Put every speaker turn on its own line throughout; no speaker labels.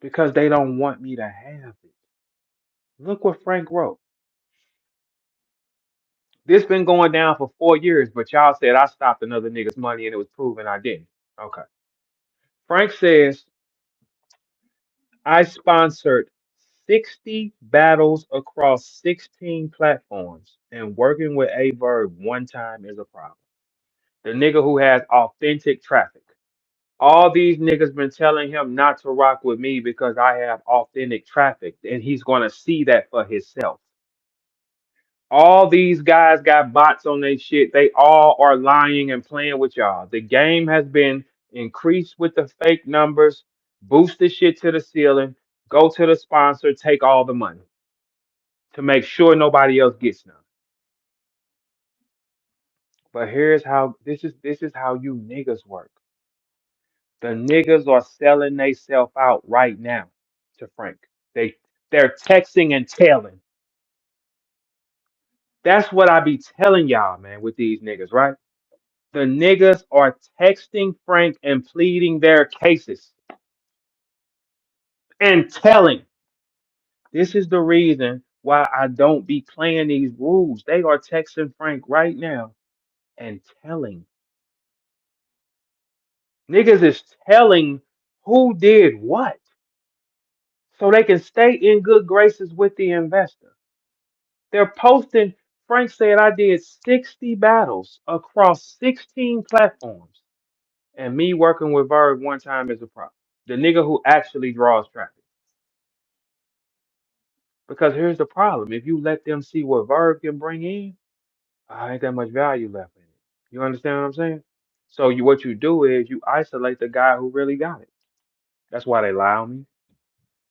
because they don't want me to have it. Look what Frank wrote. This been going down for 4 years, but y'all said I stopped another nigga's money and it was proven I didn't. Okay. Frank says I sponsored 60 battles across 16 platforms, and working with a verb one time is a problem. The nigga who has authentic traffic. All these niggas been telling him not to rock with me because I have authentic traffic, and he's gonna see that for himself. All these guys got bots on their shit. They all are lying and playing with y'all. The game has been increased with the fake numbers, boost the shit to the ceiling, go to the sponsor, take all the money to make sure nobody else gets none. But here's how this is how you niggas work. The niggas are selling theyself out right now to Frank. They're texting and telling. That's what I be telling y'all, man, with these niggas, right? The niggas are texting Frank and pleading their cases and telling. This is the reason why I don't be playing these rules. They are texting Frank right now and telling. Niggas is telling who did what so they can stay in good graces with the investor. They're posting. Frank said I did 60 battles across 16 platforms, and me working with Verb one time is a problem. The nigga who actually draws traffic. Because here's the problem: if you let them see what Verb can bring in, ain't that much value left in it. You understand what I'm saying? So what you do is you isolate the guy who really got it. That's why they lie on me.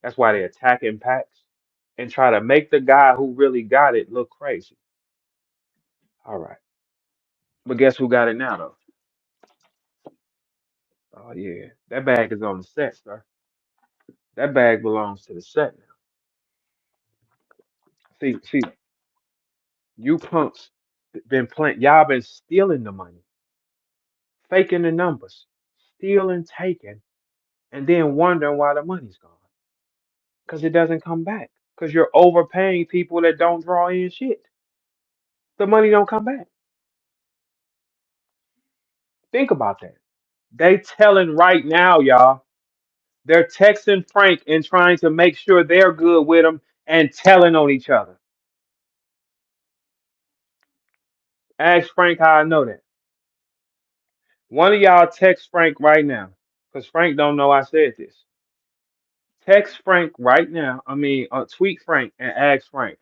That's why they attack in packs and try to make the guy who really got it look crazy. All right, but guess who got it now though? Oh yeah, that bag is on the set, sir. That bag belongs to the set now. See, you punks been playing. Y'all been stealing the money, faking the numbers, stealing, taking, and then wondering why the money's gone because it doesn't come back. Because you're overpaying people that don't draw in shit. The money don't come back. Think about that. They telling right now, y'all. They're texting Frank and trying to make sure they're good with him and telling on each other. Ask Frank how I know that. One of y'all text Frank right now, because Frank don't know I said this. Text Frank right now. Tweet Frank and ask Frank.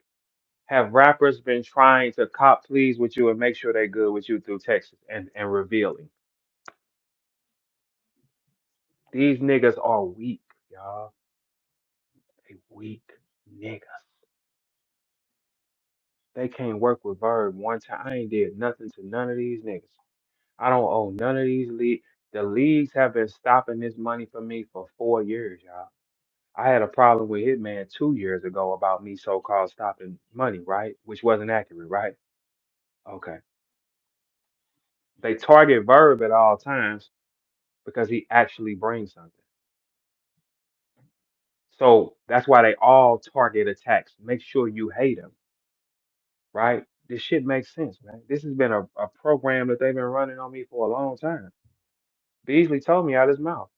Have rappers been trying to cop please with you and make sure they're good with you through texts and revealing? These niggas are weak, y'all. They weak niggas. They can't work with Verb one time. I ain't did nothing to none of these niggas. I don't owe none of these leagues. The leagues have been stopping this money for me for 4 years, y'all. I had a problem with Hitman 2 years ago about me so-called stopping money, right? Which wasn't accurate, right? Okay. They target Verb at all times because he actually brings something. So that's why they all target attacks. Make sure you hate him, right? This shit makes sense, man. This has been a program that they've been running on me for a long time. Beasley told me out his mouth.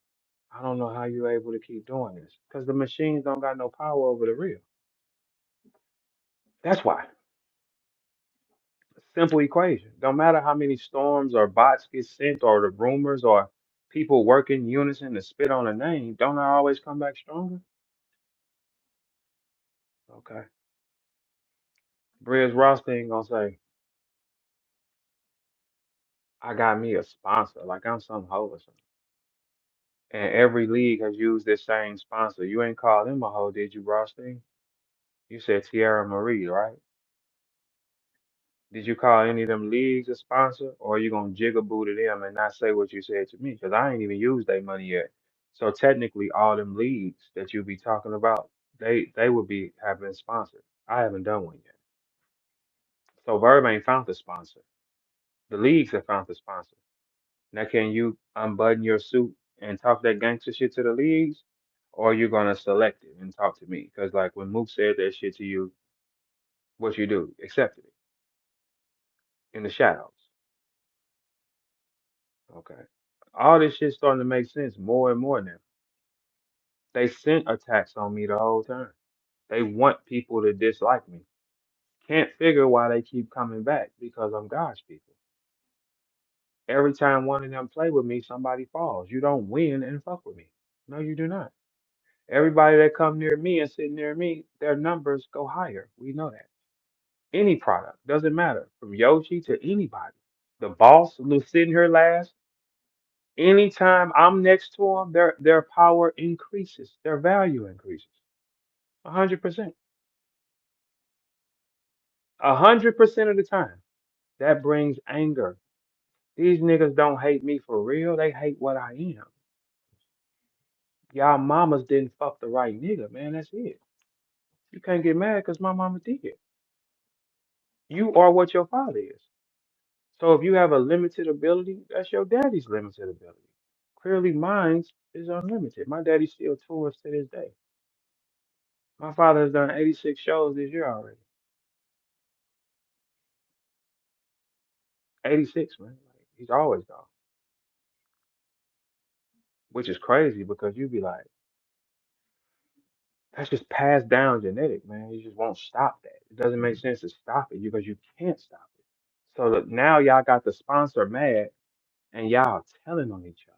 I don't know how you're able to keep doing this because the machines don't got no power over the real. That's why. Simple equation. Don't matter how many storms or bots get sent or the rumors or people work in unison to spit on a name. Don't I always come back stronger? Okay. Briz Rothstein gonna say, I got me a sponsor, like I'm some hoe or something. And every league has used this same sponsor. You ain't called him a hoe, did you, Rothstein? You said Tierra Marie, right? Did you call any of them leagues a sponsor, or are you gonna jigaboo to them and not say what you said to me? Because I ain't even used their money yet. So technically, all them leagues that you be talking about, they would be have been sponsored. I haven't done one yet. So Verb ain't found the sponsor. The leagues have found the sponsor. Now can you unbutton your suit and talk that gangster shit to the leagues, or you're gonna select it and talk to me. Because like when Mook said that shit to you, what you do? Accepted it in the shadows. Okay. All this shit starting to make sense more and more now. They sent attacks on me the whole time. They want people to dislike me. Can't figure why they keep coming back because I'm God's people. Every time one of them play with me, somebody falls. You don't win and fuck with me. No, you do not. Everybody that come near me and sit near me, their numbers go higher. We know that. Any product, doesn't matter, from Yoshi to anybody. The boss who's sitting here last, anytime I'm next to them, their power increases, their value increases. 100%. 100% of the time. That brings anger. These niggas don't hate me for real. They hate what I am. Y'all mamas didn't fuck the right nigga, man. That's it. You can't get mad because my mama did. You are what your father is. So if you have a limited ability, that's your daddy's limited ability. Clearly, mine is unlimited. My daddy still tours to this day. My father has done 86 shows this year already. 86, man. Like, he's always gone, which is crazy because you be like, that's just passed down genetic, man. You just won't stop that. It doesn't make sense to stop it because you can't stop it. So that now y'all got the sponsor mad and y'all telling on each other.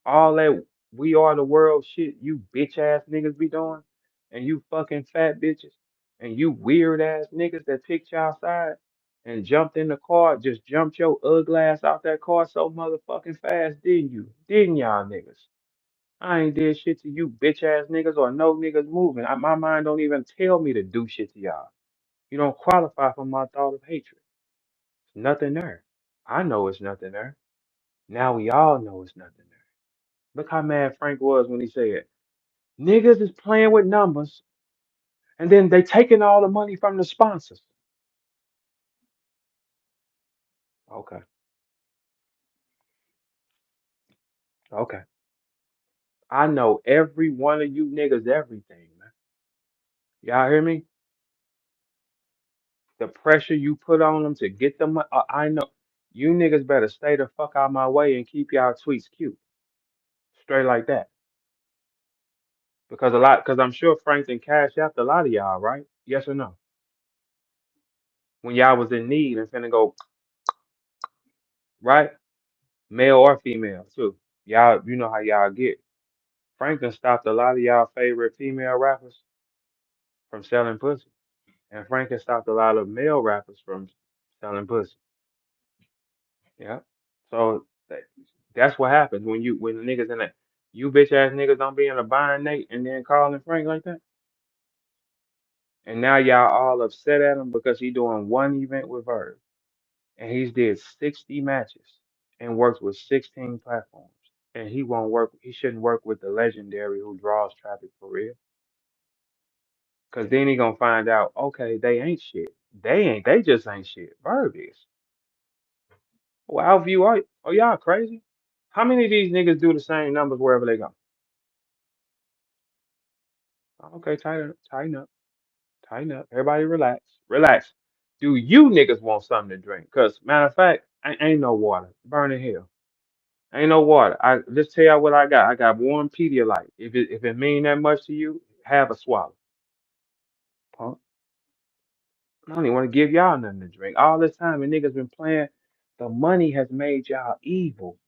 All that we are the world shit you bitch ass niggas be doing, and you fucking fat bitches, and you weird ass niggas that picked y'all side and jumped in the car, just jumped your ugly ass out that car so motherfucking fast, didn't you? Didn't y'all niggas? I ain't did shit to you bitch ass niggas or no niggas moving. My mind don't even tell me to do shit to y'all. You don't qualify for my thought of hatred. It's nothing there. I know it's nothing there. Now we all know it's nothing there. Look how mad Frank was when he said, niggas is playing with numbers and then they taking all the money from the sponsors. Okay, okay. I know every one of you niggas everything, man. Y'all hear me? The pressure you put on them to get them, I know. You niggas better stay the fuck out my way and keep y'all tweets cute. Straight like that. Because I'm sure Frank and Cash out a lot of y'all, right? Yes or no? When y'all was in need and finna go, right? Male or female, too. Y'all, you know how y'all get. Franklin stopped a lot of y'all favorite female rappers from selling pussy. And Franklin stopped a lot of male rappers from selling pussy. Yeah. So that's what happens when the niggas in that you bitch ass niggas don't be in a buying Nate and then calling Frank like that. And now y'all all upset at him because he doing one event with Verb. And he's did 60 matches and worked with 16 platforms. And he shouldn't work with the legendary who draws traffic for real. Cause then he gonna find out, okay, they ain't shit. They just ain't shit. Verb is. Well, our view are y'all crazy? How many of these niggas do the same numbers wherever they go? Okay, tighten up, tighten up. Everybody relax, relax. Do you niggas want something to drink? Cause matter of fact, ain't no water. Burning hell. Ain't no water. I just tell y'all what I got. I got warm Pedialyte. If it mean that much to you, have a swallow. Punk. I don't even want to give y'all nothing to drink. All this time, and niggas been playing. The money has made y'all evil,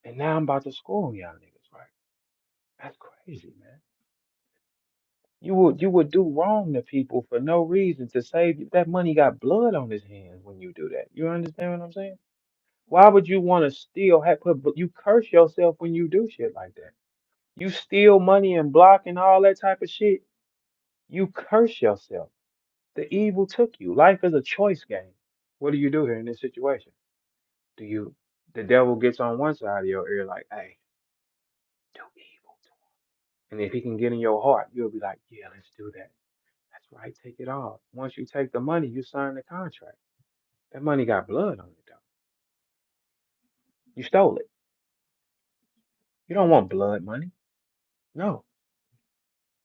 and now I'm about to score on y'all niggas, right? That's crazy, man. You would do wrong to people for no reason to save you. That money got blood on his hands when you do that. You understand what I'm saying? Why would you want to steal? You curse yourself when you do shit like that. You steal money and block and all that type of shit. You curse yourself. The evil took you. Life is a choice game. What do you do here in this situation? Do you? The devil gets on one side of your ear like, hey, do evil to him. And if he can get in your heart, you'll be like, yeah, let's do that. That's right, take it all. Once you take the money, you sign the contract. That money got blood on it, though. You stole it. You don't want blood money. No,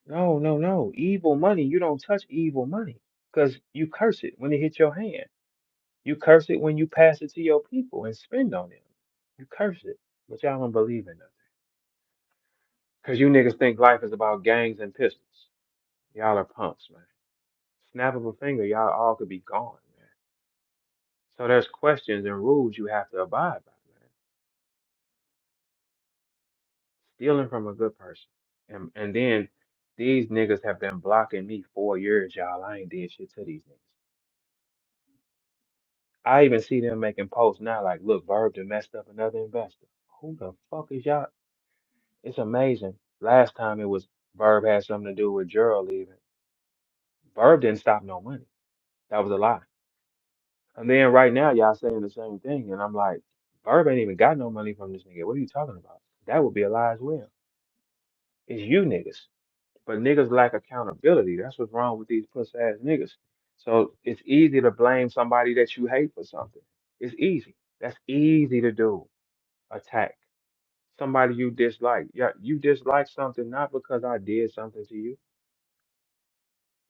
no, no, no. Evil money. You don't touch evil money because you curse it when it hits your hand. You curse it when you pass it to your people and spend on them. You curse it, but y'all don't believe in nothing because you niggas think life is about gangs and pistols. Y'all are punks, man. Snap of a finger, y'all all could be gone, man. So there's questions and rules you have to abide by, man. Stealing from a good person. And then these niggas have been blocking me 4 years, y'all. I ain't did shit to these niggas. I even see them making posts now like, look, Verb done messed up another investor. Who the fuck is y'all? It's amazing. Last time it was Verb had something to do with Gerald leaving. Verb didn't stop no money. That was a lie. And then right now y'all saying the same thing, and I'm like, Verb ain't even got no money from this nigga. What are you talking about? That would be a lie as well. It's you niggas. But niggas lack accountability. That's what's wrong with these puss ass niggas. So it's easy to blame somebody that you hate for something. It's easy. That's easy to do. Attack somebody you dislike. Yeah, you dislike something not because I did something to you.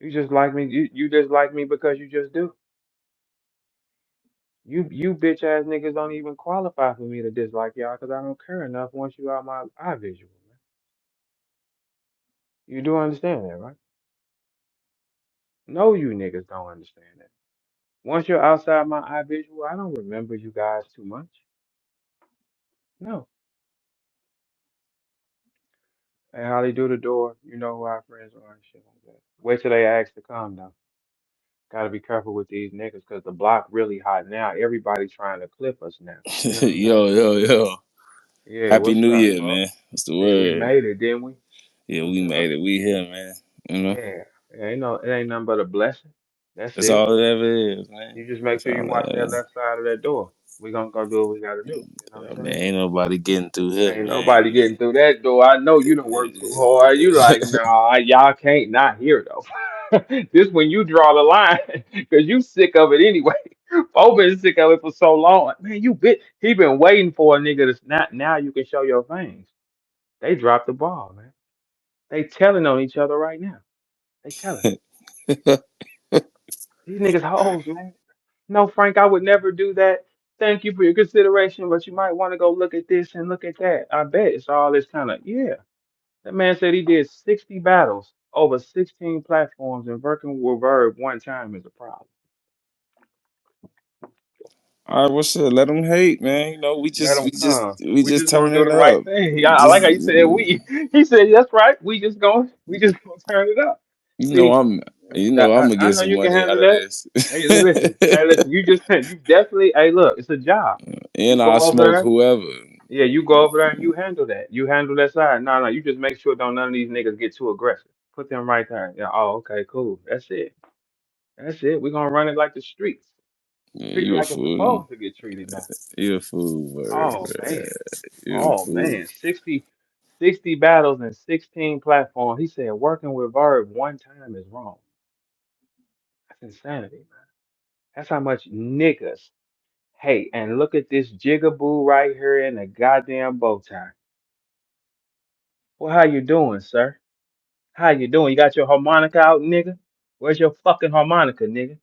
You just like me. You dislike me because you just do. You bitch ass niggas don't even qualify for me to dislike y'all because I don't care enough once you out my eye visual, man. You do understand that, right? No, you niggas don't understand that. Once you're outside my eye visual, I don't remember you guys too much. No. Hey, Holly, do the door. You know who our friends are and shit like that. Wait till they ask to come, though. Gotta be careful with these niggas because the block really hot now. Everybody trying to clip us now. You know what I'm
Yo,
saying?
yo, yo.
Yeah,
Happy
what's
New
up,
Year,
bro?
man. What's the
Yeah, we
word?
made it, didn't we?
Yeah,
What's
we
up?
made it. We here, man. You know,
Yeah. It ain't nothing but a blessing. That's
that's
it.
all it ever is, man.
You just make
That's
sure you
all it
watch that
ever is.
left side of that door. We gonna go do what we gotta do. You know what
Yeah,
I'm
man,
saying?
ain't nobody getting through here,
Ain't
man.
nobody getting through that door. I know you don't work too hard. You like, nah, y'all can't not hear though. This when you draw the line, cause you sick of it anyway. Bo been sick of it for so long. Man, he been waiting for a nigga to snap. Now you can show your things. They dropped the ball, man. They telling on each other right now. They telling. These niggas hoes, man. No, Frank, I would never do that. Thank you for your consideration, but you might want to go look at this and look at that. I bet it's all this kind of, yeah. That man said he did 60 battles over 16 platforms and working with Verb one time is a problem.
All right, what's up? Let them hate, man. You know,
Let him come.
we
We
just
just gonna
turn
do
it
the right
up.
thing.
We
Yeah, I like how
just,
you said we. He said that's right. We just gonna turn it up.
you know,
See,
I'm gonna
I
get
know
some
you can
money
handle
out of
that.
this.
Hey, listen. You definitely. Hey, look, it's a job. You
And I
go over
smoke
there.
whoever.
Yeah, you go over there and you handle that. You handle that side. No, no, you just make sure don't none of these niggas get too aggressive. Put them right there. Yeah. Oh, okay, cool. That's it. That's it. We're gonna run it like the streets.
Yeah,
Treat it
you a
like it's
fool.
supposed to get treated now.
You a fool, word.
Oh man.
You a
Oh
fool.
man. 60 battles and 16 platforms. He said working with Verb one time is wrong. That's insanity, man. That's how much niggas hate. And look at this jigaboo right here in the goddamn bow tie. Well, how you doing, sir? How you doing? You got your harmonica out, nigga? Where's your fucking harmonica, nigga?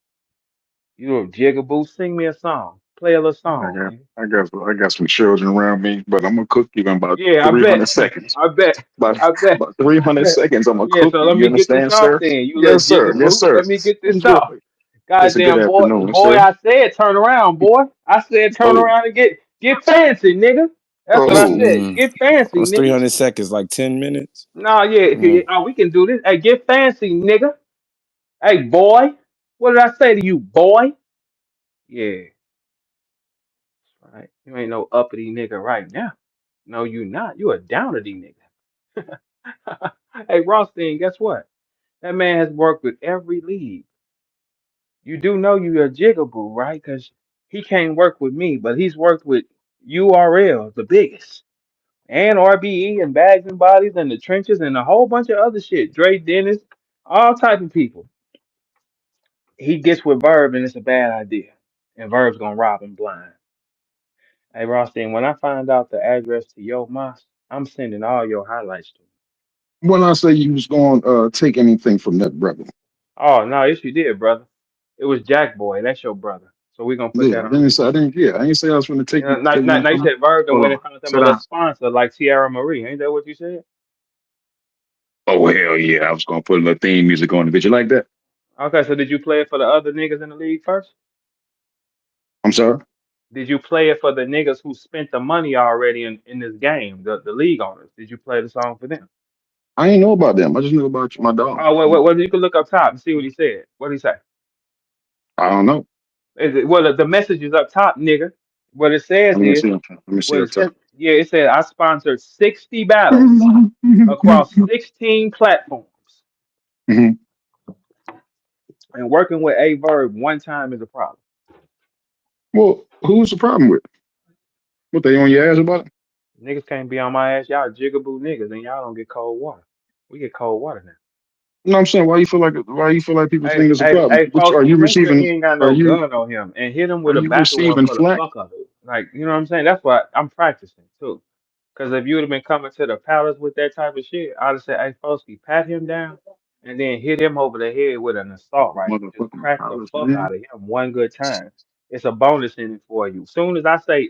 You a jigaboo? Sing me a song. Play a little
I
song,
got,
nigga.
I got some children around me, but I'm gonna cook you in about
Yeah, I bet.
300 seconds.
I bet.
About
I bet.
about
I
300
bet.
seconds, I'm gonna
Yeah,
cook
so
you.
let
You
me get this
understand,
off
sir?
then. You little
Yes, sir. Yes,
jigaboo.
sir.
Let me get this
Enjoy.
off.
It's a good
Goddamn boy.
afternoon,
Boy,
sir.
I said turn around, boy. I said turn
Oh,
around and get fancy, nigga. That's what I
oh,
said.
Mm.
Get fancy,
What's
nigga.
300 seconds? Like 10 minutes?
Nah, yeah,
Mm.
oh, we can do this. Hey, get fancy, nigga. Hey, boy. What did I say to you, boy? Yeah, right. You ain't no uppity nigga right now. No, you not. You a downity nigga. Hey, Rothstein, guess what? That man has worked with every league. You do know you're a jigaboo, right? Because he can't work with me, but he's worked with URL, the biggest, and RBE and Bags and Bodies and the Trenches and a whole bunch of other shit. Dre Dennis, all type of people. He gets with Verb and it's a bad idea. And Verb's gonna rob him blind. Hey, Rothstein, when I find out the address to your mosque, I'm sending all your highlights to him.
When I say you was going take anything from that brother.
Oh no, yes you did, brother. It was Jack Boy. That's your brother. So we're gonna put
Yeah,
that on replay.
I didn't say I was gonna
You know,
take nothing
now you
from him.
said Verb done
Hold
went
on.
and found them
Sit
a little
down.
sponsor like Tiara Marie. Ain't that what you said?
Oh hell yeah, I was gonna put a little theme music on the bitch. You like that?
Okay, so did you play it for the other niggas in the league first?
I'm sorry.
Did you play it for the niggas who spent the money already in this game, the league owners? Did you play the song for them?
I ain't know about them. I just knew about my dog.
Oh, wait, you can look up top and see what he said. What did he say?
I don't know.
Is it, well, the message is up top, nigga. What it says
Let me
is,
see. Let me see
what
up
it says,
top.
yeah, it said I sponsored 60 battles across 16 platforms,
Mhm.
and working with a verb one time is a problem.
Well, who's the problem with? What they on your ass about it?
Niggas can't be on my ass. Y'all jigaboo niggas, and y'all don't get cold water. We get cold water now.
No, I'm saying why you feel like people think it's a problem?
Hey,
Which
Falsky, make sure he ain't got
are
no
you
gun on him and hit him
are
with a
you
backwood
receiving
for the
flack?
fuck of it. Like, you know what I'm saying? That's why I'm practicing too. Because if you would have been coming to the palace with that type of shit, I'd have said, hey, Falsky, pat him down and then hit him over the head with an assault rifle. Just
Motherfucking
crack the
palace,
fuck
man.
out of him one good time. It's a bonus in it for you. Soon as I say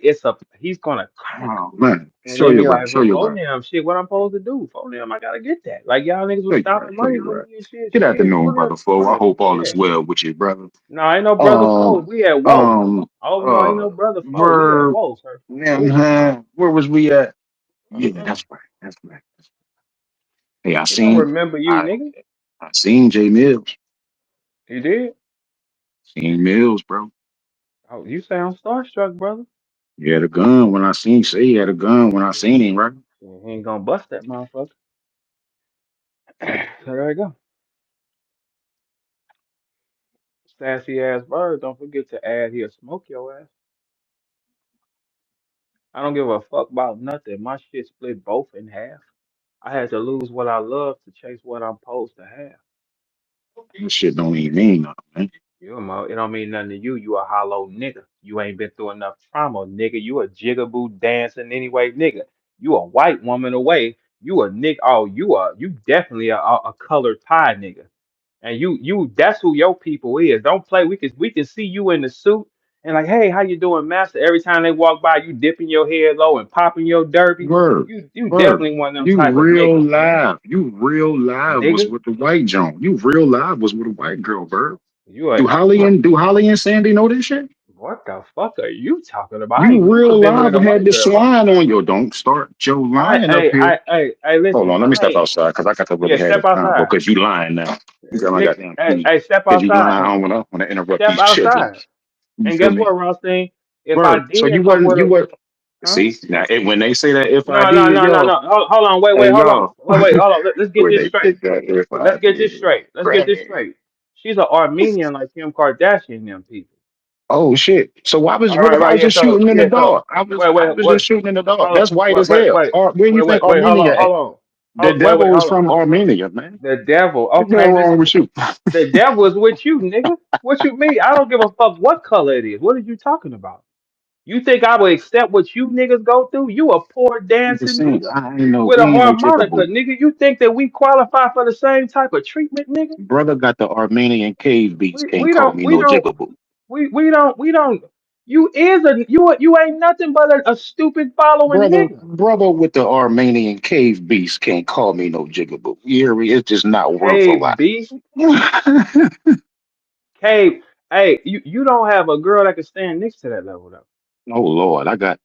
he's gonna crack him.
Oh man.
And then be like,
Show
well,
your
phone
right.
them, shit, what I'm supposed to do? Phone them, I gotta get that. Like y'all niggas was stopping
Show
money
your
from
right.
me and shit.
Good
Shit,
afternoon, brother Fo. I hope all
yeah.
is well with you, brother.
No, ain't no brother foe.
Um,
We at war.
um,
Oh no, ain't no brother foe. We at
Verb,
war, sir.
man, where was we at? Yeah,
Uh-uh.
that's right. That's right. Hey,
He don't remember you,
I,
nigga.
I seen Jay Mills.
You did?
Seen Mills, bro.
Oh, you sound starstruck, brother.
He had a gun when I seen. Say he had a gun when I seen him, right?
He ain't gonna bust that motherfucker. So there you go. Sassy ass bird. Don't forget to add here. Smoke your ass. I don't give a fuck about nothing. My shit split both in half. I had to lose what I love to chase what I'm supposed to have.
This shit don't even mean nothing, man.
It don't mean nothing to you. You a hollow nigga. You ain't been through enough trauma, nigga. You a jigaboo dancing anyway, nigga. You a white woman away. You a nigga. Oh, you definitely a colored pie nigga. And that's who your people is. Don't play. We can see you in the suit and like, hey, how you doing, master? Every time they walk by, you dipping your head low and popping your derby.
Word,
You
word.
definitely one of them
You
type of
real
niggas, nigga.
live. You real live was
Nigga,
with the white Joan. You real live was with a white girl, Verb.
you a
Do Holly and Sandy know this shit?
what the fuck are you talking about? I
You
ain't never
real
been
live
with a
had
white
this
girl.
swine on your. Don't start Joe lying up here. Hold
Listen.
on, let me step
Hey,
outside because I got to really
yeah,
have
step
a convo
outside.
because you lying now. You got my
Nick,
goddamn key
step
because you
outside.
lying. I don't want to interrupt
Step
these children.
outside.
You
And
feel
guess
me?
what, Rothstein? If I
Word. So
did fuck with
you
a,
were.
huh?
See now when they say that if I
No, no,
did,
no, no,
yo,
no. Hold on.
hey
Hold on.
yo,
Hold on. Let's get
when
this
they
straight.
think that if I
Let's get this
did,
straight. Let's get this
granted.
straight. She's an Armenian like Kim Kardashian and them people.
Oh shit! So why was
All
what
right,
if I
right,
was
yeah.
just shooting in the
So
dark? I was
what?
just shooting in the dark.
Hold
That's
on.
white as hell. Or where you think Armenia at?
Hold on.
The devil is
Hold on.
from Armenia, man.
The devil.
What the hell
Okay,
wrong
listen.
with you?
The devil is with you, nigga. What you mean? I don't give a fuck what color it is. What are you talking about? You think I would accept what you niggas go through? You a poor
Nigga
dancing
saying
nigga
I ain't no
with
we
a
ain't no
harmonica,
jigaboo.
nigga. You think that we qualify for the same type of treatment, nigga?
Brother got the Armenian cave beats.
We
Can't
we
call
don't
me
we
no
don't
jigaboo.
we don't. You ain't nothing but a stupid following nigga.
Brother with the Armenian cave beast can't call me no jigaboo. You hear me? It's just not worth a
Cave
lot.
beast, cave. Hey, you don't have a girl that can stand next to that level though.
Oh Lord, I got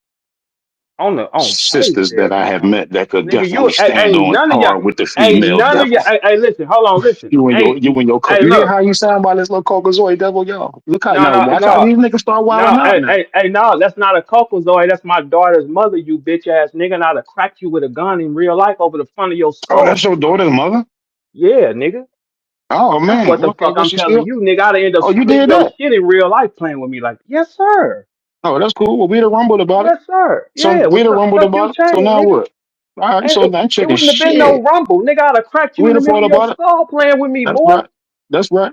On cave
sisters that
hell
I have
no.
met that could
Nigga, you
definitely stand
ain't
on
none of y'all
par with the female devil.
listen, hold on, listen. Ain't
You and your
hey
you hear
look,
how you sound by this little Caucasoid devil, y'all? Look out now, watch how
no.
these niggas start wilding
No,
out now.
no, that's not a Zoe. That's my daughter's mother, you bitch ass nigga. And I'd have cracked you with a gun in real life over the front of your
Oh, that's
skull.
your daughter's mother?
Yeah, nigga.
Oh
That's
man,
what the
okay,
fuck
was
I'm
she
telling
still?
you, nigga. I'd end up
Oh, you
splitting
did
your
that?
shit in real life playing with me like, yes, sir.
Oh, that's cool. Well, we'd have rumbled about it.
Yes, sir.
So
Yeah, well,
we'd have rumbled
tuck your
about it. So
chain,
now
nigga.
what? All right,
And
so that
it
chicken
wouldn't have been no
shit.
rumble, nigga. I'd have cracked you in
We'd
the
have
middle
fought
of your
about it.
skull playing with me,
That's
boy.
right. That's right.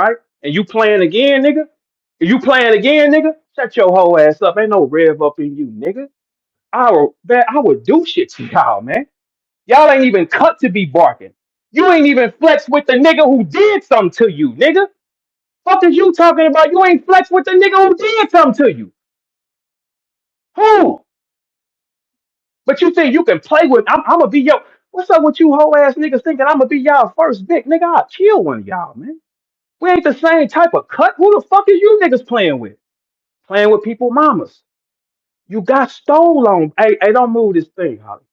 right? And you playing again, nigga. If you playing again, nigga, shut your whole ass up. Ain't no rev up in you, nigga. I would do shit to y'all, man. Y'all ain't even cut to be barking. You ain't even flex with the nigga who did something to you, nigga. Fuck is you talking about? You ain't flex with the nigga who did something to you. Who? But you think you can play with? I'm gonna be your. What's up with you hoe ass niggas thinking I'm gonna be y'all first dick, nigga? I'll kill one of y'all, man. We ain't the same type of cut. Who the fuck is you niggas playing with? Playing with people mamas. You got stole on. Hey, don't move this thing, Holly.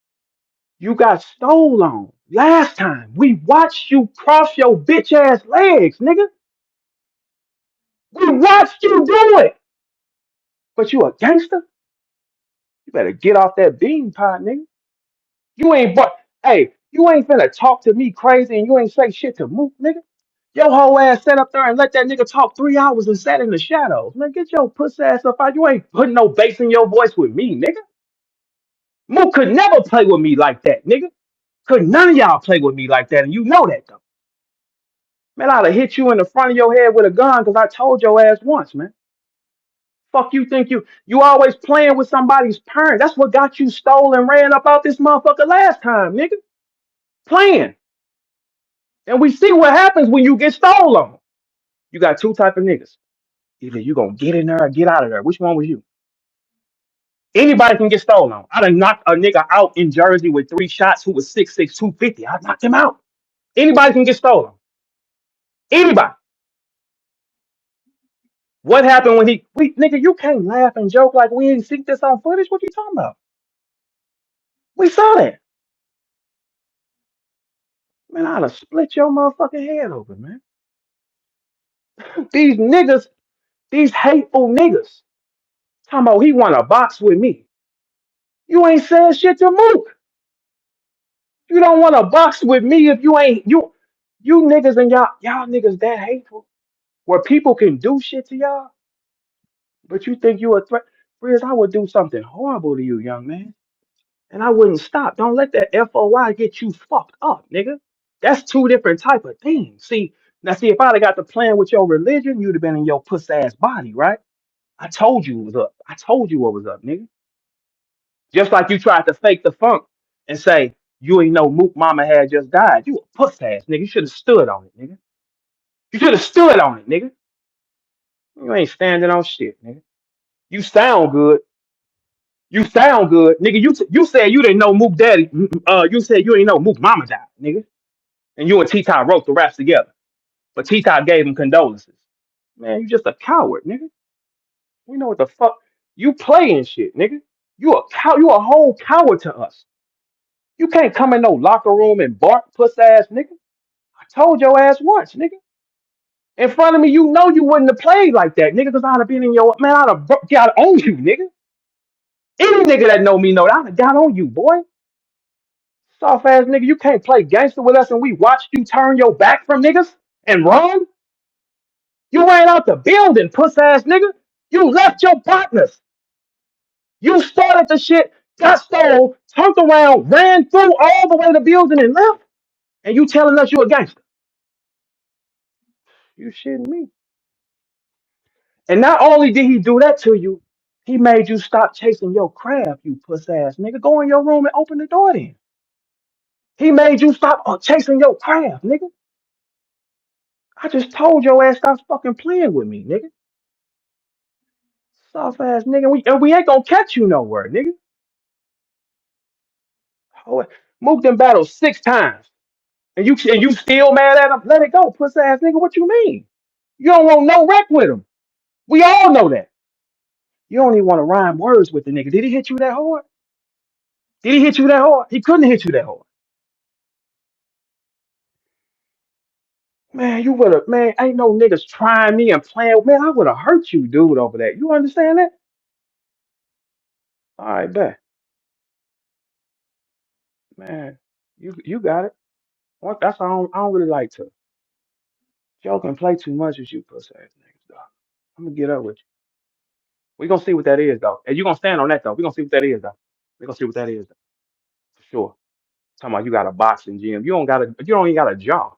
You got stole on. Last time we watched you cross your bitch ass legs, nigga. We watched you do it. But you a gangster? You better get off that bean pot, nigga. You ain't but hey, you ain't finna talk to me crazy and you ain't say shit to Mook, nigga. Your whole ass sat up there and let that nigga talk 3 hours and sat in the shadows. Man, get your puss ass up out. You ain't putting no bass in your voice with me, nigga. Mook could never play with me like that, nigga. Could none of y'all play with me like that, and you know that though. Man, I'd have hit you in the front of your head with a gun because I told your ass once, man. Fuck you think you always playing with somebody's parent. That's what got you stole and ran up out this motherfucker last time, nigga. Playing. And we see what happens when you get stolen. You got two type of niggas. Either you gonna get in there or get out of there. Which one was you? Anybody can get stolen. I done knocked a nigga out in Jersey with 3 shots who was 6'6", 250. I knocked him out. Anybody can get stolen. Anybody. What happened when nigga, you can't laugh and joke like we didn't see this on footage. What you talking about? We saw that. Man, I'd have split your motherfucking head open, man. These niggas, these hateful niggas, talking about he want to box with me. You ain't said shit to Mook. You don't want to box with me if you niggas and y'all niggas that hateful. Where people can do shit to y'all, but you think you a threat. Briz, I would do something horrible to you, young man. And I wouldn't stop. Don't let that FOI get you fucked up, nigga. That's two different type of things. See, if I'd have got to playing with your religion, you'd have been in your puss ass body, right? I told you it was up. I told you what was up, nigga. Just like you tried to fake the funk and say you ain't know Mook Mama had just died. You a puss ass nigga. You should have stood on it, nigga. You should have stood on it, nigga. You ain't standing on shit, nigga. You sound good. You sound good, nigga. You said you didn't know Mook Daddy. You said you didn't know Mook Mama died, nigga. And you and T-Top wrote the raps together. But T-Top gave him condolences. Man, you just a coward, nigga. We know what the fuck. You playing shit, nigga. You a whole coward to us. You can't come in no locker room and bark, puss ass nigga. I told your ass once, nigga. In front of me, you know you wouldn't have played like that, nigga, because I'd have been in your man, got on you, nigga. Any nigga that know me know that I'd have got on you, boy. Soft ass nigga, you can't play gangster with us and we watched you turn your back from niggas and run. You ran out the building, puss ass nigga. You left your partners. You started the shit, got stole, turned around, ran through all the way to the building and left. And you telling us you a gangster. You shitting me. And not only did he do that to you, he made you stop chasing your craft, you puss ass nigga. Go in your room and open the door then. He made you stop chasing your craft, nigga. I just told your ass stop fucking playing with me, nigga. Soft ass nigga. We ain't gonna catch you nowhere, nigga. Oh, Mook them battles 6 times. And you still mad at him? Let it go, puss ass nigga. What you mean? You don't want no wreck with him. We all know that. You don't even want to rhyme words with the nigga. Did he hit you that hard? Did he hit you that hard? He couldn't hit you that hard. Man, you would have, man, ain't no niggas trying me and playing. Man, I would have hurt you, dude, over that. You understand that? All right, bet. Man, you got it. That's why I don't really like to joke and play too much with you, pussy ass niggas, dog. I'm gonna get up with you. We gonna see what that is, though. And you gonna stand on that, though. We gonna see what that is, though. We gonna see what that is, though. For sure. Talking about you got a boxing gym. You don't even got a jaw.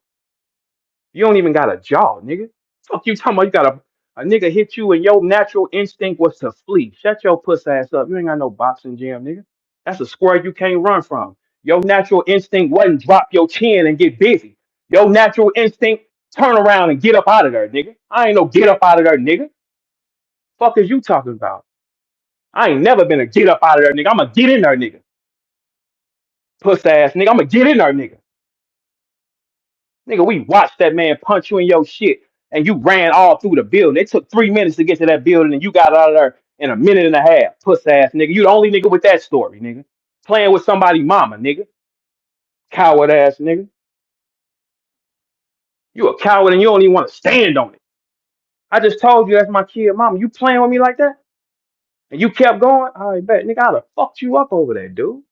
You don't even got a jaw, nigga. Fuck you talking about you got a nigga hit you and your natural instinct was to flee. Shut your puss ass up. You ain't got no boxing gym, nigga. That's a square you can't run from. Your natural instinct wasn't drop your chin and get busy. Your natural instinct turn around and get up out of there, nigga. I ain't no get up out of there, nigga. Fuck is you talking about? I ain't never been a get up out of there, nigga. I'ma get in there, nigga. Puss ass nigga. I'ma get in there, nigga. Nigga, we watched that man punch you in your shit and you ran all through the building. It took 3 minutes to get to that building and you got out of there in a minute and a half. Puss ass nigga. You the only nigga with that story, nigga. Playing with somebody mama, nigga. Coward ass nigga. You a coward and you don't even want to stand on it. I just told you that's my kid mama. You playing with me like that? And you kept going? All right, bet. Nigga, I'd have fucked you up over there, dude.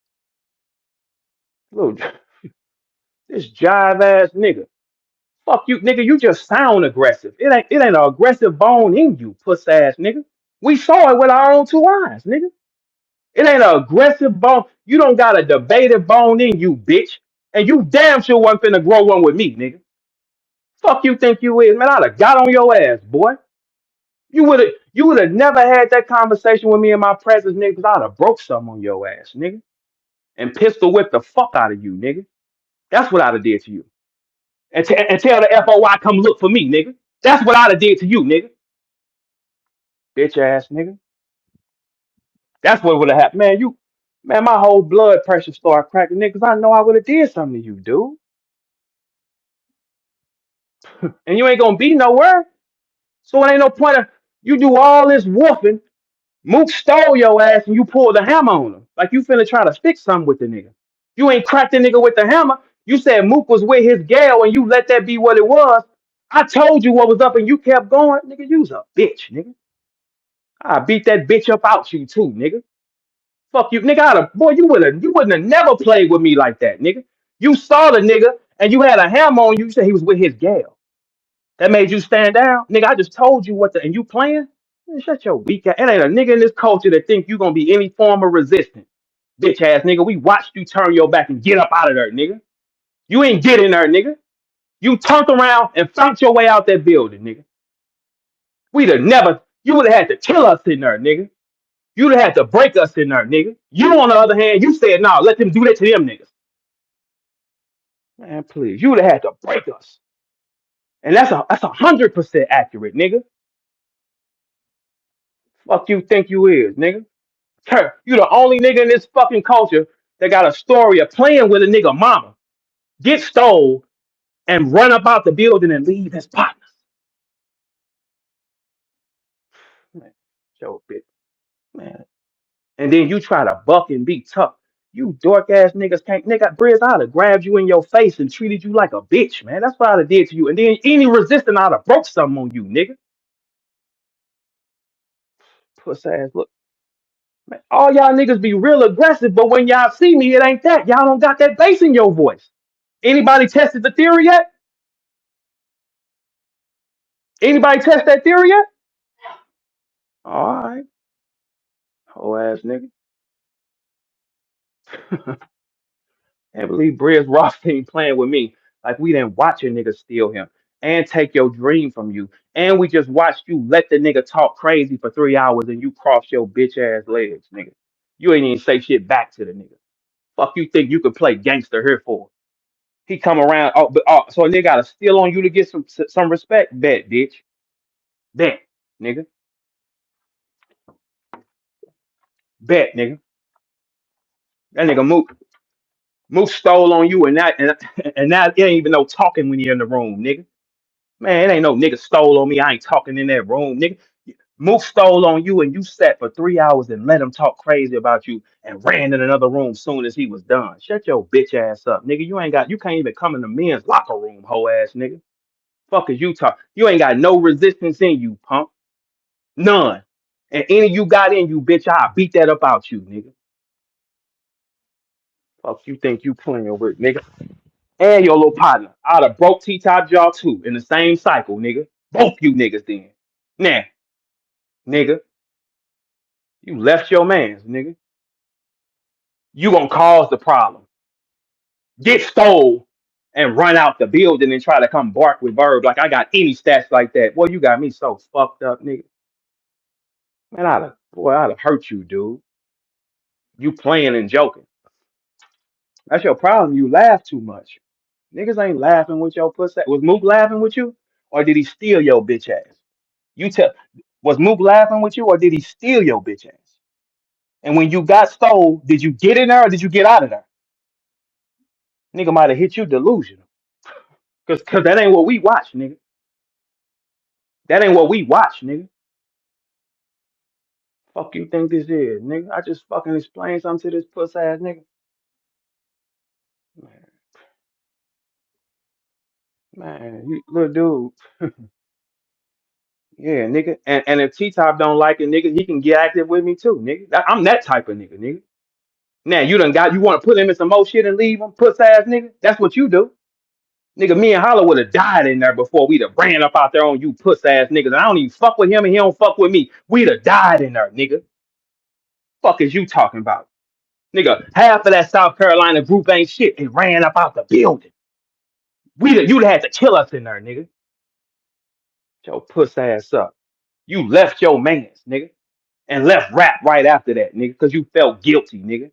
Little, this jive ass nigga. Fuck you, nigga. You just sound aggressive. It ain't an aggressive bone in you, puss ass nigga. We saw it with our own two eyes, nigga. It ain't an aggressive bone. You don't got a debative bone in you, bitch. And you damn sure wasn't finna grow one with me, nigga. Fuck you think you is, man. I'd have got on your ass, boy. You would have never had that conversation with me in my presence, nigga, because I'd have broke something on your ass, nigga. And pistol whipped the fuck out of you, nigga. That's what I'd have did to you. And tell the FOI come look for me, nigga. That's what I'd have did to you, nigga. Bitch ass nigga. That's what would have happened. Man, my whole blood pressure started cracking, nigga, 'cause I know I would have did something to you, dude. And you ain't gonna be nowhere. So it ain't no point of you do all this wolfing. Mook stole your ass and you pulled the hammer on him. Like you finna try to fix something with the nigga. You ain't cracked the nigga with the hammer. You said Mook was with his gal and you let that be what it was. I told you what was up and you kept going. Nigga, you's a bitch, nigga. I beat that bitch up out you too, nigga. Fuck you, nigga. Boy, you wouldn't have never played with me like that, nigga. You saw the nigga and you had a hammer on you. You said he was with his gal. That made you stand down, nigga. I just told you what the and you playing. Man, shut your weak ass. It ain't a nigga in this culture that think you gonna be any form of resistance, bitch ass nigga. We watched you turn your back and get up out of there, nigga. You ain't getting there, nigga. You turned around and found your way out that building, nigga. We'd have never. You would have had to kill us in there, nigga. You'd have had to break us in there, nigga. You, on the other hand, you said, nah, let them do that to them niggas. Man, please. You would have had to break us. And that's 100% accurate, nigga. Fuck you think you is, nigga. You the only nigga in this fucking culture that got a story of playing with a nigga mama, get stole, and run up out the building and leave his partners. Man, show bitch, man. And then you try to buck and be tough. You dork ass niggas can't, nigga. Briz, I'd have grabbed you in your face and treated you like a bitch, man. That's what I'd have did to you. And then any resistance, I'd have broke something on you, nigga. Puss ass, look, man. All y'all niggas be real aggressive, but when y'all see me, it ain't that. Y'all don't got that bass in your voice. Anybody tested the theory yet? Anybody test that theory yet? All right, whole ass nigga. Can't believe Briz Rothstein playing with me like we didn't watch a nigga steal him and take your dream from you. And we just watched you let the nigga talk crazy for 3 hours and you cross your bitch ass legs, nigga. You ain't even say shit back to the nigga. Fuck you think you could play gangster here for? He come around, so a nigga gotta steal on you to get some respect? Bet, bitch. Bet, nigga. Bet, nigga. That nigga Moose stole on you and now it ain't even no talking when you're in the room, nigga. Man, it ain't no nigga stole on me. I ain't talking in that room, nigga. Moose stole on you and you sat for 3 hours and let him talk crazy about you and ran in another room soon as he was done. Shut your bitch ass up, nigga. You can't even come in the men's locker room, hoe ass nigga. Fuck is you talk? You ain't got no resistance in you, punk. None. And any you got in you, bitch, I'll beat that up out you, nigga. Fuck you think you playing with, nigga. And your little partner. I'd have broke T-Top Jaw too in the same cycle, nigga. Both you niggas then. Nah, nigga. You left your mans, nigga. You gonna cause the problem. Get stole and run out the building and try to come bark with Verb like I got any stats like that. Boy, you got me so fucked up, nigga. Man, I'd have hurt you, dude. You playing and joking. That's your problem. You laugh too much. Niggas ain't laughing with your pussy. Was Mook laughing with you, or did he steal your bitch ass? You tell. Was Mook laughing with you, or did he steal your bitch ass? And when you got stole, did you get in there or did you get out of there? Nigga might have hit you delusional. Cause that ain't what we watch, nigga. That ain't what we watch, nigga. Fuck you think this is, nigga? I just fucking explained something to this puss ass nigga. Man, man, you little dude. Yeah, nigga. And if T Top don't like it, nigga, he can get active with me too, nigga. I'm that type of nigga, nigga. Now you want to put him in some more shit and leave him, puss ass nigga. That's what you do. Nigga, me and Holla would have died in there before we'd have ran up out there on you puss ass niggas. I don't even fuck with him and he don't fuck with me. We'd have died in there, nigga. Fuck is you talking about? Nigga, half of that South Carolina group ain't shit and ran up out the building. You'd have had to kill us in there, nigga. Get your puss ass up. You left your mans, nigga. And left rap right after that, nigga, because you felt guilty, nigga.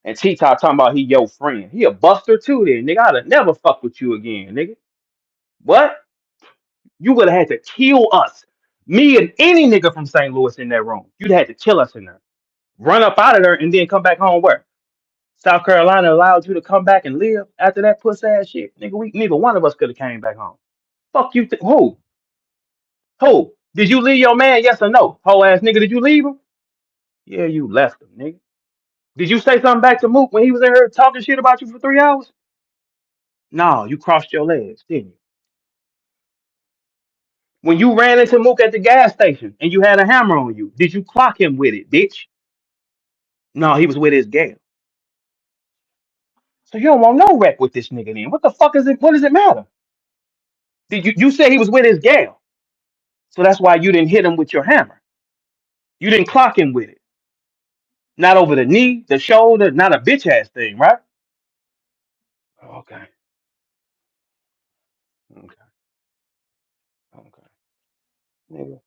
And T-Top talking about he your friend. He a buster too then, nigga. I'd have never fuck with you again, nigga. What? You would have had to kill us. Me and any nigga from St. Louis in that room. You'd have had to kill us in there. Run up out of there and then come back home where? South Carolina allowed you to come back and live after that puss ass shit. Nigga, neither one of us could have came back home. Fuck you. Who? Who? Did you leave your man? Yes or no? Whole ass nigga, did you leave him? Yeah, you left him, nigga. Did you say something back to Mook when he was in here talking shit about you for 3 hours? No, you crossed your legs, didn't you? When you ran into Mook at the gas station and you had a hammer on you, did you clock him with it, bitch? No, he was with his gal. So you don't want no wreck with this nigga then. What the fuck is it? What does it matter? Did you said he was with his gal. So that's why you didn't hit him with your hammer. You didn't clock him with it. Not over the knee, the shoulder, not a bitch ass thing, right? Okay. Okay. Okay. Nigga.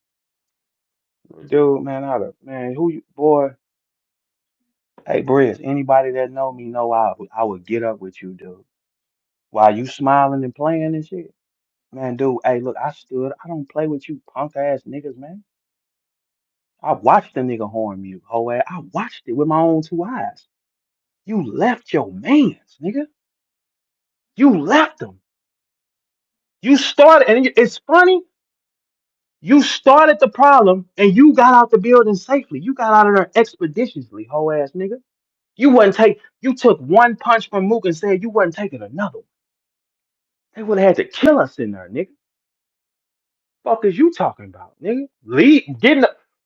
Dude, man, man, who you boy? Hey, Briz, anybody that know me know I would get up with you, dude. While you smiling and playing and shit. Man, dude, hey, look, I don't play with you punk ass niggas, man. I watched the nigga horn mute, whole ass. I watched it with my own two eyes. You left your mans, nigga. You left them. You started, and it's funny, you started the problem and you got out the building safely. You got out of there expeditiously, whole ass nigga. You took one punch from Mook and said you wasn't taking another one. They would have had to kill us in there, nigga. Fuck is you talking about, nigga?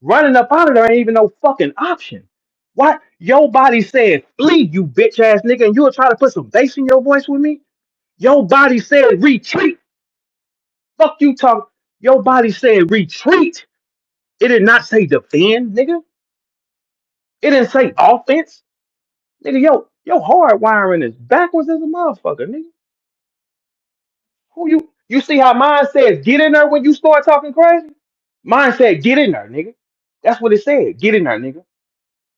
Running up out of there ain't even no fucking option. What? Your body said flee, you bitch ass nigga, and you'll try to put some bass in your voice with me? Your body said retreat. Fuck you talk. Your body said retreat. It did not say defend, nigga. It didn't say offense. Nigga, yo hard wiring is backwards as a motherfucker, nigga. Who you see how mine says get in there when you start talking crazy? Mine said get in there, nigga. That's what it said. Get in there, nigga.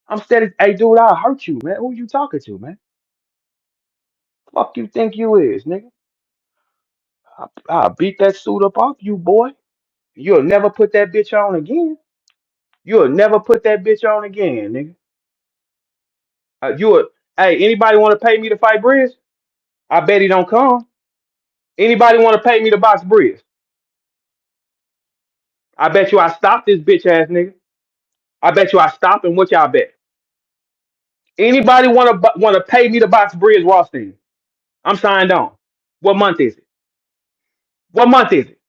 I'm steady. Hey, dude, I'll hurt you, man. Who you talking to, man? Fuck you think you is, nigga? I'll beat that suit up off you, boy. You'll never put that bitch on again. You'll never put that bitch on again, nigga. Hey, anybody want to pay me to fight Briz? I bet he don't come. Anybody want to pay me to box Briz? I bet you I stop this bitch ass nigga. I bet you I stop and what y'all bet? Anybody want to pay me to box Briz Rothstein? I'm signed on. What month is it? What month is it?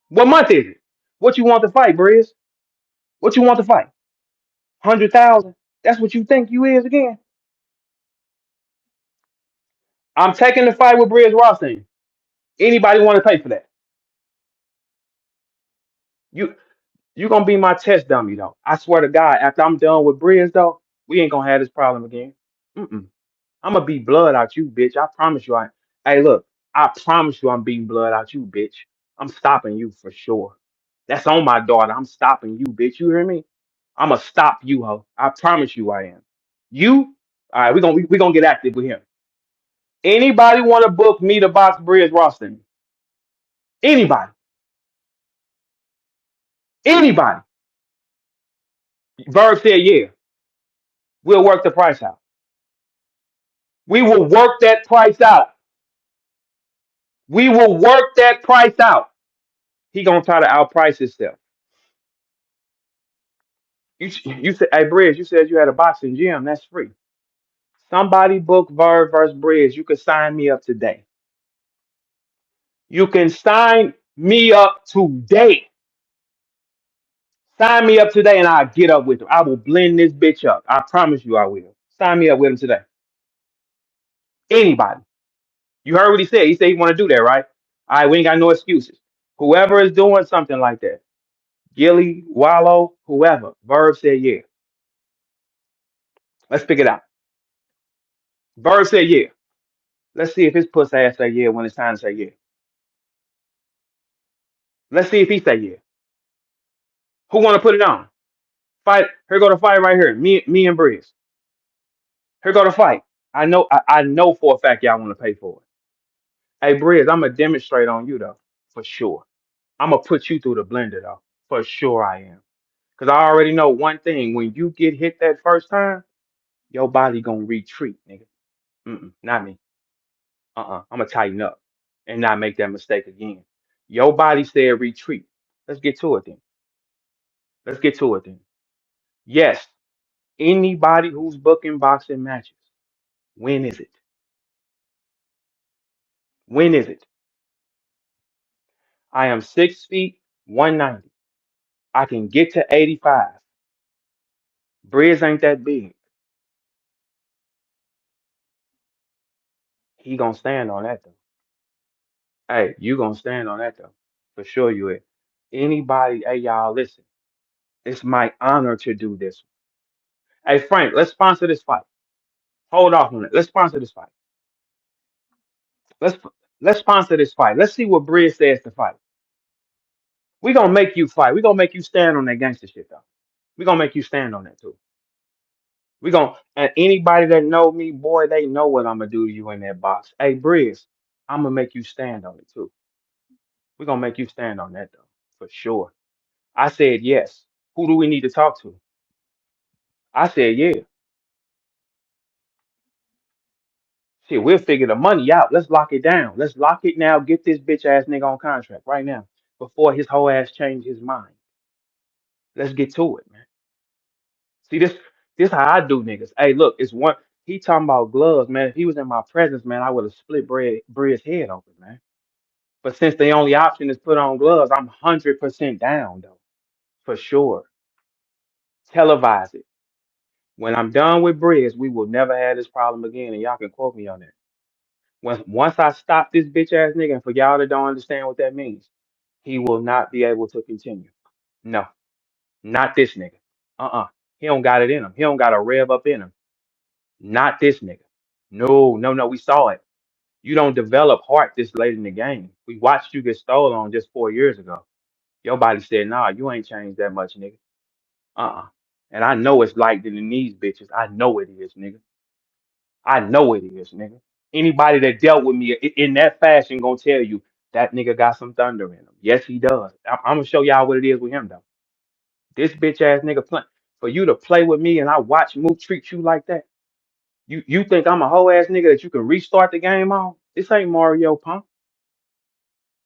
What month is it? What you want to fight, Briz? What you want to fight? 100,000? That's what you think you is again? I'm taking the fight with Briz Rothstein. Anybody want to pay for that? You you gonna be my test dummy though. I swear to God, after I'm done with Briz though, we ain't gonna have this problem again. Mm-mm. I'm gonna beat blood out you, bitch. I promise you. Hey, look, I promise you, I'm beating blood out you, bitch. I'm stopping you for sure. That's on my daughter. I'm stopping you, bitch. You hear me? I'ma stop you, ho. I promise you, I am. You? All right, we gonna get active with him. Anybody want to book me the box bridge roster? Anybody? Anybody? Verb said, yeah. We'll work the price out. We will work that price out. We will work that price out. He gonna try to outprice himself. You said, hey Bridge, you said you had a boxing gym. That's free. Somebody book Verb versus Bridge. You can sign me up today. You can sign me up today. Sign me up today and I'll get up with him. I will blend this bitch up. I promise you I will. Sign me up with him today. Anybody. You heard what he said. He said he want to do that, right? All right, we ain't got no excuses. Whoever is doing something like that, Gilly, Wallow, whoever, Verb said yeah. Let's pick it out. Verb said yeah. Let's see if his puss ass say yeah when it's time to say yeah. Let's see if he say yeah. Who want to put it on? Fight. Here go the fight right here. Me and Briz. Here go the fight. I know for a fact y'all want to pay for it. Hey Briz, I'm gonna demonstrate on you though, for sure. I'm gonna put you through the blender though, for sure I am. Cause I already know one thing: when you get hit that first time, your body gonna retreat, nigga. Not me. I'm gonna tighten up and not make that mistake again. Your body said retreat. Let's get to it then. Let's get to it then. Yes, anybody who's booking boxing matches, when is it? When is it? I am 6 feet, 190. I can get to 85. Briz ain't that big. He gonna stand on that though. Hey, you gonna stand on that though. For sure you is. Anybody, hey y'all, listen. It's my honor to do this. Hey Frank, let's sponsor this fight. Hold off on it. Let's sponsor this fight. Let's let's sponsor this fight. Let's see what Briz says to fight. We gonna make you fight. We gonna make you stand on that gangster shit though. We gonna make you stand on that too. We gonna and anybody that know me, boy, they know what I'm gonna do to you in that box. Hey Briz, I'm gonna make you stand on it too. We gonna make you stand on that though, for sure. I said yes. Who do we need to talk to? I said yeah. Shit, we'll figure the money out. Let's lock it down. Let's lock it now. Get this bitch ass nigga on contract right now before his whole ass change his mind. Let's get to it, man. See this how I do niggas. Hey, look, it's one. He talking about gloves, man. If he was in my presence, man, I would have split Bread's head open, man. But since the only option is put on gloves, I'm 100% down though, for sure. Televise it. When I'm done with Briz, we will never have this problem again, and y'all can quote me on that. Once I stop this bitch ass nigga, and for y'all that don't understand what that means, he will not be able to continue. No, not this nigga. He don't got it in him. He don't got a rev up in him. Not this nigga. No, no, no. We saw it. You don't develop heart this late in the game. We watched you get stolen on just 4 years ago. Your body said, nah, you ain't changed that much, nigga. Uh-uh. And I know it's like in these bitches. I know it is, nigga. I know it is, nigga. Anybody that dealt with me in that fashion gonna tell you that nigga got some thunder in him. Yes, he does. I'm gonna show y'all what it is with him though. This bitch ass nigga play for you to play with me and I watch Mook treat you like that. You think I'm a whole ass nigga that you can restart the game on? This ain't Mario Punk.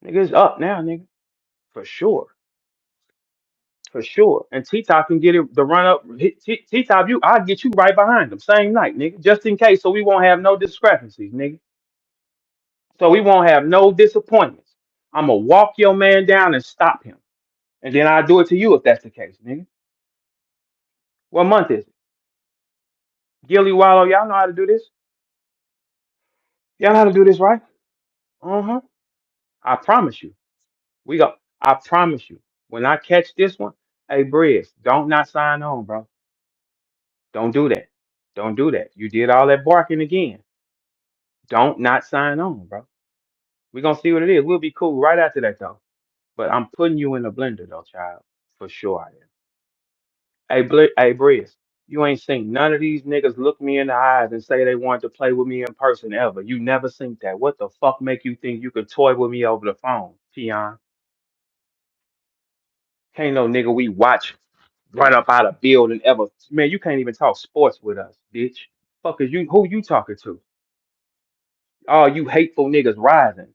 Nigga, it's up now, nigga. For sure. For sure. And T Top can get it the run up. T Top, I'll get you right behind him. Same night, nigga. Just in case, so we won't have no discrepancies, nigga. So we won't have no disappointments. I'ma walk your man down and stop him. And then I'll do it to you if that's the case, nigga. What month is it? Gilly Wallow, y'all know how to do this. Y'all know how to do this, right? Uh-huh. I promise you. We go. I promise you. When I catch this one, hey Briz, don't not sign on, bro. Don't do that. Don't do that. You did all that barking again. Don't not sign on, bro. We're gonna see what it is. We'll be cool right after that though. But I'm putting you in the blender though, child. For sure I am. Hey, hey Briz. You ain't seen none of these niggas look me in the eyes and say they wanted to play with me in person ever. You never seen that. What the fuck make you think you could toy with me over the phone, Keon? Can't no nigga we watch run up out of building ever. Man, you can't even talk sports with us, bitch. Fuck is you? Who you talking to? Oh, you hateful niggas rising.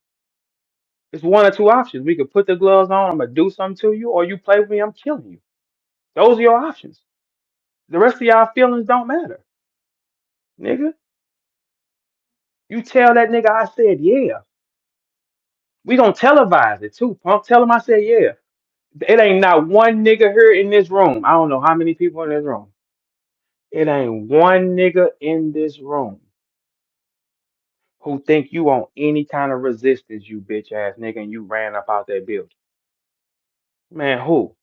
It's one or two options. We could put the gloves on. I'm gonna do something to you, or you play with me. I'm killing you. Those are your options. The rest of y'all feelings don't matter, nigga. You tell that nigga I said yeah. We gonna televise it too, punk. Tell him I said yeah. It ain't not one nigga here in this room. I don't know how many people in this room. It ain't one nigga in this room who think you on any kind of resistance, you bitch ass nigga, and you ran up out that building. Man, who?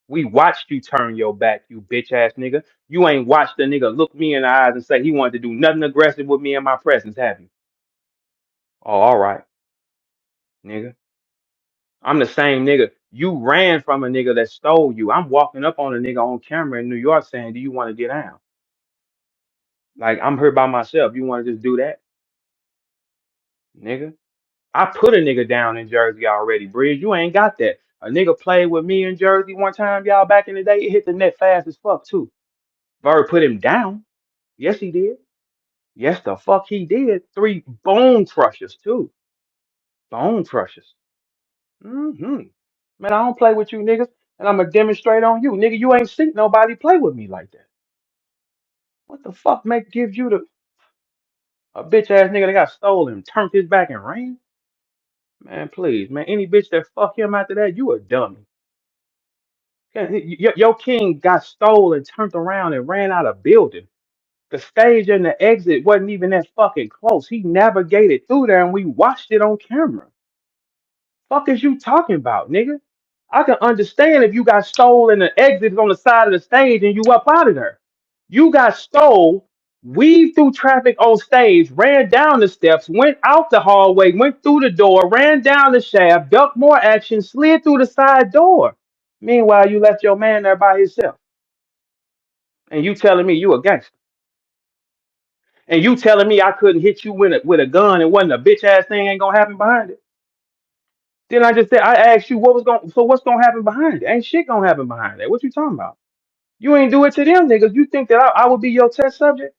We watched you turn your back, you bitch ass nigga. You ain't watched the nigga look me in the eyes and say he wanted to do nothing aggressive with me in my presence, have you? Oh, all right, nigga. I'm the same nigga. You ran from a nigga that stole you. I'm walking up on a nigga on camera in New York saying, do you want to get down? Like, I'm here by myself. You want to just do that, nigga? I put a nigga down in Jersey already, Bridge. You ain't got that. A nigga played with me in Jersey one time, y'all, back in the day. It hit the net fast as fuck, too. Bird put him down. Yes, he did. Yes, the fuck he did. 3 bone crushers, too. Bone crushers. Mm-hmm. Man, I don't play with you niggas, and I'm gonna demonstrate on you. Nigga, you ain't seen nobody play with me like that. What the fuck make gives you the a bitch ass nigga that got stolen, turned his back and ran? Man, please, man. Any bitch that fuck him after that, you a dummy. Your king got stolen, turned around, and ran out of building. The stage and the exit wasn't even that fucking close. He navigated through there, and we watched it on camera. Fuck is you talking about, nigga? I can understand if you got stole and the exit is on the side of the stage and you up out of there. You got stole, weaved through traffic on stage, ran down the steps, went out the hallway, went through the door, ran down the shaft, ducked more action, slid through the side door. Meanwhile, you left your man there by himself. And you telling me you a gangster. And you telling me I couldn't hit you with a gun and wasn't a bitch ass thing ain't gonna happen behind it. Then I just said I asked you what's gonna happen behind it? Ain't shit gonna happen behind that. What you talking about? You ain't do it to them niggas. You think that I would be your test subject?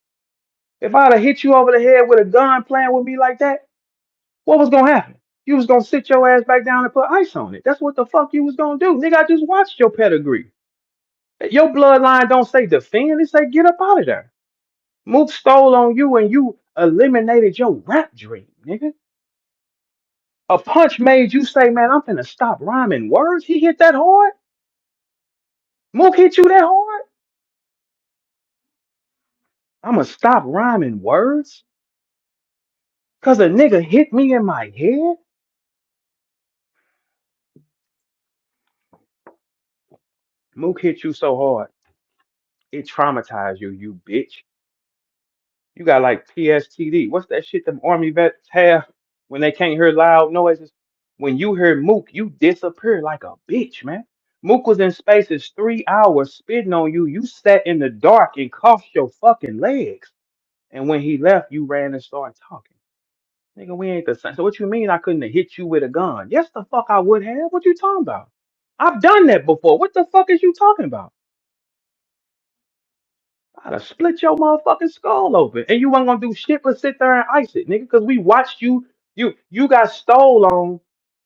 If I'd have hit you over the head with a gun playing with me like that, what was gonna happen? You was gonna sit your ass back down and put ice on it. That's what the fuck you was gonna do. Nigga, I just watched your pedigree. Your bloodline don't say defend, it say get up out of there. Mook stole on you and you eliminated your rap dream, nigga. A punch made you say, man, I'm finna stop rhyming words. He hit that hard? Mook hit you that hard? I'ma stop rhyming words? Cause a nigga hit me in my head? Mook hit you so hard, it traumatized you, you bitch. You got like PSTD. What's that shit them army vets have when they can't hear loud noises? When you hear Mook, you disappear like a bitch, man. Mook was in spaces 3 hours spitting on you. You sat in the dark and coughed your fucking legs. And when he left, you ran and started talking. Nigga, we ain't the same. So what you mean I couldn't have hit you with a gun? Yes, the fuck I would have. What you talking about? I've done that before. What the fuck is you talking about? I'd have split your motherfucking skull open. And you wasn't gonna do shit but sit there and ice it, nigga, because we watched you. You got stole on,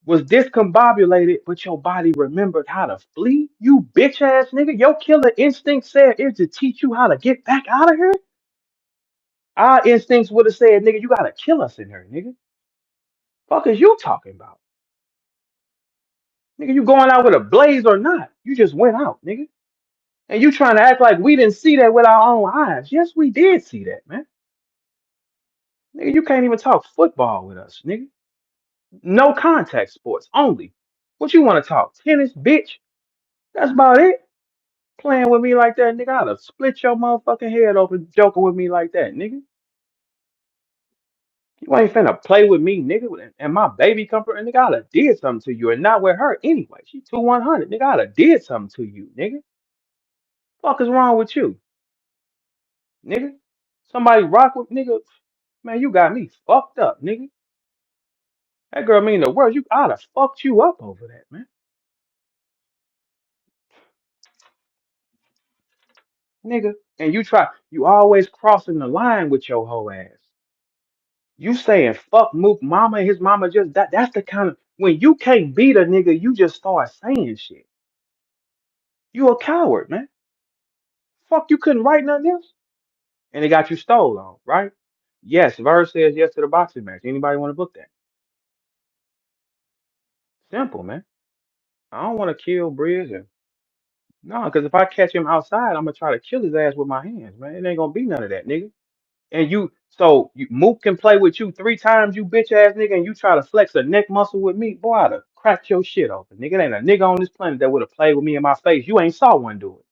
was discombobulated, but your body remembered how to flee. You bitch ass nigga. Your killer instinct said it to teach you how to get back out of here. Our instincts would have said, nigga, you gotta kill us in here, nigga. Fuck is you talking about? Nigga, you going out with a blaze or not? You just went out, nigga. And you trying to act like we didn't see that with our own eyes. Yes, we did see that, man. Nigga, you can't even talk football with us, nigga. No contact sports only. What you want to talk? Tennis, bitch? That's about it. Playing with me like that, nigga, I'd have split your motherfucking head open joking with me like that, nigga. You ain't finna play with me, nigga. And my baby comfort, nigga, I'd have did something to you and not with her anyway. She 2-100, nigga. I'd have did something to you, nigga. Fuck is wrong with you? nigga. Somebody rock with nigga. Man, you got me fucked up, nigga. That girl mean the words. I'd have fucked you up over that, man. Nigga. And you always crossing the line with your hoe ass. You saying fuck Mook mama and his mama just that's the kind of when you can't beat a nigga, you just start saying shit. You a coward, man. Fuck, you couldn't write nothing else? And it got you stole on, right? Yes, Verse says yes to the boxing match. Anybody want to book that? Simple, man. I don't want to kill Briz and no, because if I catch him outside, I'm gonna try to kill his ass with my hands, man. It ain't gonna be none of that, nigga. And Mook can play with you 3 times, you bitch ass nigga, and you try to flex a neck muscle with me, boy, I'd have cracked your shit open, nigga. There ain't a nigga on this planet that would have played with me in my face. You ain't saw one do it.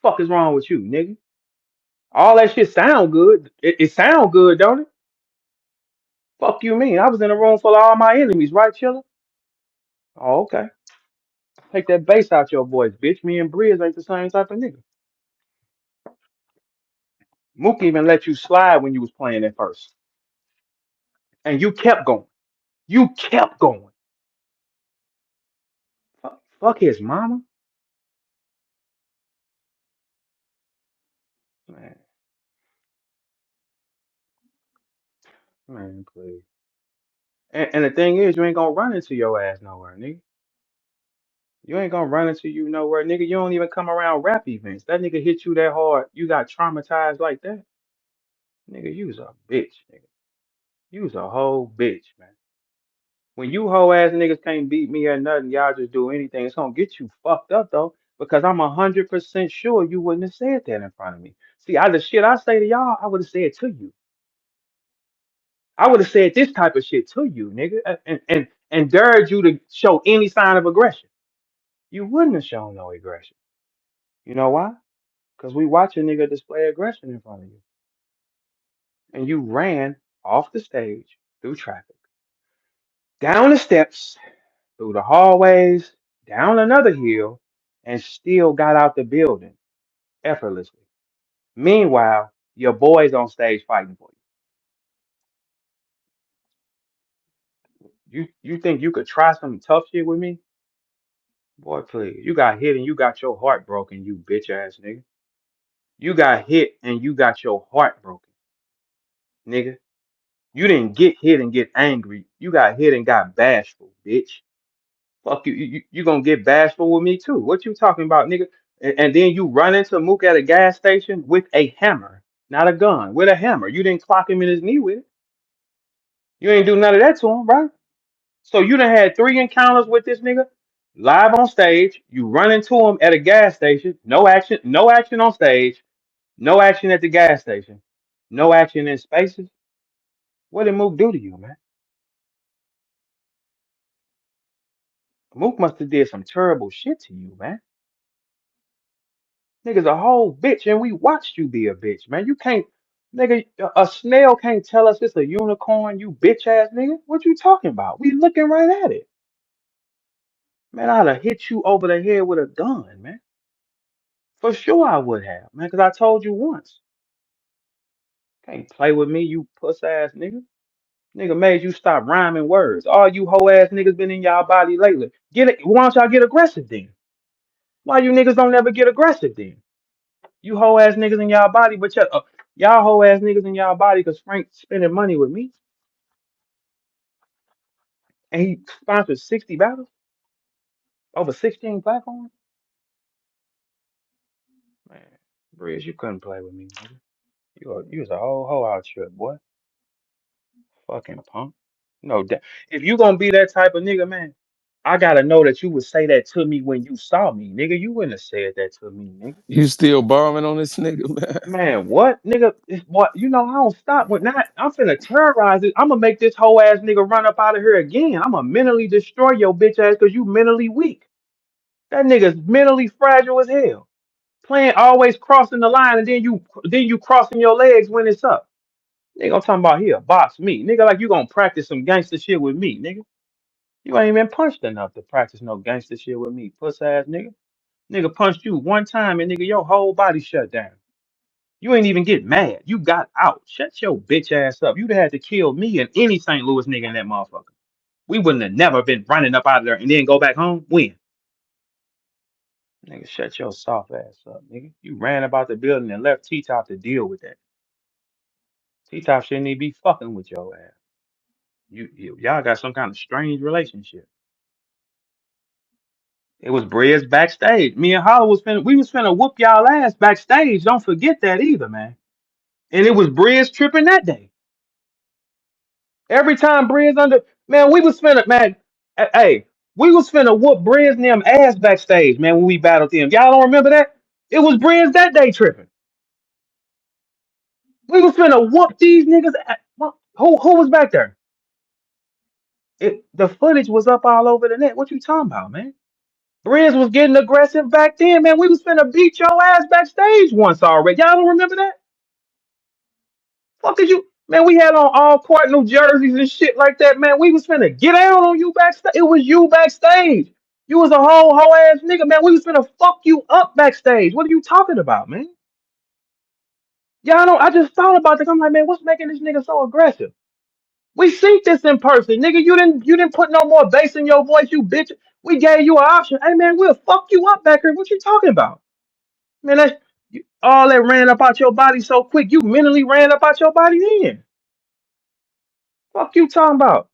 Fuck is wrong with you, nigga? All that shit sound good. It sound good, don't it? Fuck you mean? I was in a room full of all my enemies, right, Chilla? Oh, okay. Take that bass out your voice, bitch. Me and Briz ain't the same type of nigga. Mook even let you slide when you was playing at first. And you kept going. You kept going. Fuck his mama. Man, man, please. And the thing is, you ain't gonna run into your ass nowhere, nigga. You ain't gonna run into you nowhere, nigga. You don't even come around rap events. That nigga hit you that hard, you got traumatized like that. Nigga, you was a bitch, nigga. You was a whole bitch, man. When you hoe ass niggas can't beat me at nothing, y'all just do anything. It's gonna get you fucked up though, because I'm 100% sure you wouldn't have said that in front of me. See, the shit I say to y'all, I would have said to you. I would have said this type of shit to you, nigga, and dared you to show any sign of aggression. You wouldn't have shown no aggression. You know why? Because we watch a nigga display aggression in front of you, and you ran off the stage through traffic, down the steps, through the hallways, down another hill, and still got out the building effortlessly. Meanwhile, your boy's on stage fighting for you. You think you could try some tough shit with me? Boy, please. You got hit and you got your heart broken, you bitch ass nigga. You got hit and you got your heart broken, nigga. You didn't get hit and get angry. You got hit and got bashful, bitch. Fuck you. You gonna get bashful with me too. What you talking about, nigga? And then you run into Mook at a gas station with a hammer, not a gun, with a hammer. You didn't clock him in his knee with it. You ain't do none of that to him, right? So you done had 3 encounters with this nigga live on stage. You run into him at a gas station. No action on stage. No action at the gas station. No action in spaces. What did Mook do to you, man? Mook must have did some terrible shit to you, man. Nigga's a whole bitch, and we watched you be a bitch, man. You can't, nigga, a snail can't tell us it's a unicorn, you bitch ass nigga. What you talking about? We looking right at it. Man, I'd have hit you over the head with a gun, man. For sure I would have, man, because I told you once. Can't play with me, you puss ass nigga. Nigga made you stop rhyming words. All you hoe ass niggas been in y'all body lately. Get it? Why don't y'all get aggressive then? Why you niggas don't never get aggressive then? You hoe ass niggas in y'all body, but y'all hoe ass niggas in y'all body because Frank spending money with me and he sponsored 60 battles over 16 platforms. Man, Briz, you couldn't play with me, nigga. You was a whole hoe out here, boy. Fucking punk. No, if you gonna be that type of nigga, man, I gotta know that you would say that to me when you saw me, nigga. You wouldn't have said that to me, nigga.
You still bombing on this nigga, man?
Man, what, nigga? What? You know I don't stop with not. I'm finna terrorize it. I'm gonna make this whole ass nigga run up out of here again. I'm gonna mentally destroy your bitch ass because you mentally weak. That nigga's mentally fragile as hell. Playing always crossing the line and then you crossing your legs when it's up. Nigga, I'm talking about here, box me, nigga. Like you gonna practice some gangster shit with me, nigga. You ain't been punched enough to practice no gangster shit with me, puss ass nigga. Nigga punched you one time and nigga, your whole body shut down. You ain't even get mad. You got out. Shut your bitch ass up. You'd have had to kill me and any St. Louis nigga in that motherfucker. We wouldn't have never been running up out of there and then go back home. When? Nigga, shut your soft ass up, nigga. You ran about the building and left T-Top to deal with that. T-Top shouldn't even be fucking with your ass. Y'all got some kind of strange relationship. It was Briz backstage. Me and Hollow we was finna whoop y'all ass backstage. Don't forget that either, man. And it was Briz tripping that day. Every time Briz man, we was finna, man, hey, we was finna whoop Briz and them ass backstage, man, when we battled them. Y'all don't remember that? It was Briz that day tripping. We was finna whoop these niggas. Who was back there? The footage was up all over the net. What you talking about, man? Briz was getting aggressive back then, man. We was finna beat your ass backstage once already. Y'all don't remember that? Fuck is you, man? We had on all Cardinal jerseys and shit like that, man. We was finna get out on you backstage. It was you backstage. You was a whole ass nigga, man. We was finna fuck you up backstage. What are you talking about, man? Y'all know. I just thought about this. I'm like, man, what's making this nigga so aggressive? We seen this in person, nigga. You didn't put no more bass in your voice, you bitch. We gave you an option. Hey man, we'll fuck you up back here. What you talking about? Man, all that ran up out your body so quick. You mentally ran up out your body then. Fuck you talking about?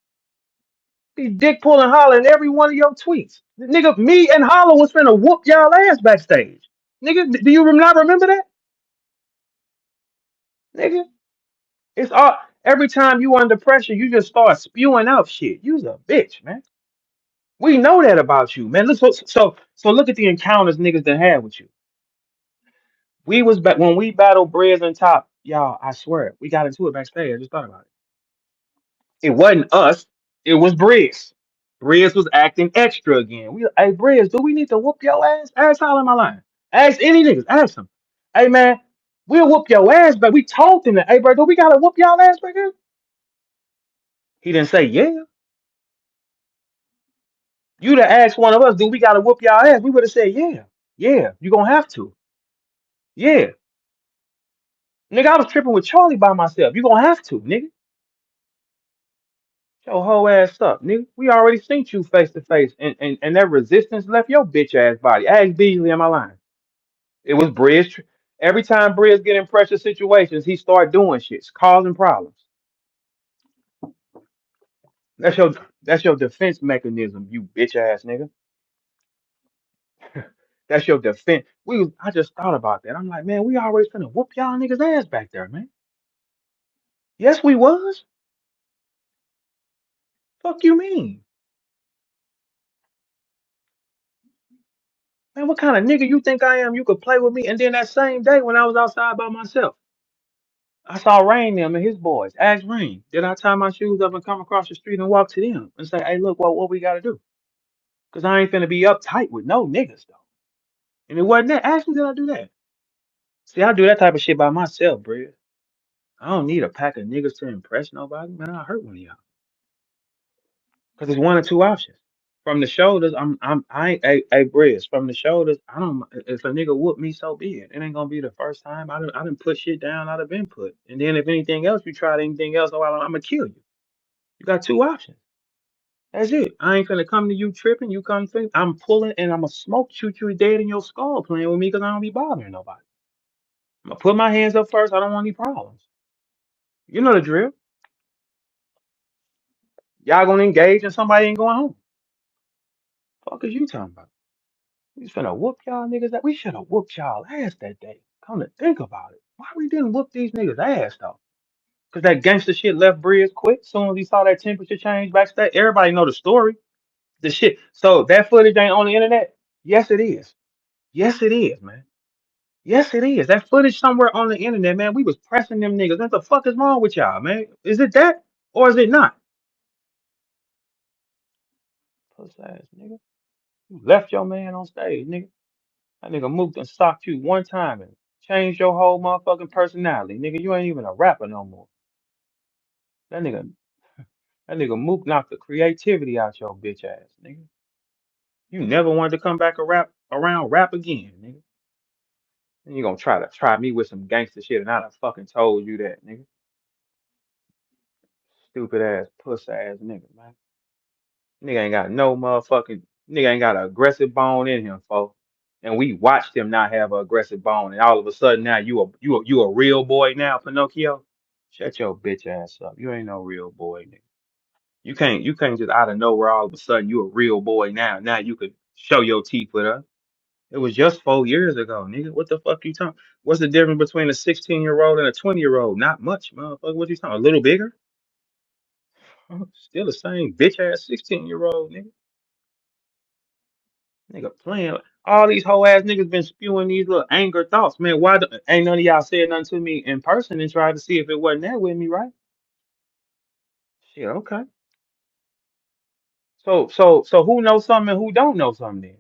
Be dick pulling hollering every one of your tweets. Nigga, me and Hollow was finna whoop y'all ass backstage. Nigga, do you not remember that? Nigga, it's all every time you under pressure, you just start spewing out shit. You's a bitch, man. We know that about you, man. Look, so look at the encounters niggas that had with you. We was back when we battled Briz and Top, y'all. I swear, we got into it backstage. I just thought about it. It wasn't us. It was Briz. Briz was acting extra again. Hey Briz, do we need to whoop your ass? Ask Holly in my line. Ask any niggas. Ask them. Hey man, we'll whoop your ass, but we told him that. Hey bro, do we gotta whoop y'all ass back here? He didn't say yeah. You'd have asked one of us, do we gotta whoop y'all ass? We would have said yeah. Yeah, you gonna have to. Yeah. Nigga, I was tripping with Charlie by myself. You gonna have to, nigga. Your whole ass up, nigga. We already seen you face to face, and that resistance left your bitch ass body. Ask Beasley in my line. It was Briz. Every time Briz get in pressure situations, he start doing shit, causing problems. That's your that's your defense mechanism, you bitch ass nigga. That's your defense. I just thought about that. I'm like, man, we always gonna whoop y'all niggas ass back there, man. Yes, we was. Fuck you mean? Man, what kind of nigga you think I am? You could play with me. And then that same day when I was outside by myself, I saw Rain them and his boys. Ask Rain, did I tie my shoes up and come across the street and walk to them and say, hey, look, what we got to do? Because I ain't finna be uptight with no niggas, though. And it wasn't that. Ask me, did I do that? See, I do that type of shit by myself, bro. I don't need a pack of niggas to impress nobody. Man, I'll hurt one of y'all. Because there's one or two options. From the shoulders, I ain't, hey, Briz, from the shoulders, I don't, if a nigga whoop me, so be it. It ain't gonna be the first time. I done put shit down I'd have been put. And then if anything else, you tried anything else, oh, I'm gonna kill you. You got two options. That's it. I ain't gonna come to you tripping. You come to me. I'm pulling and I'm gonna smoke shoot you dead in your skull playing with me because I don't be bothering nobody. I'm gonna put my hands up first. I don't want any problems. You know the drill. Y'all gonna engage and somebody ain't going home. Fuck is you talking about? We was finna whoop y'all niggas. That we should have whooped y'all ass that day. Come to think about it, why we didn't whoop these niggas ass though? Cause that gangster shit left Briz quick. Soon as he saw that temperature change backstage, everybody know the story. The shit. So that footage ain't on the internet. Yes, it is. Yes, it is, man. Yes, it is. That footage somewhere on the internet, man. We was pressing them niggas. What the fuck is wrong with y'all, man? Is it that or is it not? Puss ass nigga. You left your man on stage, nigga. That nigga moved and socked you one time and changed your whole motherfucking personality, nigga. You ain't even a rapper no more. That nigga, that nigga Mook knocked the creativity out your bitch ass, nigga. You never wanted to come back a rap around rap again, nigga. And you gonna try me with some gangster shit, and I done fucking told you that, nigga. Stupid ass, puss ass nigga, man. Nigga ain't got no motherfucking nigga ain't got an aggressive bone in him, folks. And we watched him not have an aggressive bone, and all of a sudden now you a real boy now, Pinocchio. Shut your bitch ass up. You ain't no real boy, nigga. You can't just out of nowhere all of a sudden you a real boy now. Now you could show your teeth with us. It was just 4 years ago, nigga. What the fuck you talking? What's the difference between a 16-year-old and a 20-year-old? Not much, motherfucker. What you talking? A little bigger? Still the same bitch ass 16-year-old, nigga. Nigga playing. All these whole ass niggas been spewing these little anger thoughts, man. Ain't none of y'all said nothing to me in person and tried to see if it wasn't that with me, right? Shit, okay. So who knows something and who don't know something then?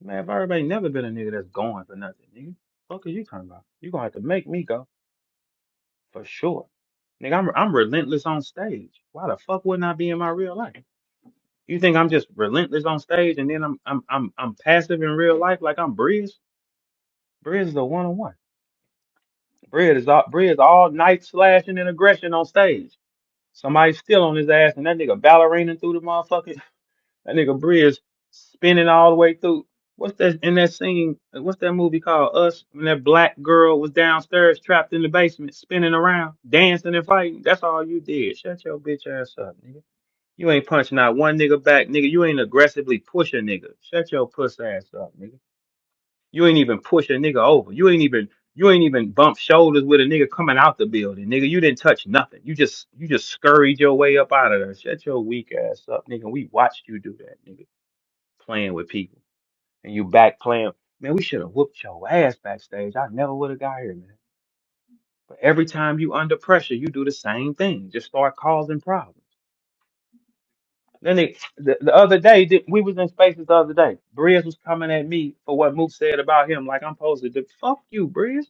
Man, if everybody never been a nigga that's going for nothing, nigga. Fuck is you talking about? You gonna have to make me go for sure. Nigga, I'm relentless on stage. Why the fuck wouldn't I be in my real life? You think I'm just relentless on stage and then I'm passive in real life like I'm Briz? Briz is a one-on-one. Briz all night slashing and aggression on stage. Somebody still on his ass and that nigga ballerina through the motherfucking that nigga Briz spinning all the way through. What's that in that scene? What's that movie called Us? When that black girl was downstairs trapped in the basement, spinning around, dancing and fighting. That's all you did. Shut your bitch ass up, nigga. You ain't punching out one nigga back, nigga. You ain't aggressively push a nigga. Shut your puss ass up, nigga. You ain't even push a nigga over. You ain't even bump shoulders with a nigga coming out the building, nigga. You didn't touch nothing. You just scurried your way up out of there. Shut your weak ass up, nigga. We watched you do that, nigga. Playing with people. And you back playing. Man, we should have whooped your ass backstage. I never would have got here, man. But every time you under pressure, you do the same thing. Just start causing problems. The other day, we was in spaces the other day. Briz was coming at me for what Mook said about him, like I'm supposed to fuck you, Briz.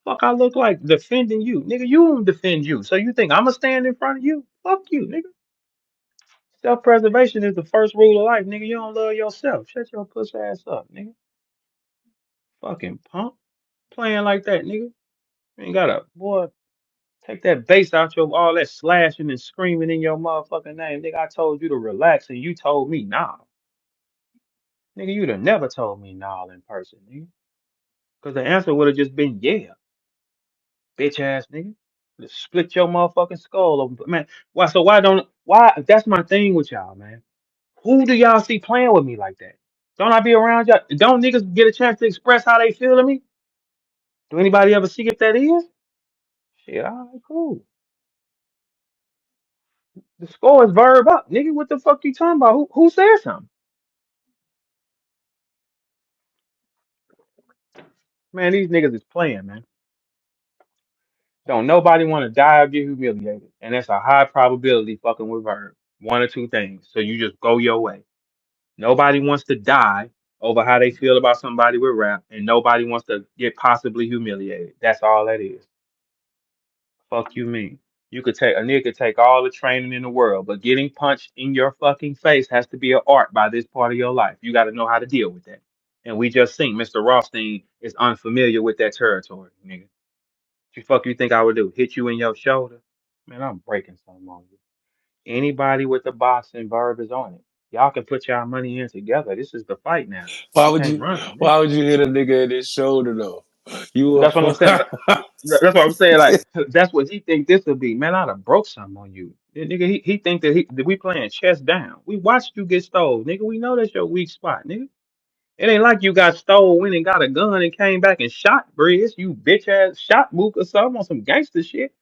Fuck, I look like defending you, nigga. You don't defend you, so you think I'ma stand in front of you? Fuck you, nigga. Self-preservation is the first rule of life, nigga. You don't love yourself. Shut your puss ass up, nigga. Fucking punk, playing like that, nigga. You ain't got a boy. Take that bass out your all that slashing and screaming in your motherfucking name, nigga. I told you to relax, and you told me nah. Nigga, you'd have never told me nah in person, nigga. Because the answer would have just been yeah, bitch ass nigga. Just split your motherfucking skull open. Man, why so why that's my thing with y'all, man. Who do y'all see playing with me like that? Don't I be around y'all? Don't niggas get a chance to express how they feel to me? Do anybody ever see if that is? Shit, all right, cool. The score is verb up, nigga. What the fuck you talking about? Who said something? Man, these niggas is playing, man. Don't nobody want to die or get humiliated. And that's a high probability fucking with verb. One or two things. So you just go your way. Nobody wants to die over how they feel about somebody with rap, and nobody wants to get possibly humiliated. That's all that is. Fuck you mean. You could take a nigga could take all the training in the world, but getting punched in your fucking face has to be an art by this part of your life. You gotta know how to deal with that. And we just seen Mr. Rothstein is unfamiliar with that territory, nigga. You fuck you think I would do? Hit you in your shoulder? Man, I'm breaking something on you. Anybody with the box and verb is on it. Y'all can put y'all money in together. This is the fight now.
Why
You
would
can't
you?
run from this
Why would
shit.
you hit a nigga in his shoulder though? You
That's what I'm saying.
a
That's what I'm saying. Like that's what he think this would be. Man, I'd have broke something on you. Nigga, he think that we playing chest down. We watched you get stole, nigga. We know that's your weak spot, nigga. It ain't like you got stole, went and got a gun and came back and shot Briz. You bitch ass shot Mook or something on some gangster shit.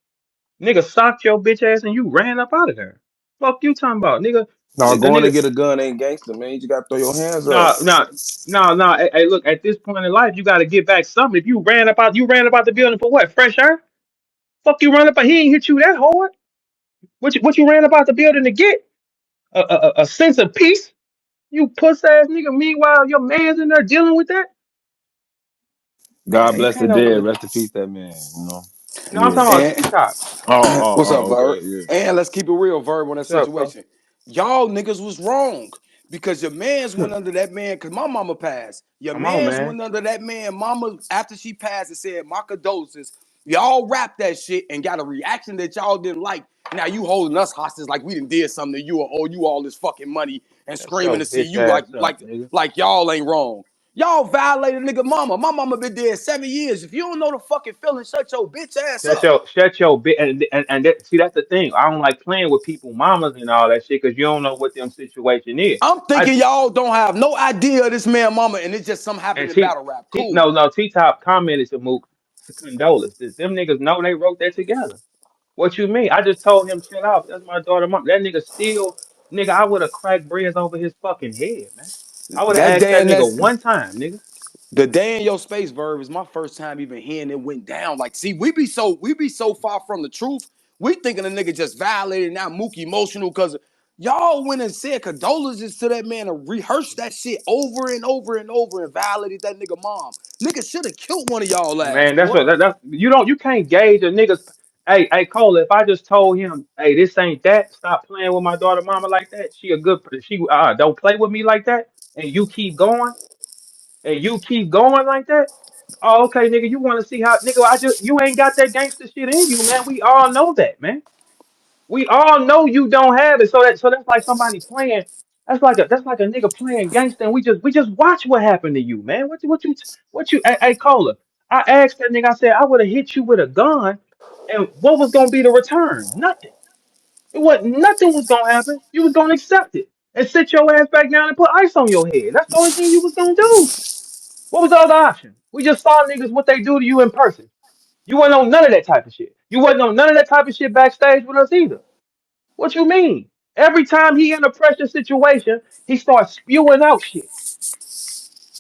Nigga socked your bitch ass and you ran up out of there. Fuck you talking about, nigga.
no,
The
going to
nigga,
get a gun ain't gangster, man. You just gotta throw your hands up.
nah, nah, nah. Hey, look, at this point in life, you got to get back something. If you ran about the building for what? Fresh air? Fuck you run up, he ain't hit you that hard. What you ran about the building to get? A sense of peace? You puss ass nigga. Meanwhile, your man's in there dealing with that.
God
Man, you
bless the
can't
dead.
over.
Rest in peace, that man. You know.
No, I'm
Yeah.
talking about
And
TikTok.
oh,
What's up, Verb?
okay, yeah.
And let's keep it real, Verb, on that
What's up, bro?
situation. Y'all niggas was wrong.
because your man's went under that man. Because my mama passed. Your
Come on,
man's
man.
went under that man. Mama, after she passed, and said, "My condolences." Y'all rap that shit and got a reaction that y'all didn't like. Now you holding us hostage like we done did something to you or owe you all this fucking money and
Shut
screaming
your
to see
bitch
you
ass up, nigga.
like y'all ain't wrong. Y'all violated nigga mama. My mama been dead 7 years. If you don't know the fucking feeling, shut your bitch ass up.
Shut your bit and that, see that's the thing. I don't like playing with people mamas and all that shit because you don't know what them situation is.
I'm
I
thinking y'all don't have no idea of this man mama and it's just something happened
and
in battle rap. Cool.
T Top commented to Mook to condolence. Them niggas know they wrote that together. What you mean? I just told him chill out. That's my daughter mom. That nigga still nigga. I would have cracked Briz over his fucking head, man. I would have
That
asked
day
that
and
nigga
that's
one time, nigga.
the day in your space verb is my first time even hearing it went down. Like, see, we be so far from the truth. We thinking the nigga just violated now Mook emotional because y'all went and said condolences to that man and rehearsed that shit over and over and over and violated that nigga mom. Nigga should have killed one of y'all ass,
Man, that's
boy.
what that's you can't gauge a nigga's. Hey, Cole, if I just told him, hey, this ain't that, stop playing with my daughter mama like that. She a good she don't play with me like that, and you keep going like that. Oh, okay, nigga, you want to see how nigga? You ain't got that gangster shit in you, man. We all know that, man. We all know you don't have it. So that's like somebody playing. That's like a nigga playing gangster, and we just watch what happened to you, man. What you? Hey, Cola. I asked that nigga. I said I would have hit you with a gun, and what was gonna be the return? Nothing. It wasn't. Nothing was gonna happen. You was gonna accept it and sit your ass back down and put ice on your head. That's the only thing you was gonna do. What was the other option? We just saw niggas what they do to you in person. You wasn't on none of that type of shit. You wasn't on none of that type of shit backstage with us either. What you mean? Every time he in a pressure situation, he starts spewing out shit.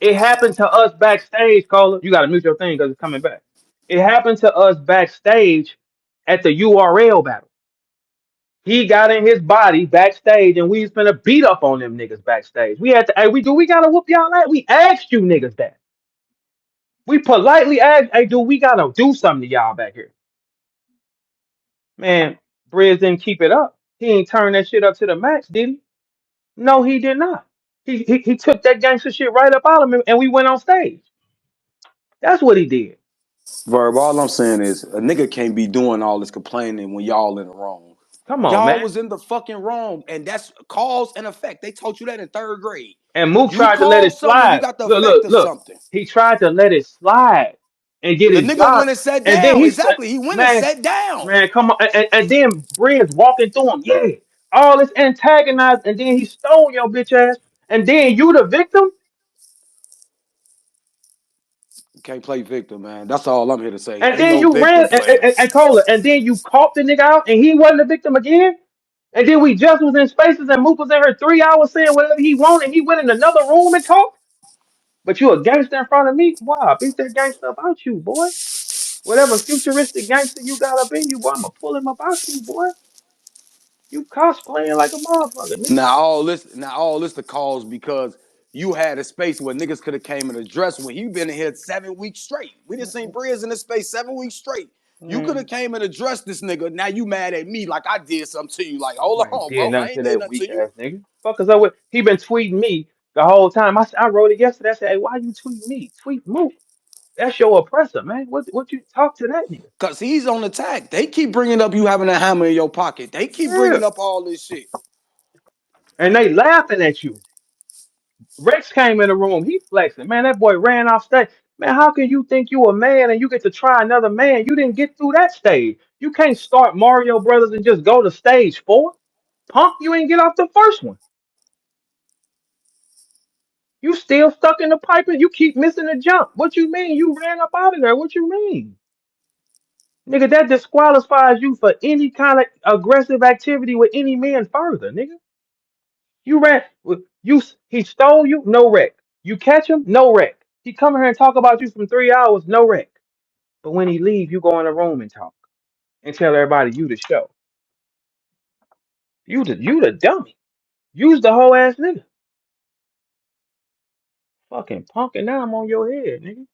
It happened to us backstage, Caller. You gotta mute your thing because it's coming back. It happened to us backstage at the URL battle. He got in his body backstage and we was finna beat up on them niggas backstage. We had to, hey, we gotta whoop y'all out. We asked you niggas that. We politely asked, hey, we gotta do something to y'all back here. Man, Briz didn't keep it up. He ain't turn that shit up to the max, did he? No, he did not. He took that gangster shit right up out of him and we went on stage. That's what he did.
Verb, all I'm saying is a nigga can't be doing all this complaining when y'all in the wrong.
Come on,
Y'all
man.
was in the fucking wrong, and that's cause and effect. They taught you that in third grade.
And Mook
You
tried to let it
cause something, you
slide.
got the
Look,
effect
look,
of
look.
something.
He tried to let it slide and get
The
his
nigga
job.
went and sat
And then
down.
he said,
Exactly. He went and
man,
sat down.
man, come on. And then Briz walking through him. Yeah. All this antagonized. And then he stole your bitch ass. And then you the victim.
Can't play victim, man. That's all I'm here to say.
And
Ain't
then
no
you
victim
ran
player.
and Cola. And then you caught the nigga out and he wasn't the victim again. And then we just was in spaces and Mook was in her 3 hours saying whatever he wanted. He went in another room and talked. But you a gangster in front of me? Wow, beat that gangster about you, boy. Whatever futuristic gangster you got up in you, boy, I'ma pull him about you, boy. You cosplaying like a motherfucker, nigga.
Now all this the cause because you had a space where niggas could have came and addressed when he been in here 7 weeks straight. We done seen Briz in this space 7 weeks straight. You could have
Mm,
came and addressed this nigga. Now you mad at me like I did something to you. Like, hold
you ain't
on,
did
bro. I
nothing
ain't
to
did
that
nothing
weak
to you.
ass nigga. Fuckers up with he been tweeting me the whole time. I wrote it yesterday. I said, hey, why you tweet me? Tweet Mook. That's your oppressor, man. What you talk to that nigga?
Cause he's on attack. They keep bringing up you having a hammer in your pocket. They keep
Yeah.
bringing up all this shit.
And they laughing at you. Rex came in the room. He flexing. Man, that boy ran off stage. Man, how can you think you a man and you get to try another man? You didn't get through that stage. You can't start Mario Brothers and just go to stage 4. Punk, you ain't get off the first one. You still stuck in the pipe and you keep missing the jump. What you mean? You ran up out of there. What you mean? Nigga, that disqualifies you for any kind of aggressive activity with any man further, nigga. You ran he stole you, no wreck. You catch him, no wreck. He come here and talk about you from 3 hours, no wreck. But when he leave, you go in the room and talk and tell everybody you the show. You the dummy. Use the whole ass nigga. Fucking punk and now I'm on your head, nigga.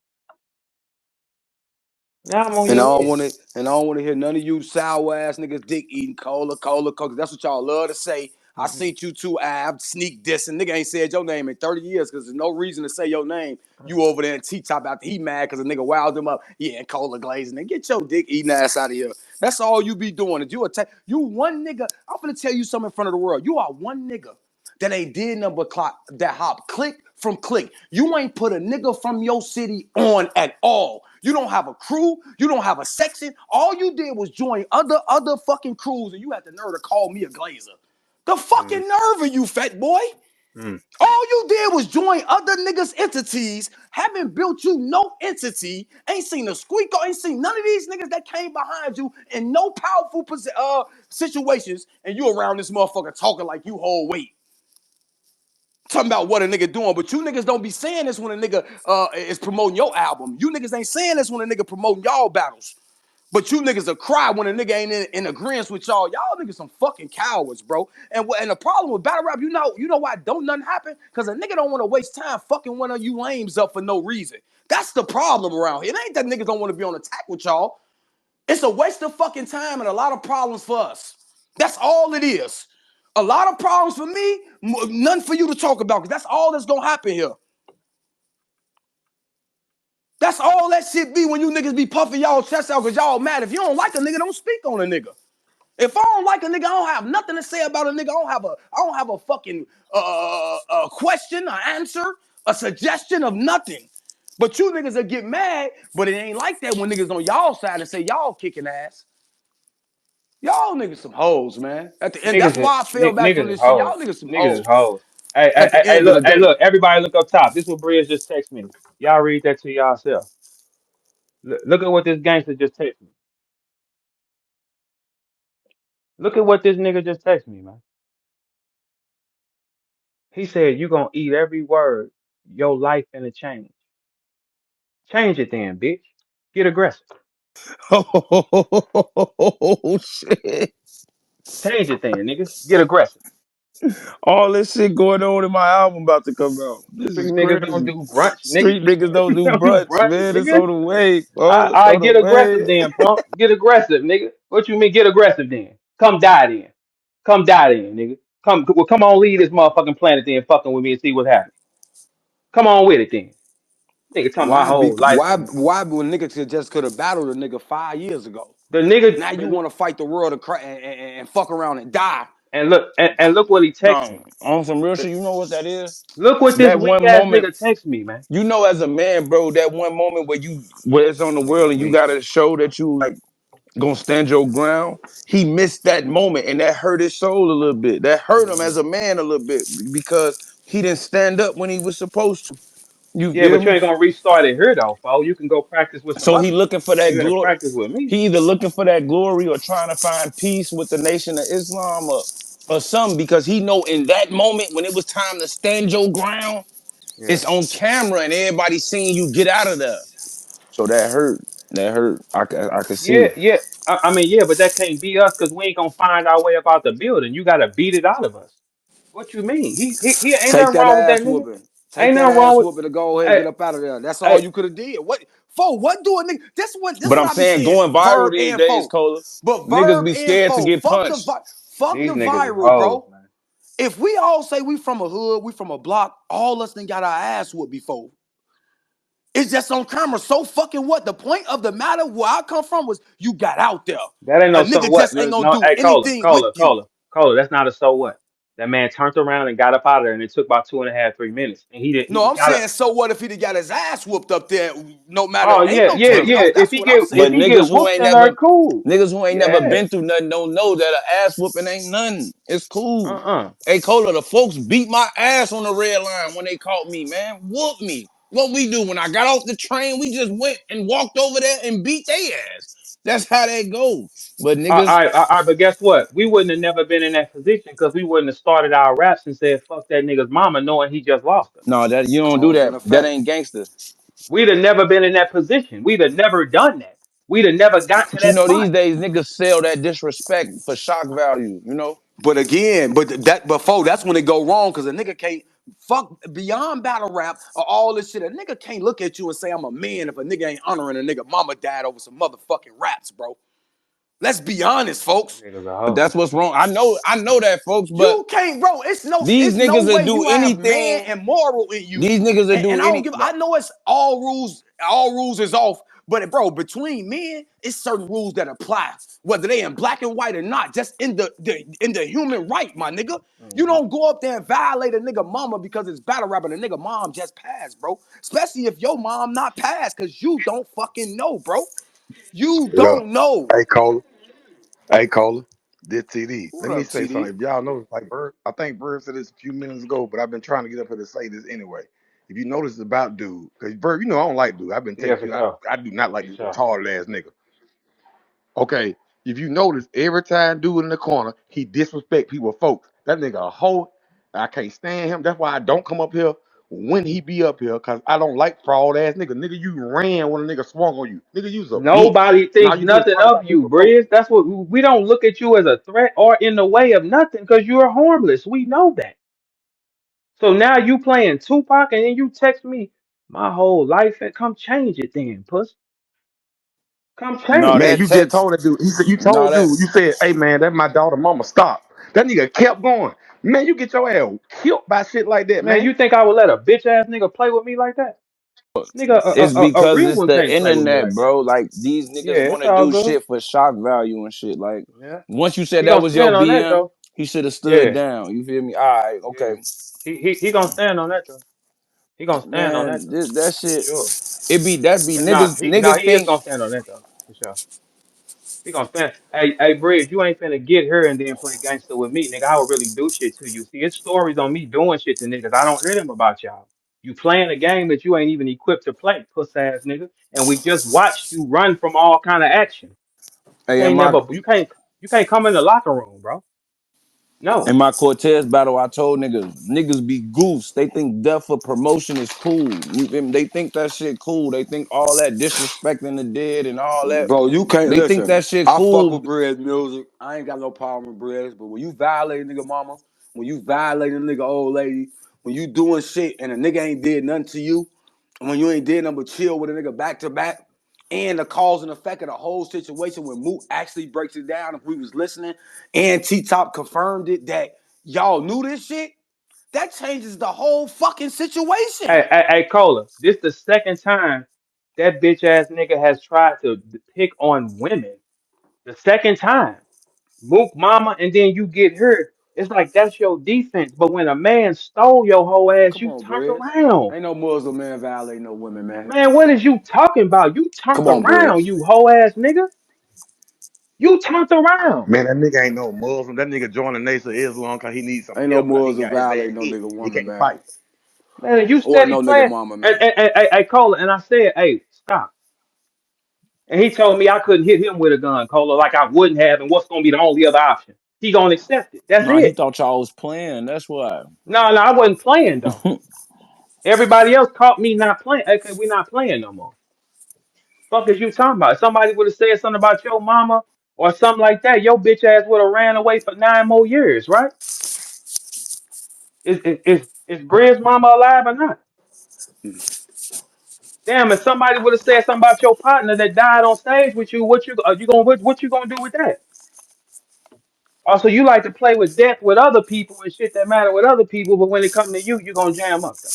Now I'm on
And I
your
don't
head.
want to. And I don't want to hear none of you sour ass niggas dick eating cola. Cause that's what y'all love to say. I
Mhm.
seen you too, Ab, sneak dissing. Nigga ain't said your name in 30 years because there's no reason to say your name. You over there in T-Top after he mad because a nigga wowed him up. Yeah, and cola glazing. And get your dick eating ass out of here. That's all you be doing. If you attack, you one nigga, I'm gonna tell you something in front of the world. You are one nigga that ain't did nothing but clock that hop click from click. You ain't put a nigga from your city on at all. You don't have a crew. You don't have a section. All you did was join other fucking crews, and you had the nerve to call me a glazer. The
Mm,
fucking nerve of you, fat boy.
mm.
All you did was join other niggas' entities, haven't built you no entity, ain't seen a squeak, ain't seen none of these niggas that came behind you in no powerful situations, and you around this motherfucker talking like you hold weight. Talking about what a nigga doing, but you niggas don't be saying this when a nigga is promoting your album. You niggas ain't saying this when a nigga promoting y'all battles. But you niggas will cry when a nigga ain't in agreement with y'all. Y'all niggas some fucking cowards, bro. And the problem with battle rap, you know why don't nothing happen? Because a nigga don't want to waste time fucking one of you lames up for no reason. That's the problem around here. It ain't that niggas don't want to be on attack with y'all. It's a waste of fucking time and a lot of problems for us. That's all it is. A lot of problems for me, none for you to talk about, because that's all that's gonna happen here. That's all that shit be when you niggas be puffing y'all chest out because y'all mad. If you don't like a nigga, don't speak on a nigga. If I don't like a nigga, I don't have nothing to say about a nigga. I don't have a fucking question, an answer, a suggestion of nothing. But you niggas will get mad, but it ain't like that when niggas on y'all side and say y'all kicking ass. Y'all niggas some hoes, man. At the end, that's why I feel back from
Niggas is
this shit.
hoes.
Y'all niggas some
Niggas
hoes
is hoes. Hey, hey,
at the
hey,
end of the
hey,
day.
look, everybody look up top. This is what Briz just text me. Y'all read that to yourself. Look at what this gangster just text me. Look at what this nigga just text me, man. He said you gonna eat every word. Your life finna change. Change it then, bitch. Get aggressive.
Oh shit!
Change it then, nigga. Get aggressive.
All this shit going on in my album about to come out. This
Street
is
niggas don't
crazy.
do brunch, nigga.
Street niggas don't do
Don't do
brunch,
brunch,
man. It's
nigga.
on the way, bro. It's
I
on the
get aggressive
way.
then, punk. Get aggressive, nigga. What you mean get aggressive then? Come die then. Come die then, nigga. Come on, leave this motherfucking planet then, fucking with me and see what's happening. Come on with it then. Nigga talking about
Why be
whole life
why
and
why when niggas just could have battled a nigga 5 years ago?
the nigga
Now you want to fight the world and, and fuck around and die.
and look what he texted
No,
me.
on some real shit. You know what that is?
Look what this
That
weak
one
ass
moment.
nigga text me, man.
You know, as a man, bro, that one moment where it's on the world and you
Weak.
gotta show that you like gonna stand your ground. He missed that moment and that hurt his soul a little bit. That hurt him
Hmm.
as a man a little bit because he didn't stand up when he was supposed to. You
Yeah,
feel
but you
me?
ain't gonna restart it here though, fo. You can go practice with some
So he
other niggas.
looking for
You
that
gotta
glory.
practice with me.
He either looking for that glory or trying to find peace with the nation of Islam or something because he know in that moment when it was time to stand your ground,
Yeah.
it's on camera and everybody seeing you get out of there. So that hurt. That hurt. I could
Yeah,
see.
yeah. I mean, yeah, but that can't be us because we ain't gonna find our way up out the building. You gotta beat it out of us. What you mean? He ain't
Take
nothing
that
wrong with that
ass
nigga.
whooping. Take
Ain't
that
nothing wrong
ass
with.
whooping to go ahead and
Hey,
get up out of there. That's all
hey,
you could have did. What for? What do a nigga? This
But
what
I'm
I be
saying
saying.
going viral
Verb
these
and
days,
fo.
Cola,
But
niggas
verb
be
and
scared to
fo.
get punched.
Fuck the
these niggas is
viral,
hoes,
bro.
man.
If we all say we from a hood, we from a block, all us done got our ass whooped before. It's just on camera. So fucking what? The point of the matter where I come from was you got out there.
That ain't
A
no so
nigga
what.
just ain't gonna
No,
do
hey,
anything with you.
That's not a so what. That man turned around and got up out of there, and it took about 2.5, 3 minutes, and he didn't.
No,
He
I'm
got up.
saying so what if he'd got his ass whooped up there? No matter,
Oh
ain't
yeah,
no
yeah,
But
taking
yeah.
off. That's what I'm
but
If
saying.
he get
niggas who
whooped
ain't
in there,
never
cool.
niggas who ain't never
Yeah.
been through nothing don't know that an ass whooping ain't nothing. It's cool.
Uh-uh.
Hey Cola, the folks beat my ass on the red line when they caught me, man. Whoop me. What we do when I got off the train, we just went and walked over there and beat their ass. That's how that go. But niggas,
But guess what? We wouldn't have never been in that position because we wouldn't have started our raps and said "fuck that nigga's mama," knowing he just lost her.
no, that you don't do
Cause
that.
and
That
effect.
ain't gangster.
We'd have never been in that position. We'd have never done that. We'd have never got to
But you
that
know, these
spot.
days niggas sell that disrespect for shock value, you know?
But again, that before that's when it go wrong because a nigga can't fuck beyond battle rap or all this shit. A nigga can't look at you and say I'm a man if a nigga ain't honoring a nigga mama died over some motherfucking raps, bro. Let's be honest, folks.
Niggas a
But
hoe.
that's what's wrong. I know that, folks. But
You can't, bro.
these
It's no
niggas will
way
do
you have man
anything.
and moral in you.
These niggas will
And
do
I don't
any.
give. I know it's all rules is off. But bro, between men, it's certain rules that apply, whether they in black and white or not. Just in the human right, my nigga. You
Hmm.
don't go up there and violate a nigga mama because it's battle rap and a nigga mom just passed, bro. Especially if your mom not passed, cause you don't fucking know, bro. You
Yeah.
don't know.
Hey, Cola. Hey, Cola. This TD.
What
Let me
up,
say
TD?
something. If y'all notice, like Bird, I think Bird said this a few minutes ago, but I've been trying to get up here to say this anyway. If you notice it's about dude, because Bird, you know I don't like dude. I've been
Yeah,
telling
for
you
sure.
I do not like
For
this
sure.
retarded ass nigga. Okay, if you notice, every time dude in the corner, he disrespect people, folks. That nigga a hoe. I can't stand him. That's why I don't come up here when he be up here, cause I don't like fraud ass nigga. Nigga, you ran when a nigga swung on you. Nigga, you's a bitch.
Nobody
Now
thinks
you just
nothing
talk
of
about me
you,
for folks.
Briz. That's what we don't look at you as a threat or in the way of nothing because you're harmless. We know that. So now you playing Tupac and then you text me my whole life and come change it then, puss. Come
No,
change
Man,
it.
that
you just
text.
told that dude. He said you
No,
told
that.
dude. You said, "Hey man, that's my daughter, mama. Stop." That nigga kept going. Man, you get your ass killed by shit like that,
Man,
man.
you think I would let a bitch ass nigga play with me like that? Nigga,
It's
a
because
real
it's
one
the
can't play with me
internet,
like that.
bro. Like these
Yeah,
niggas want
it's
to
all
do
good.
shit for shock value and shit. Like
Yeah.
once you said
He
that
gonna
was your
stand on that
BM,
though.
he should have stood
Yeah,
down. You feel me? All right,
yeah.
okay,
He gonna stand on that though. He gonna stand on that
man.
though.
That
For
shit.
sure.
It be that be
And nah,
niggas. Niggas
he is
think.
gonna stand on that though. For sure. He gonna stand. Hey, Bridge, you ain't finna get her and then play gangster with me, nigga. I would really do shit to you. See, it's stories on me doing shit to niggas. I don't hear them about y'all. You playing a game that you ain't even equipped to play, puss ass nigga. And we just watched you run from all kind of action.
Hey,
You can't come in the locker room, bro. No.
in my Cortez battle, I told niggas be goofs. They think death for promotion is cool. You feel me? They think that shit cool. They think all that disrespecting the dead and all that.
Bro, you can't
They think
listen.
that shit
I fuck
cool.
with Bread's music. I ain't got no problem with Bread's, but when you violate a nigga mama, when you violate a nigga old lady, when you doing shit and a nigga ain't did nothing to you, when you ain't did nothing but chill with a nigga back to back, and the cause and effect of the whole situation when Moot actually breaks it down, if we was listening, and T-Top confirmed it that y'all knew this shit, that changes the whole fucking situation.
Cola, this the second time that bitch ass nigga has tried to pick on women. The second time. Mook mama, and then you get hurt. It's like that's your defense. But when a man stole your whole ass,
Come
you
on,
turned
Bread.
around.
Ain't no Muslim man violating no women, man.
Man, what is you talking about? You turned
Come on, Bread.
around, you whole ass nigga. You turned around.
Man, that nigga ain't no Muslim. That nigga joined the Nation of Islam because he needs some
Ain't no
help because he
Muslim
got his ass
violating no
hit.
nigga
He
woman,
can't
man.
fight.
Man, and you
Or
steady
no nigga
playing.
mama, man.
Cola, and I said, hey, stop. And he told me I couldn't hit him with a gun, Cola, like I wouldn't have, and what's gonna be the only other option? He gonna accept it. That's
Nah, he
it.
thought y'all was playing. That's why.
No, I wasn't playing though. Everybody else caught me not playing. Okay, we not playing no more. Fuck is you talking about? If somebody would have said something about your mama or something like that, your bitch ass would have ran away for 9 more years, right? Is Briz mama alive or not? Damn, if somebody would have said something about your partner that died on stage with you, what you gonna do with that? Also, you like to play with death with other people and shit that matter with other people, but when it come to you, you gonna jam up though.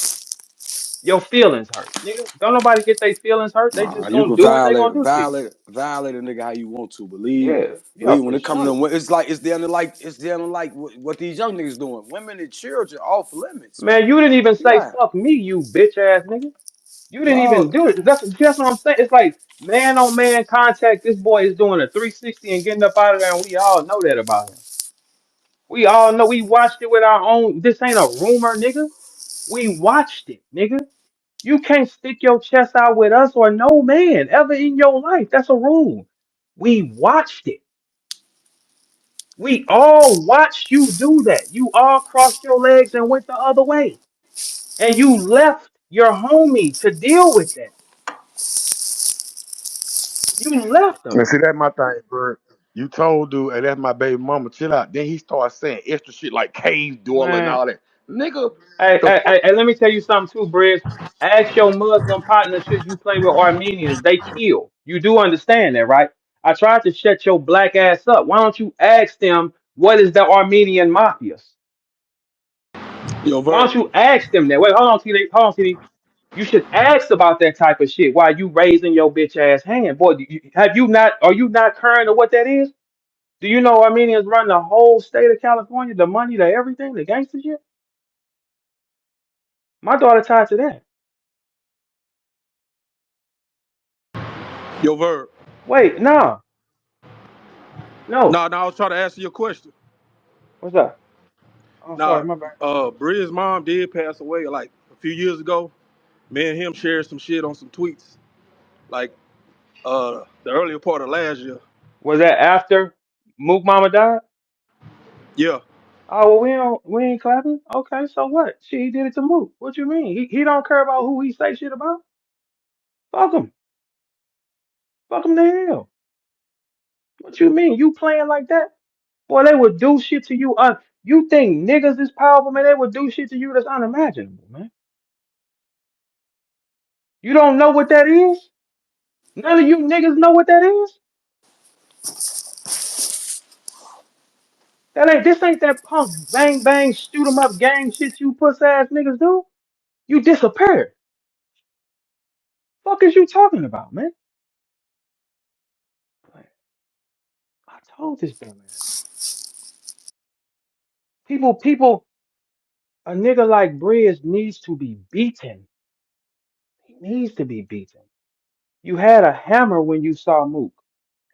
Your feelings hurt, nigga. Don't nobody get their feelings hurt. They
Nah,
just
you
gonna
can
do what they gonna do to you.
violate a nigga how you want to.
Yeah, yeah,
Believe when
for
it comes to
sure.
it's down to like what these young niggas doing. Women and children off limits.
Man, you didn't even say
Yeah,
fuck me, you bitch ass nigga. You didn't even
dog.
do it. That's what I'm saying. It's like man on man contact. This boy is doing a 360 and getting up out of there, and we all know that about him. We all know we watched it with our own. This ain't a rumor, nigga. We watched it, nigga. You can't stick your chest out with us or no man ever in your life. That's a rule. We watched it. We all watched you do that. You all crossed your legs and went the other way. And you left your homie to deal with that. You left
And
them.
see, that's my thing, bro. You told dude, hey, that's my baby mama. Chill out. Then he started saying extra shit like cave dweller and
Man,
all that. Nigga,
hey,
the
hey,
fuck?
hey, hey, let me tell you something too, Briz. Ask your Muslim partner, should you play with Armenians? They kill. You do understand that, right? I tried to shut your black ass up. Why don't you ask them what is the Armenian mafias?
Yo,
Why
Verb.
don't you ask them that? Wait, hold on, TD. Hold on, TD. You should ask about that type of shit while you raising your bitch ass hand. Boy, have you not, are you not current of what that is? Do you know Armenians run the whole state of California, the money, the everything, the gangster shit? My daughter tied to that.
Yo, Verb.
Wait, no, no.
Nah, I was trying to answer your question.
What's up? Oh, sorry,
Now,
my bad.
Brizz's mom did pass away like a few years ago. Me and him shared some shit on some tweets, like the earlier part of last year.
Was that after Mook Mama died?
Yeah.
Oh well, we ain't clapping. Okay, so what? She did it to Mook. What you mean? He don't care about who he say shit about. Fuck him. Fuck him to hell. What you mean? You playing like that? Boy, they would do shit to you. You think niggas is powerful, man? They would do shit to you that's unimaginable, man. You don't know what that is? None of you niggas know what that is? This ain't that punk bang bang shoot 'em up gang shit you puss ass niggas do. You disappeared. Fuck is you talking about, man? Like, I told this dumbass. People, a nigga like Briz needs to be beaten. He needs to be beaten. You had a hammer when you saw Mook,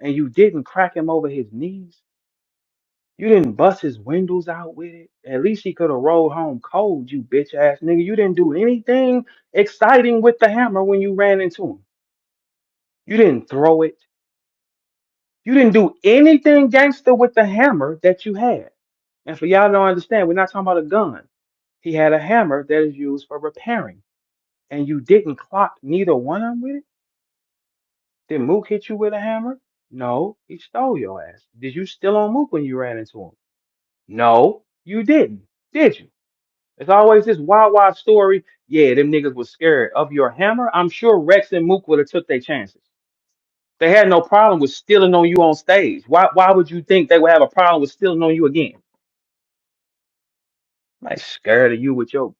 and you didn't crack him over his knees. You didn't bust his windows out with it. At least he could have rolled home cold, you bitch ass nigga. You didn't do anything exciting with the hammer when you ran into him. You didn't throw it. You didn't do anything gangster with the hammer that you had. And for y'all to don't understand, we're not talking about a gun. He had a hammer that is used for repairing. And you didn't clock neither one of them with it? Did Mook hit you with a hammer? No, he stole your ass. Did you steal on Mook when you ran into him? No, you didn't. Did you? It's always this wild, wild story. Yeah, them niggas was scared of your hammer. I'm sure Rex and Mook would have took their chances. They had no problem with stealing on you on stage. Why would you think they would have a problem with stealing on you again? Like scared of you with your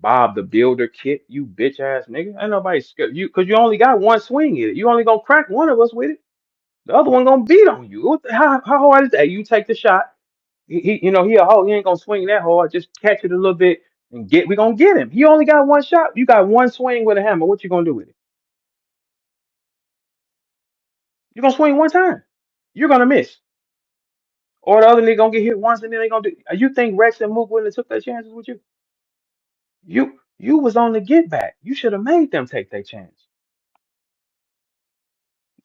Bob the Builder kit, you bitch ass nigga. Ain't nobody scared you because you only got one swing in it. You only gonna crack one of us with it. The other one gonna beat on you. How hard is that? You take the shot. He ain't gonna swing that hard. Just catch it a little bit and we gonna get him. He only got one shot. You got one swing with a hammer. What you gonna do with it? You gonna swing one time. You're gonna miss. Or the other nigga gonna get hit once and then they gonna do. You think Rex and Mook wouldn't have took their chances with you? You was on the get back. You should have made them take their chance.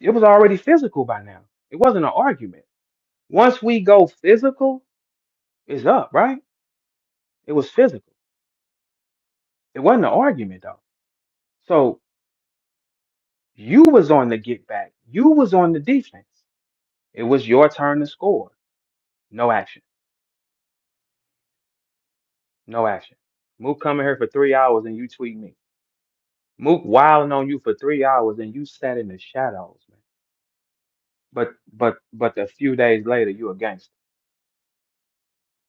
It was already physical by now. It wasn't an argument. Once we go physical, it's up, right? It was physical. It wasn't an argument though. So you was on the get back. You was on the defense. It was your turn to score. No action. No action. Mook coming here for 3 hours and you tweet me. Mook wilding on you for 3 hours and you sat in the shadows, man. But a few days later you a gangster.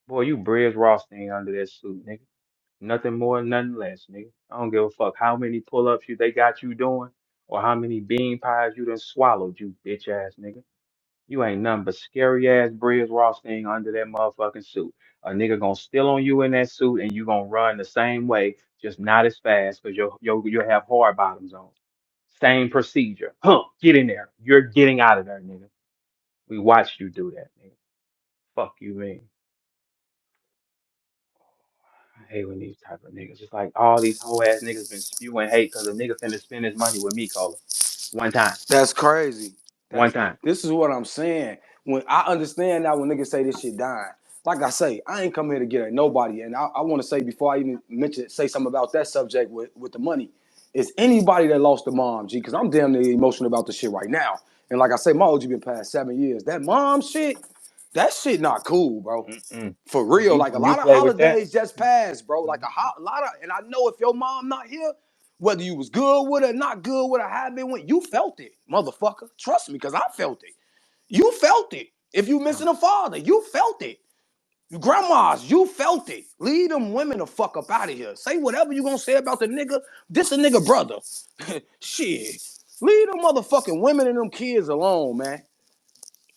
Boy, you Briz Rothstein under that suit, nigga. Nothing more, nothing less, nigga. I don't give a fuck how many pull-ups they got you doing or how many bean pies you done swallowed, you bitch ass nigga. You ain't nothing but scary ass Briz Rothstein under that motherfucking suit. A nigga gonna steal on you in that suit and you gonna run the same way, just not as fast because you'll have hard bottoms on. Same procedure. Huh, get in there. You're getting out of there, nigga. We watched you do that, nigga. Fuck you mean. I hate when these type of niggas. It's like all these whole ass niggas been spewing hate because a nigga finna spend his money with me, Cola. One time.
That's crazy.
One
That's
time.
this is what I'm saying. When I understand now when niggas say this shit dying. Like I say, I ain't come here to get at nobody. And I want to say before I even say something about that subject with the money, is anybody that lost a mom, G, because I'm damn near emotional about the shit right now. And like I say, my OG been past 7 years. That mom shit, that shit not cool, bro.
Mm-mm.
For real. Like a
You
lot of
play with that?
holidays just passed, bro. Like a lot of, and I know if your mom not here, whether you was good with her, not good with her, how been with, you felt it, motherfucker. Trust me, because I felt it. You felt it. If you missing a father, you felt it. Grandmas, you felt it. Leave them women the fuck up out of here. Say whatever you gonna say about the nigga. This a nigga brother. Shit. Leave them motherfucking women and them kids alone, man.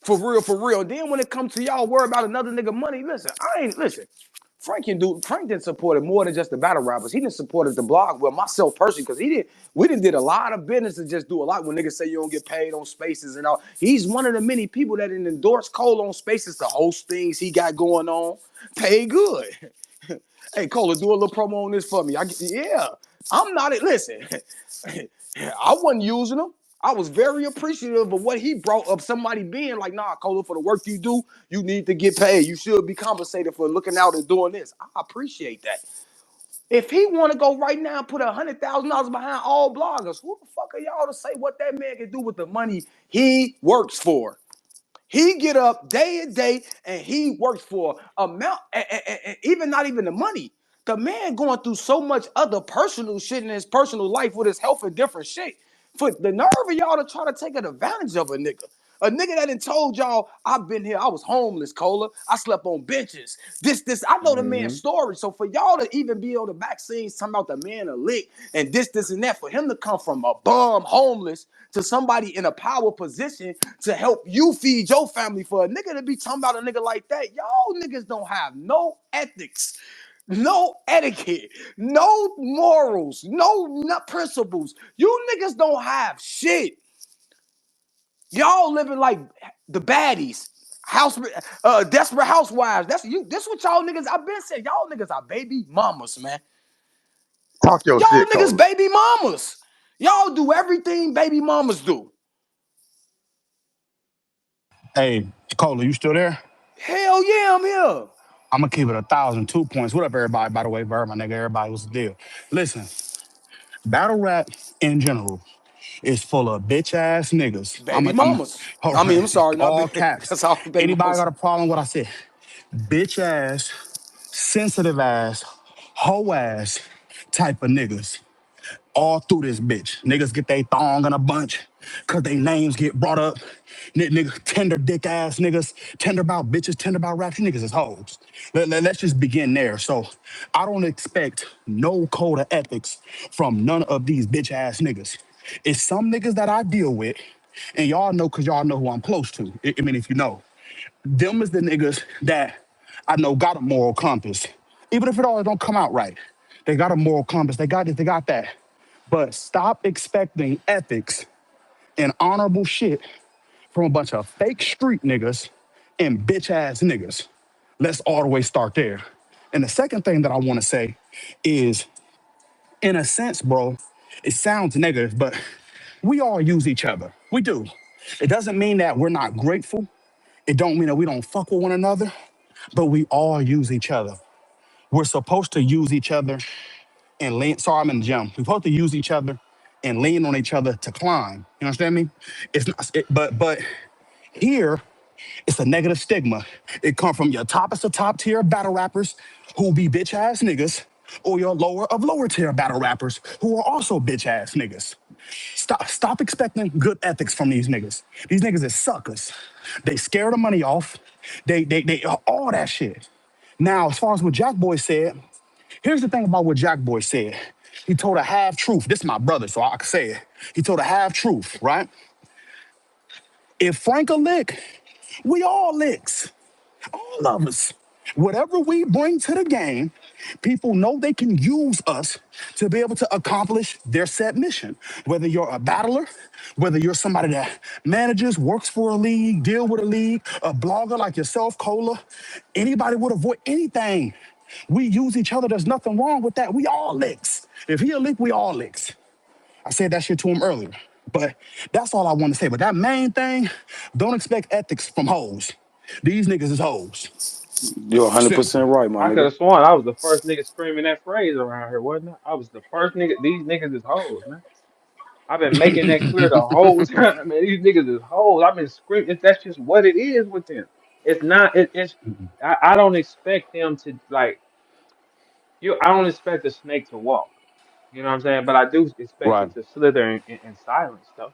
For real, for real. Then when it comes to y'all worry about another nigga money, listen, I ain't listen. Frank didn't support it more than just the battle rappers. He didn't support it the blog, well, myself personally, because we didn't did a lot of business to just do a lot when niggas say you don't get paid on spaces and all. He's one of the many people that didn't endorse Cole on spaces to host things he got going on. Pay good. Hey, Cola, do a little promo on this for me. Yeah, I'm not it. Listen, I wasn't using him. I was very appreciative of what he brought up. Somebody being like, nah, Cola, for the work you do, you need to get paid. You should be compensated for looking out and doing this. I appreciate that. If he want to go right now and put $100,000 behind all bloggers, who the fuck are y'all to say what that man can do with the money he works for? He get up day and day and he works for amount, even not even the money. The man going through so much other personal shit in his personal life with his health and different shit. For the nerve of y'all to try to take advantage of a nigga. A nigga that done told y'all, I've been here, I was homeless, Cola. I slept on benches. This. I know the man's
Mm-hmm.
story. So for y'all to even be on the back scenes talking about the man a lick and this, and that, for him to come from a bum, homeless, to somebody in a power position to help you feed your family, for a nigga to be talking about a nigga like that, y'all niggas don't have no ethics, no etiquette, no morals, no principles. You niggas don't have shit. Y'all living like the baddies. House, desperate housewives. That's you. This what y'all niggas. I've been saying. Y'all niggas are baby mamas, man.
Talk your
Y'all
shit,
niggas
Cola.
baby mamas. Y'all do everything baby mamas do.
Hey, Cola, you still there?
Hell yeah, I'm here.
I'm gonna keep it 1,002 points. What up, everybody? By the way, Verb, my nigga, everybody, what's the deal? Listen, battle rap in general is full of bitch ass niggas.
Baby
I'm,
mamas.
hold
I mean,
on,
I'm sorry, not
all
baby.
caps.
That's all baby
Anybody
mamas.
got a problem with what I said? Bitch ass, sensitive ass, hoe ass type of niggas all through this bitch. Niggas get they thong in a bunch because they names get brought up. Nigga, tender dick ass niggas, tender about bitches, tender about raps. You niggas is hoes. Let's just begin there. So I don't expect no code of ethics from none of these bitch ass niggas. It's some niggas that I deal with, and y'all know because y'all know who I'm close to. I mean, if you know, them is the niggas that I know got a moral compass. Even if it all don't come out right. They got a moral compass. They got this, they got that. But stop expecting ethics and honorable shit from a bunch of fake street niggas and bitch ass niggas. Let's all the way start there. And the second thing that I want to say is, in a sense, bro, it sounds negative, but we all use each other. We do. It doesn't mean that we're not grateful. It don't mean that we don't fuck with one another, but we all use each other. We're supposed to use each other and lean. Sorry, I'm in the gym. We're supposed to use each other and lean on each other to climb. You understand me? It's not, but here it's a negative stigma. It come from your toppest of top tier battle rappers who be bitch ass niggas, or your lower of lower tier battle rappers who are also bitch ass niggas. Stop expecting good ethics from these niggas. These niggas is suckers. They scare the money off. They all that shit. Now, as far as what Jack Boy said, here's the thing about what Jack Boy said. He told a half truth. This is my brother, so I can say it. He told a half truth, right? If Frank a lick, we all licks. All of us. Whatever we bring to the game, people know they can use us to be able to accomplish their set mission. Whether you're a battler, whether you're somebody that manages, works for a league, deal with a league, a blogger like yourself, Cola, anybody would avoid anything. We use each other. There's nothing wrong with that. We all licks. If he a lick, we all licks. I said that shit to him earlier. But that's all I want to say. But that main thing, don't expect ethics from hoes. These niggas is hoes.
You're
Simple.
100% right, my
I could
nigga.
have sworn I was the first nigga screaming that phrase around here, wasn't I? I was the first nigga. These niggas is hoes, man. I've been making that clear the whole time, man. These niggas is hoes. I've been screaming. That's just what it is with them. It's not. It's. I don't expect them to like you. I don't expect a snake to walk. You know what I'm saying? But I do expect
Right.
it to slither in silence, though.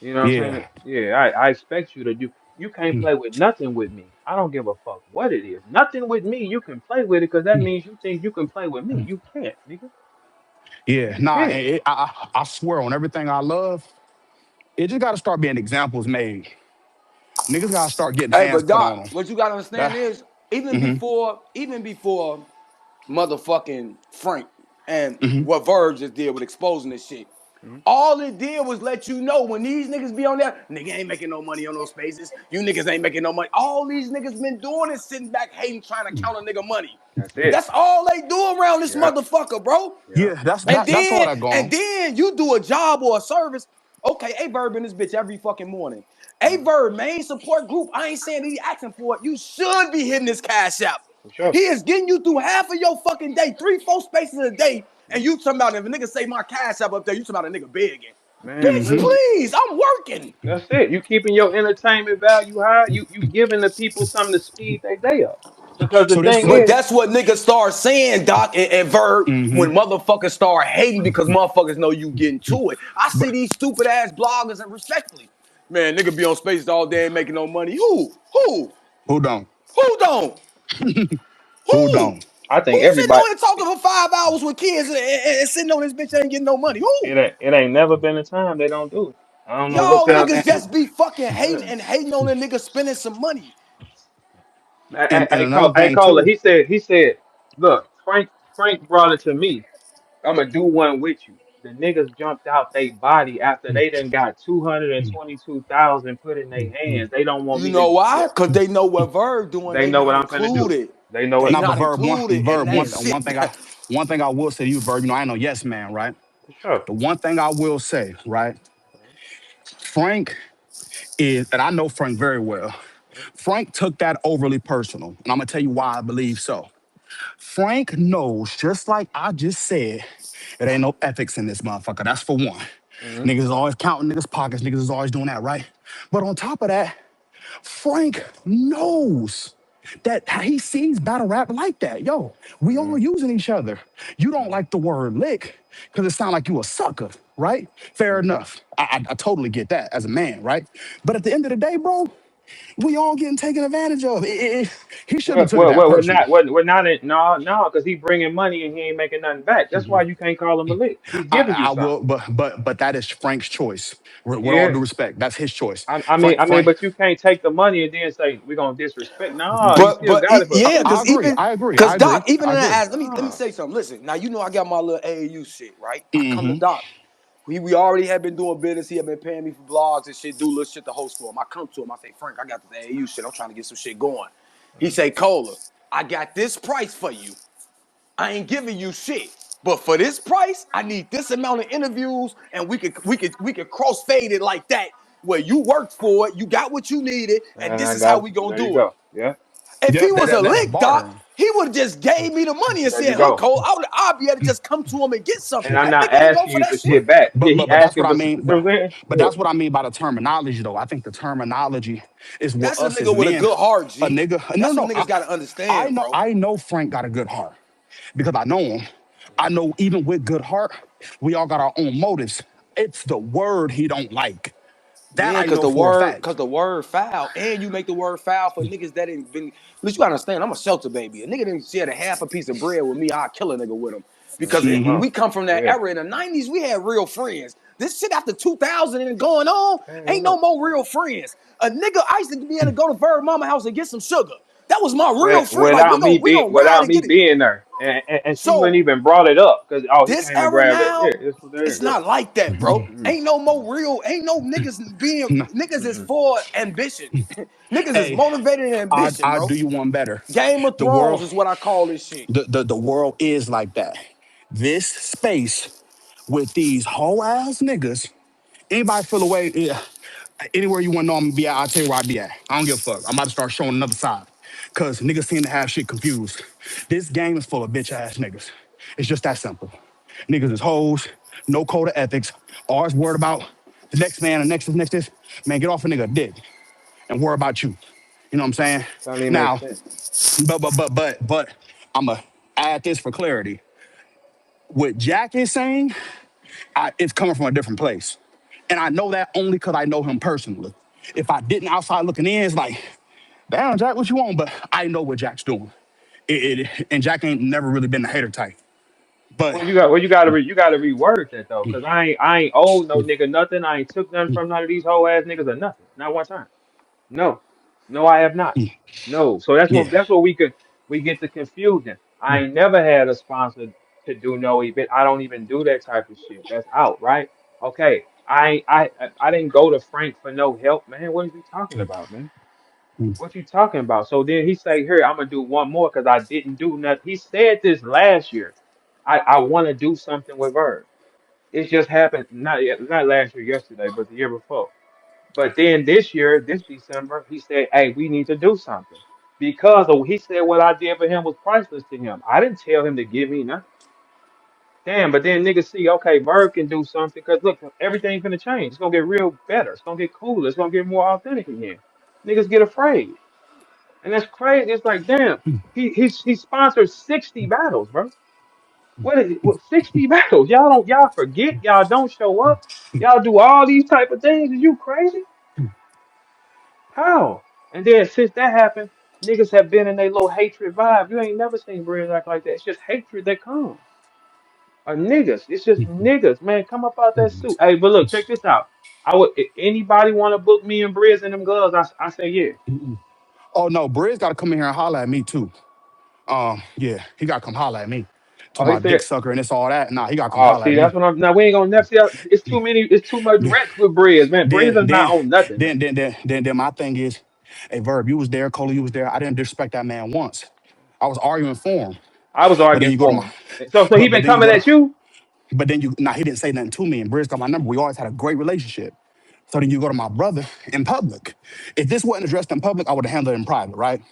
You know what I'm
Yeah.
saying? Yeah, I expect you to do. You can't
Mm.
play with nothing with me. I don't give a fuck what it is. Nothing with me. You can play with it because that means you think you can play with me. You can't, nigga.
Yeah.
You
Nah,
can't.
I swear on everything I love, it just got to start being examples made. Niggas got to start getting
Hey,
hands
but
put on
Doc,
them.
what you gotta understand
That,
is even before motherfucking Frank and what Verb just did with exposing this shit.
Mhm.
All it did was let you know when these niggas be on there, nigga ain't making no money on those spaces. You niggas ain't making no money. All these niggas been doing is sitting back hating, trying to count a nigga money.
That's it.
That's all they do around this
Yep.
motherfucker, bro.
Yep.
yeah, that's
And
that's all
then,
that
and
going.
then you do a job or a service. Okay, A Verb in this bitch every fucking morning. A
Mhm.
Verb main support group. I ain't saying he asking for it. You should be hitting this cash out.
For sure.
He is getting you through half of your fucking day, 3, 4 spaces a day, and you talking about if a nigga say my cash app up there, you talking about a nigga begging.
Man,
Bitch,
listen.
please, I'm working.
That's it. You keeping your entertainment value high. You giving the people something to speed their day up. Because the
So this
thing
But
Frank.
is,
that's what niggas start saying, Doc and Verb, when motherfuckers start hating because motherfuckers know you getting to it. I see
But
these stupid ass bloggers and respectfully. Man, nigga be on spaces all day and making no money. Who? Who?
who don't?
Who don't?
Who
Who?
don't?
I think
Who sitting
everybody.
on here talking for 5 hours with kids and sitting on this bitch ain't getting no money? Who?
It ain't never been a time they don't do it. I don't know what
Y'all
time.
niggas just be fucking hating
Man,
and hating on a nigga spending some money.
And another
Hey,
thing
Cola.
too.
He said, look, Frank brought it to me. I'm gonna do one with you. The niggas jumped out they body after they done got 222,000 put in their hands. They don't want
You
me to.
know why? Because they know what Verb doing.
They
They
know what
not
I'm finna do.
included.
They know what
They
I'm
Not but
not
finna do.
Verb one
included, and
Verb
they
one
sit
thing
back.
one thing I will say to you, Verb, I ain't no yes man, right?
For sure.
The one thing I will say, right? Frank is, and I know Frank very well. Frank took that overly personal, and I'm gonna tell you why I believe so. Frank knows, just like I just said, it ain't no ethics in this motherfucker. That's for one.
Hmm.
Niggas is always counting niggas' pockets. Niggas is always doing that, right? But on top of that, Frank knows that he sees battle rap like that. Yo, we
Hmm.
all using each other. You don't
Hmm.
like the word lick because it sounds like you a sucker, right? Fair
Hmm.
enough. I totally get that as a man, right? But at the end of the day, bro, we all getting taken advantage of. He shouldn't have took it that
We're
personal.
not. We're not in. No, because he bringing money and he ain't making nothing back. That's why you can't call him a lick. He's giving you
I
something.
will, but that is Frank's choice. With all
Yeah.
due respect, that's his choice.
I mean,
Frank,
but you can't take the money and then say we're gonna disrespect. No, you
But
still
but
got it. But
yeah,
I
because
agree.
even
I agree.
because
I agree.
Doc, even
I
in that
agree.
ass, let me
no.
say something. Listen, now you know I got my little AAU shit, right? I come to
Mm-hmm.
Doc. We already had been doing business. He had been paying me for blogs and shit, do little shit to host for him. I come to him, I say, Frank, I got this AAU shit. I'm trying to get some shit going. He say, Cola, I got this price for you. I ain't giving you shit. But for this price, I need this amount of interviews, and we could cross fade it like that, where you worked for it, you got what you needed, and
And
this
I
is how
got.
we gonna
There you
do it.
go. Yeah.
If
Yeah,
he was a
that's
lick doc,
bartering.
he would have just gave me the money and
There you
said, "Huh,
go.
Cole, I'd be able to just come to him and get
And
something."
I'm
That
not
nigga ain't go
asking
for
you
that
for
shit.
shit back. Yeah, he
But that's
asking
what I
for some.
mean.
You know what I'm saying?
But
Yeah.
that's what I mean by the terminology, though. I think the terminology is what
That's a
us as
nigga with a
men,
good heart,
a
G.
nigga. No,
That's what
no.
niggas gotta understand, bro.
I know Frank got a good heart because I know him. I
Mhm.
know even with good heart, we all got our own motives. It's the word he don't like. That
Yeah,
I know for a
cause
fact.
the word foul, and you make the word foul for niggas that ain't been. At least you gotta understand, I'm a shelter baby. A nigga didn't share a half a piece of bread with me, I'll kill a nigga with him.
Man,
Because
big mom.
we come from that
Yeah.
era in the '90s. We had real friends. This shit after 2000 and going on,
Hell
ain't no
no.
more real friends. A nigga, I used to be able to go to Verb Mama house and get some sugar. That was my real friend. Like
Without me
we
being
gonna ride
without
and
me
get it.
being there, and she wouldn't
So
even brought it up because he
this
came and
era
grabbed it. Yeah,
now,
this was there.
it's
Yeah.
not like that, bro.
Mm-mm.
Ain't no more real, ain't no niggas being
No.
niggas is
Mm-mm.
for ambition. Niggas is
Hey,
motivated and ambition,
I
bro.
do you one better.
Game of
The
Thrones
world,
is what I call this shit.
the world is like that. This space with these whole ass niggas. Anybody feel away? Yeah. Anywhere you want to know I'm gonna be at, I'll tell you where I be at. I don't give a fuck. I'm about to start showing another side. Cause niggas seem to have shit confused. This game is full of bitch ass niggas. It's just that simple. Niggas is hoes, no code of ethics, always worried about the next man, the next this, next this. Man, get off a nigga dick and worry about you. You know what I'm saying?
Don't even make
Now,
sense.
but I'ma add this for clarity. What Jack is saying, it's coming from a different place.
And I know that only because I know him personally. If I didn't outside looking in, it's like, damn, Jack, what you want? But I know what Jack's doing. And Jack ain't never really been the hater type. But
You gotta reword that though, cause I ain't owed no nigga nothing. I ain't took nothing from none of these whole ass niggas or nothing. Not one time. No, no, I have not. No. So
yeah,
that's what we get the confusion. I ain't never had a sponsor to do no event. I don't even do that type of shit. That's out, right? Okay. I didn't go to Frank for no help, man. What are you talking about, man? What you talking about? So then he say, here, I'm gonna do one more because I didn't do nothing. He said this last year. I want to do something with Verb. It just happened not last year, yesterday, but the year before. But then this year, this December, he said, hey, we need to do something. Because he said what I did for him was priceless to him. I didn't tell him to give me nothing. Damn, but then niggas see, okay, Verb can do something because look, everything's gonna change. It's gonna get real better. It's gonna get cooler. It's gonna get more authentic again. Niggas get afraid. And that's crazy. It's like, damn, he sponsored 60 battles, bro. What 60 battles? Y'all forget, y'all don't show up, y'all do all these type of things. Is you crazy? How? And then since that happened, niggas have been in a little hatred vibe. You ain't never seen Briz act like that. It's just hatred that comes. Niggas. It's just niggas, man. Come up out that suit. Hey, but look, check this out. Anybody want to book me and Briz and them gloves? I say yeah.
oh no, Briz got to come in here and holler at me too. Yeah, he got to come holler at me.
Oh,
Talking
he
about dick
said.
sucker and it's all that. Nah, he got to come
Oh,
holler
see,
at
that's
me.
what I'm. Now we ain't gonna never see. It's too many. It's too much rats with Briz, man. Briz
Then,
is not
then,
on nothing, man.
then my thing is, hey, Verb, you was there, Cola, you was there. I didn't disrespect that man once. I was arguing for him.
I was
But then
arguing
you go to
for
my,
him. So he
but
been
then you
coming
go
at
to,
you.
but then you, nah, he didn't say nothing to me. And Briz got my number. We always had a great relationship. So then you go to my brother in public. If this wasn't addressed in public, I would have handled it in private, right?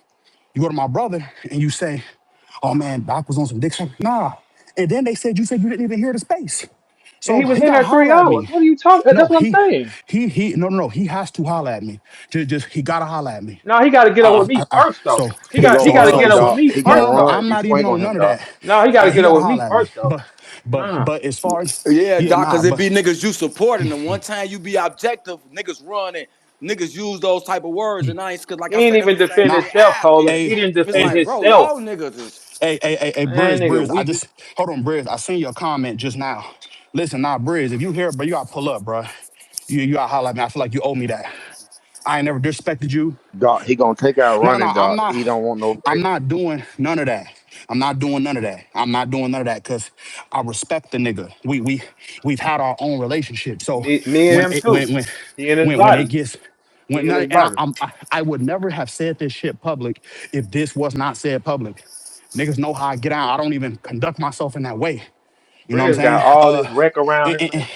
You go to my brother and you say, oh man, Doc was on some dick sucker. Nah. And then they said you said you didn't even hear the space.
And he
So
was
he
in
gotta
there three
holler at
hours.
me.
What are you talking?
No,
That's what I'm saying.
no. He has to holler at me. He gotta holler at me.
No, he got to get up with me first, though.
So,
He
He
gonna
got
so,
to
run,
get
so,
up
so,
with
dog.
me
He
no,
gonna
no,
first,
no.
run
though.
if
I'm
you
not even
swing on
on
him,
none of
dog.
that.
No, he got to
He
get up
gotta
with me
holler at me.
first, though. Nah,
But as far as,
Yeah,
yeah,
Doc,
nah,
cause it
but
be niggas you supporting, and one time you be objective, niggas run and niggas use those type of words, and I ain't cause like
he
I
ain't
said, that's
even
the same
defend
nah,
way
himself,
Av
Cola.
did.
He
hey,
didn't
It's
defend
hey,
like, bro,
himself.
y'all niggas is
Briz,
Man, nigga,
Briz, I
we.
just, hold on, Briz. I seen your comment just now. Listen, nah, Briz, if you hear it, bro, you gotta pull up, bro. You gotta holler at me. I feel like you owe me that. I ain't never disrespected you.
Dog, he gonna take out
No, no,
running, dog. He don't want no
I'm
fight.
not doing none of that. I'm not doing none of that. I'm not doing none of that because I respect the nigga. We've had our own relationship. So
Me and
when
him
it
too. He and his
when it
body.
gets
He
when
and
none-
his
and
body.
I would never have said this shit public if this was not said public. Niggas know how I get out. I don't even conduct myself in that way. You know what I'm
Briz
saying?
got all this wreck around
And-
him,
and-
man.
and-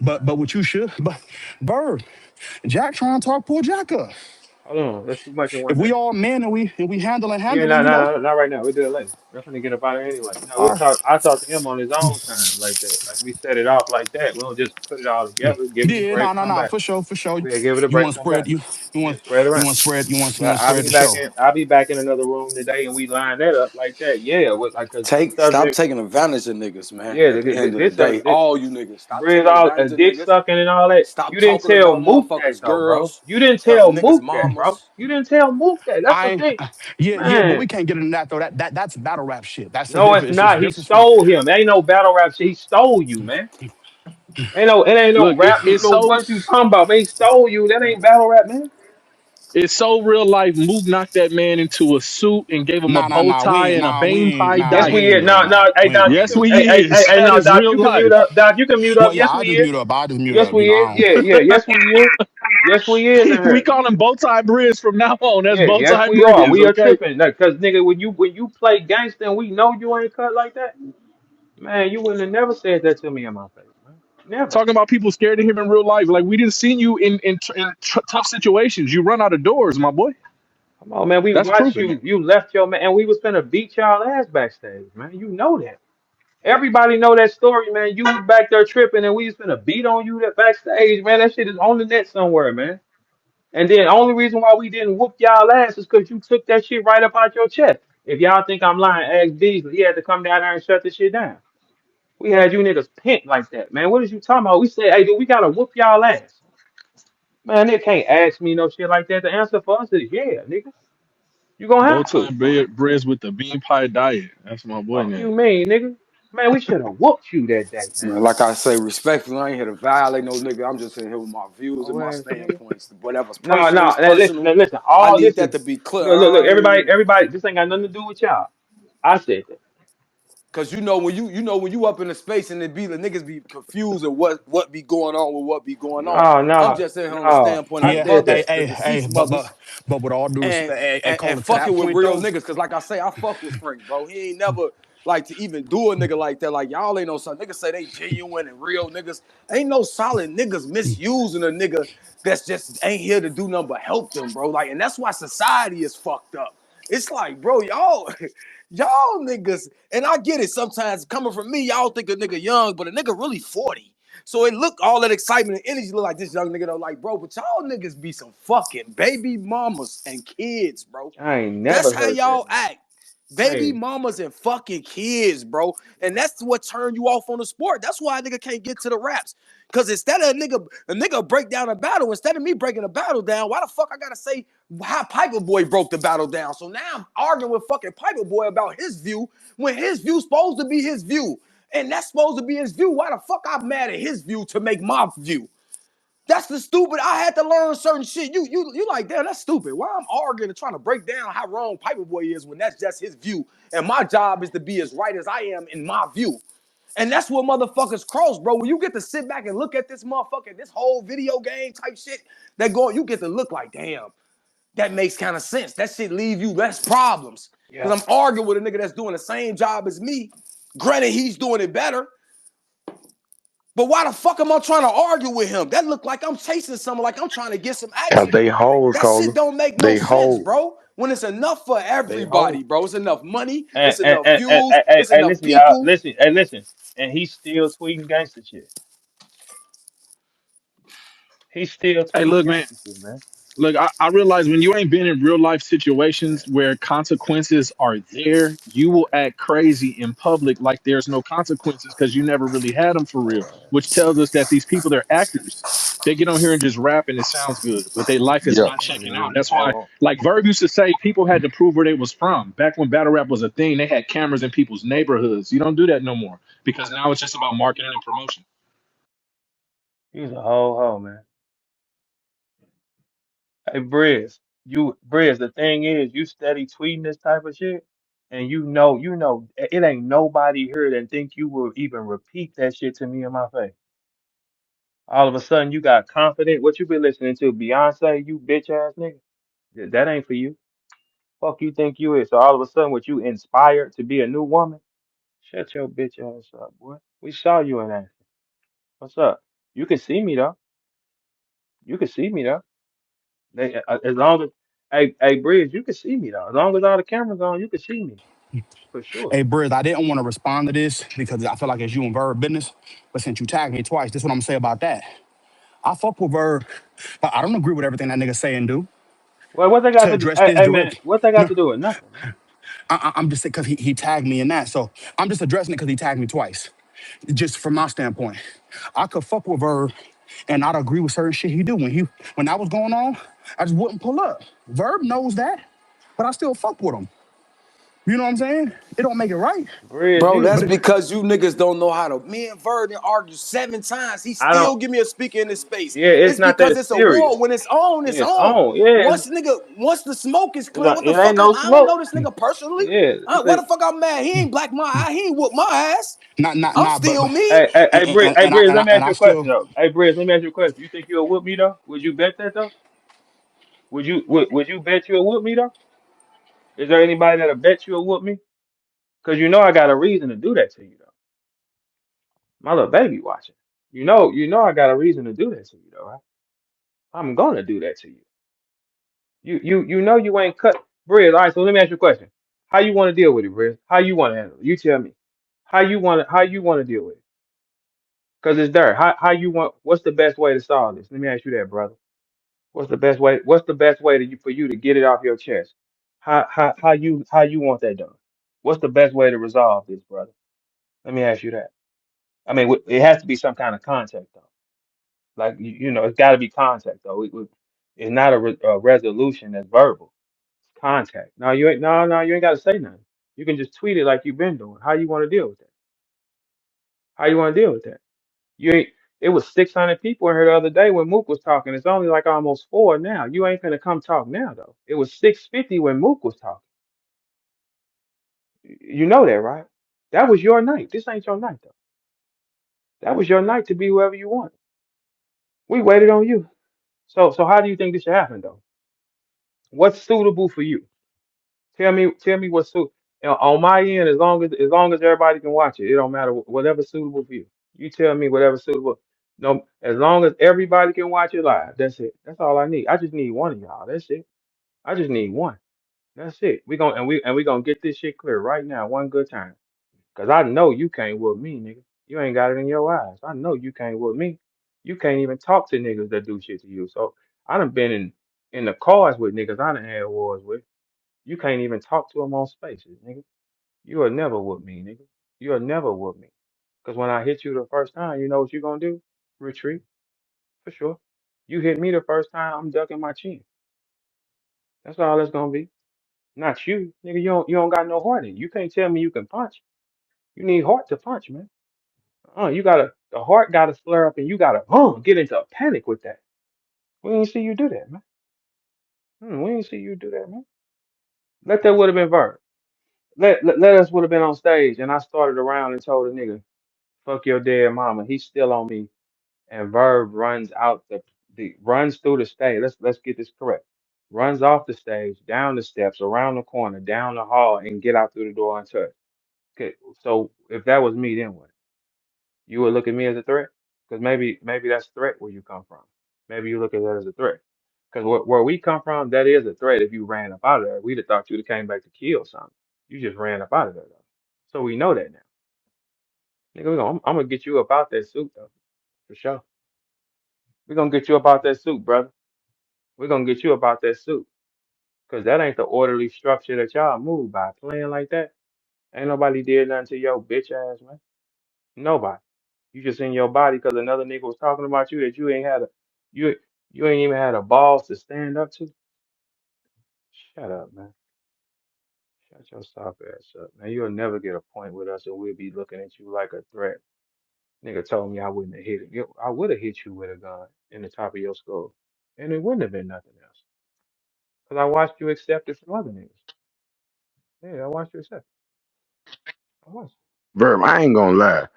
but what you should, but Bird, Jack trying to talk, pull Jack up.
Hold on, that's too much in
If
one
we
day.
all men and we
Yeah,
handling, you know.
not right now. We do it later. We're gonna get up out of here anyway. No, we'll
All right.
talk. I talk to him on his own time, like that. Like we set it off like that. We don't just put it all together. Give it a
Yeah, no,
break.
no,
Come
no,
back.
for sure, for sure.
Yeah, give it a
You
break.
want to
Come
spread
back. Yeah, spread around.
you
But
want to spread the show.
I'll be back in another room today, and we line that up like that. Yeah, with like, cause this
stop
subject.
taking advantage of niggas, man.
Yeah,
At the end of the
this
day, all you niggas, stop
Briz
taking
all
advantage of
dick
niggas.
sucking and all that.
Stop
You didn't
talking
tell
about
Mook that
motherfuckers,
though, bro.
girls,
You didn't tell
niggas,
Mook that, bro.
mamas.
You didn't tell Mook that. That's the
I
thing,
yeah, but we
man.
can't get into that though. That's battle rap shit. That's the
No, it's
difference. It's
not. He
difference from
stole him. Ain't no battle rap shit. He stole you, man. It ain't no
Look,
rap.
it's
No,
so
what you talking about? Man, he stole you. That ain't battle rap, man.
it's so real life. Mook knocked that man into a suit and gave him a bow tie and a vein pied
nah,
Yes,
we
we
diet.
ain't
is.
doing
No,
that.
no. Hey,
We ain't
Doc,
doing
you
Yes,
that.
can.
we
Hey,
is. That
no,
is
Doc,
real
you can mute
life.
up. Doc, you can mute up.
Well, yeah,
Yes,
I
we
just
is.
mute up. I just mute
Yes,
up. You
we
know,
is.
I don't.
Yeah. Yes, we is. Yes, we is in
We
here.
call him Bowtie Briz from now on. That's
Yeah. Yes,
Bowtie
we are.
Briz.
We are
Okay.
tripping. Like, cause nigga, when you play gangster and we know you ain't cut like that, man, you wouldn't have never said that to me in my face, man. Never.
Talking about people scared of him in real life. Like we didn't see you in tough situations. You run out of doors, my boy.
Come on, man. We
That's
watched
proven.
you. You left your man, and we was finna beat y'all ass backstage, man. You know that. Everybody know that story, man. You was back there tripping, and we was finna beat on you that backstage, man. That shit is on the net somewhere, man. And then only reason why we didn't whoop y'all ass is because you took that shit right up out your chest. If y'all think I'm lying, ask Beasley. He had to come down there and shut the shit down. We had you niggas pent like that, man. What is you talking about? We said, hey, dude, we gotta whoop y'all ass. Man, they can't ask me no shit like that. The answer for us is yeah, nigga. You gonna
Bow
have
tie
to.
breads with the bean pie diet. That's my boy
Fuck you
name.
mean, nigga? Man, we should have whooped you that day, man.
Man, like I say, respectfully, I ain't here to violate no nigga. I'm just in here with my views and
Oh,
my
ass nigga.
standpoints. Whatever's
No,
personal
no.
is
Now
personal.
listen.
I
All
need
this is
that to be clear.
look.
I
Everybody,
ain't
everybody. This ain't got nothing to do with y'all. I said that.
Cause you know when you up in the space and it be the niggas be confused of what be going on with what be going on.
No,
I'm
no,
just in here on the
no.
standpoint of
I
the
Yeah,
said
hey,
that.
mothers, the
hey, hey,
deceased mothers,
but with all due respect, hey,
and
Cola, to that
fucking with
point
real
though.
niggas. Cause like I say, I fuck with Frank, bro. He ain't never like to even do a nigga like that. Like y'all ain't no son. Niggas say they genuine and real niggas. Ain't no solid niggas misusing a nigga that's just ain't here to do nothing but help them, bro. Like, and that's why society is fucked up. It's like, bro, y'all niggas, and I get it. Sometimes coming from me, y'all think a nigga young, but a nigga really 40. So it look all that excitement and energy look like this young nigga though, like, bro, but y'all niggas be some fucking baby mamas and kids, bro.
I ain't
That's
never
how
heard that,
y'all
man.
act. Baby
Hey,
mamas and fucking kids, bro. And that's what turned you off on the sport. That's why a nigga can't get to the raps. Cause instead of a nigga break down a battle, instead of me breaking a battle down, why the fuck I gotta say how Piper Boy broke the battle down? So now I'm arguing with fucking Piper Boy about his view when his view supposed to be his view. And that's supposed to be his view. Why the fuck I'm mad at his view to make my view? That's the stupid. I had to learn certain shit. You like, damn, that's stupid. Why I'm arguing and trying to break down how wrong Piper Boy is when that's just his view. And my job is to be as right as I am in my view. And that's what motherfuckers cross, bro. When you get to sit back and look at this motherfucker, this whole video game type shit, that going, you get to look like, damn, that makes kind of sense. That shit leave you less problems.
yeah.
Cause I'm arguing with a nigga that's doing the same job as me. Granted, he's doing it better. But why the fuck am I trying to argue with him? That look like I'm chasing something, like I'm trying to get some
Cause
action.
they hoes,
That shit
Cola.
don't make no
They
sense,
hoes.
bro. When it's enough for
They hoes.
everybody, bro. It's enough money,
And
it's enough views, it's
hey,
enough
listen, y'all.
people.
Listen, hey, listen. And he's still tweeting gangster shit. He's still
Hey,
tweeting
look, man.
gangster shit, man.
Look, I realize when you ain't been in real life situations where consequences are there, you will act crazy in public like there's no consequences because you never really had them for real, which tells us that these people, they're actors. They get on here and just rap and it sounds good, but they life is
Yeah.
not checking out. That's why,
Oh,
like Verb used to say, people had to prove where they was from. Back when battle rap was a thing, they had cameras in people's neighborhoods. You don't do that no more because now it's just about marketing and promotion.
he's a whole hoe, man. Hey, Briz, the thing is, you steady tweeting this type of shit, and it ain't nobody here that think you will even repeat that shit to me in my face. All of a sudden, you got confident. What you been listening to, Beyonce, you bitch ass nigga? That ain't for you. Fuck you think you is. So all of a sudden, what you inspired to be a new woman? Shut your bitch ass up, boy. We saw you in action. What's up? You can see me though. You can see me though. As long as, hey, Bridge, you can see me though. As long as all the cameras on, you can see me for sure.
Hey, Briz, I didn't want to respond to this because I feel like it's you and Verb business. But since you tagged me twice, this is what I'm gonna say about that. I fuck with Verb, but I don't agree with everything that nigga say and do.
Well, what they got
To
to do?
address
Hey,
this
hey man,
direct,
what they got
no,
to do with nothing, man?
I'm just saying because he tagged me in that. So I'm just addressing it because he tagged me twice. Just from my standpoint, I could fuck with Verb and not agree with certain shit he do. When that was going on, I just wouldn't pull up. Verb knows that, but I still fuck with him. You know what I'm saying? It don't make it right,
Bridge,
Bro, that's
but it,
because you niggas don't know how to. Me and Verdon argue 7 times. He
I don't.
still give me a speaker in this space.
Yeah, it's
It's
not
because
that
it's a war.
serious.
When it's on, it's
Yeah, it's
on.
on. Yeah,
Once the smoke is clear, what
it
the
ain't
fuck?
no
I don't know
smoke.
this nigga personally.
Yeah,
What the fuck I'm mad? He ain't black my eye. He ain't whoop my ass. I'm
not,
still me.
Hey, Bridge, let me ask
and
you
I
a question
still.
though. Hey, Bridge, let me ask you a question. You think you'll whoop me though? Would you bet that though? Would you bet you'll whoop me though? Is there anybody that'll bet you'll whoop me? Cause you know I got a reason to do that to you though. My little baby watching. I got a reason to do that to you though, right? I'm gonna do that to you. You know you ain't cut Briz. All right, so let me ask you a question. How you want to deal with it, Briz? How you want to handle it? You tell me. How you want to deal with it? Cause it's there. What's the best way to solve this? Let me ask you that, brother. What's the best way for you to get it off your chest? How you want that done? What's the best way to resolve this, brother? Let me ask you that. I mean, it has to be some kind of contact though. Like it's got to be contact though. It's not a resolution that's verbal. It's contact. No, you ain't. No, no, you ain't got to say nothing. You can just tweet it like you've been doing. How you want to deal with that? How you want to deal with that? You ain't. It was 600 people in here the other day when Mook was talking. It's only like almost four now. You ain't finna come talk now though. It was 650 when Mook was talking. You know that, right? That was your night. This ain't your night though. That was your night to be whoever you want. We waited on you. So how do you think this should happen though? What's suitable for you? Tell me what's suitable. On my end, as long as everybody can watch it, it don't matter whatever's suitable for you. You tell me whatever's suitable. No, as long as everybody can watch it live, that's it. That's all I need. I just need one of y'all. That's it. I just need one. That's it. We gonna get this shit clear right now, one good time. Cause I know you can't with me, nigga. You ain't got it in your eyes. I know you can't with me. You can't even talk to niggas that do shit to you. So I done been in the cars with niggas I done had wars with. You can't even talk to them on spaces, nigga. You will never whoop me, nigga. You'll never whoop me. Because when I hit you the first time, you know what you gonna do? Retreat, for sure. You hit me the first time, I'm ducking my chin. That's all it's gonna be. Not you, nigga. You don't got no heart in you. You can't tell me you can punch. You need heart to punch, man. The heart gotta flare up and you gotta get into a panic with that. We ain't see you do that, man. We ain't see you do that, man. Let that would have been Verb. Let us would have been on stage and I started around and told a nigga, fuck your dead mama. He's still on me. And Verb runs out the runs through the stage. Let's get this correct. Runs off the stage, down the steps, around the corner, down the hall, and get out through the door untouched. Okay, so if that was me, then what? You would look at me as a threat? Because maybe that's threat where you come from. Maybe you look at that as a threat. Because where we come from, that is a threat if you ran up out of there. We'd have thought you'd have came back to kill something. You just ran up out of there though. So we know that now. Nigga, I'm gonna get you up out that suit though, for sure. We're gonna get you up out that suit, brother. We're gonna get you up out that suit. Cause that ain't the orderly structure that y'all move by. Playing like that. Ain't nobody did nothing to your bitch ass, man. Nobody. You just in your body because another nigga was talking about you that you you ain't even had a balls to stand up to. Shut up, man. Shut your soft ass up, man. You'll never get a point with us, and we'll be looking at you like a threat. Nigga told me I wouldn't have hit it. I would have hit you with a gun in the top of your skull, and it wouldn't have been nothing else. Cause I watched you accept it from other niggas. Yeah, I watched you accept it. I watched.
Verb, I ain't gonna lie.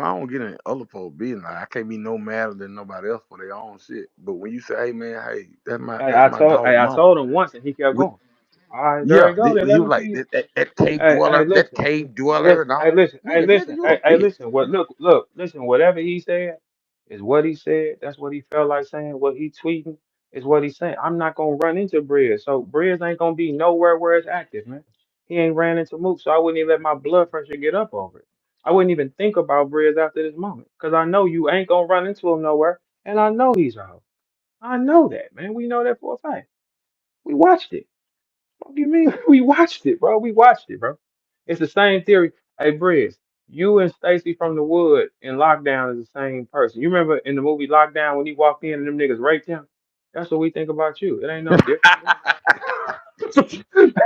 I don't get in other folks' business. I can't be no madder than nobody else for their own shit. But when you say, "Hey man, hey, that's my dog,
I
mama,"
told him once, and he kept
we,
going. All right, there
yeah,
you go. Then
he
let
was
him
like
finish.
that cave
Hey,
dweller, that
listen,
cave dweller,
listen,
and all. Nigga, you a bitch.
listen. Listen. Whatever he said is what he said. That's what he felt like saying. What he tweeting is what he's saying. I'm not gonna run into Briz, so Briz ain't gonna be nowhere where it's active, man. He ain't ran into Mook, so I wouldn't even let my blood pressure get up over it. I wouldn't even think about Briz after this moment, cause I know you ain't gonna run into him nowhere, and I know he's a hoe. I know that, man. We know that for a fact. We watched it. What do you mean? We watched it, bro. We watched it, bro. It's the same theory. Hey, Briz, you and Stacy from the Wood in Lockdown is the same person. You remember in the movie Lockdown when he walked in and them niggas raped him? That's what we think about you. It ain't no different, nigga.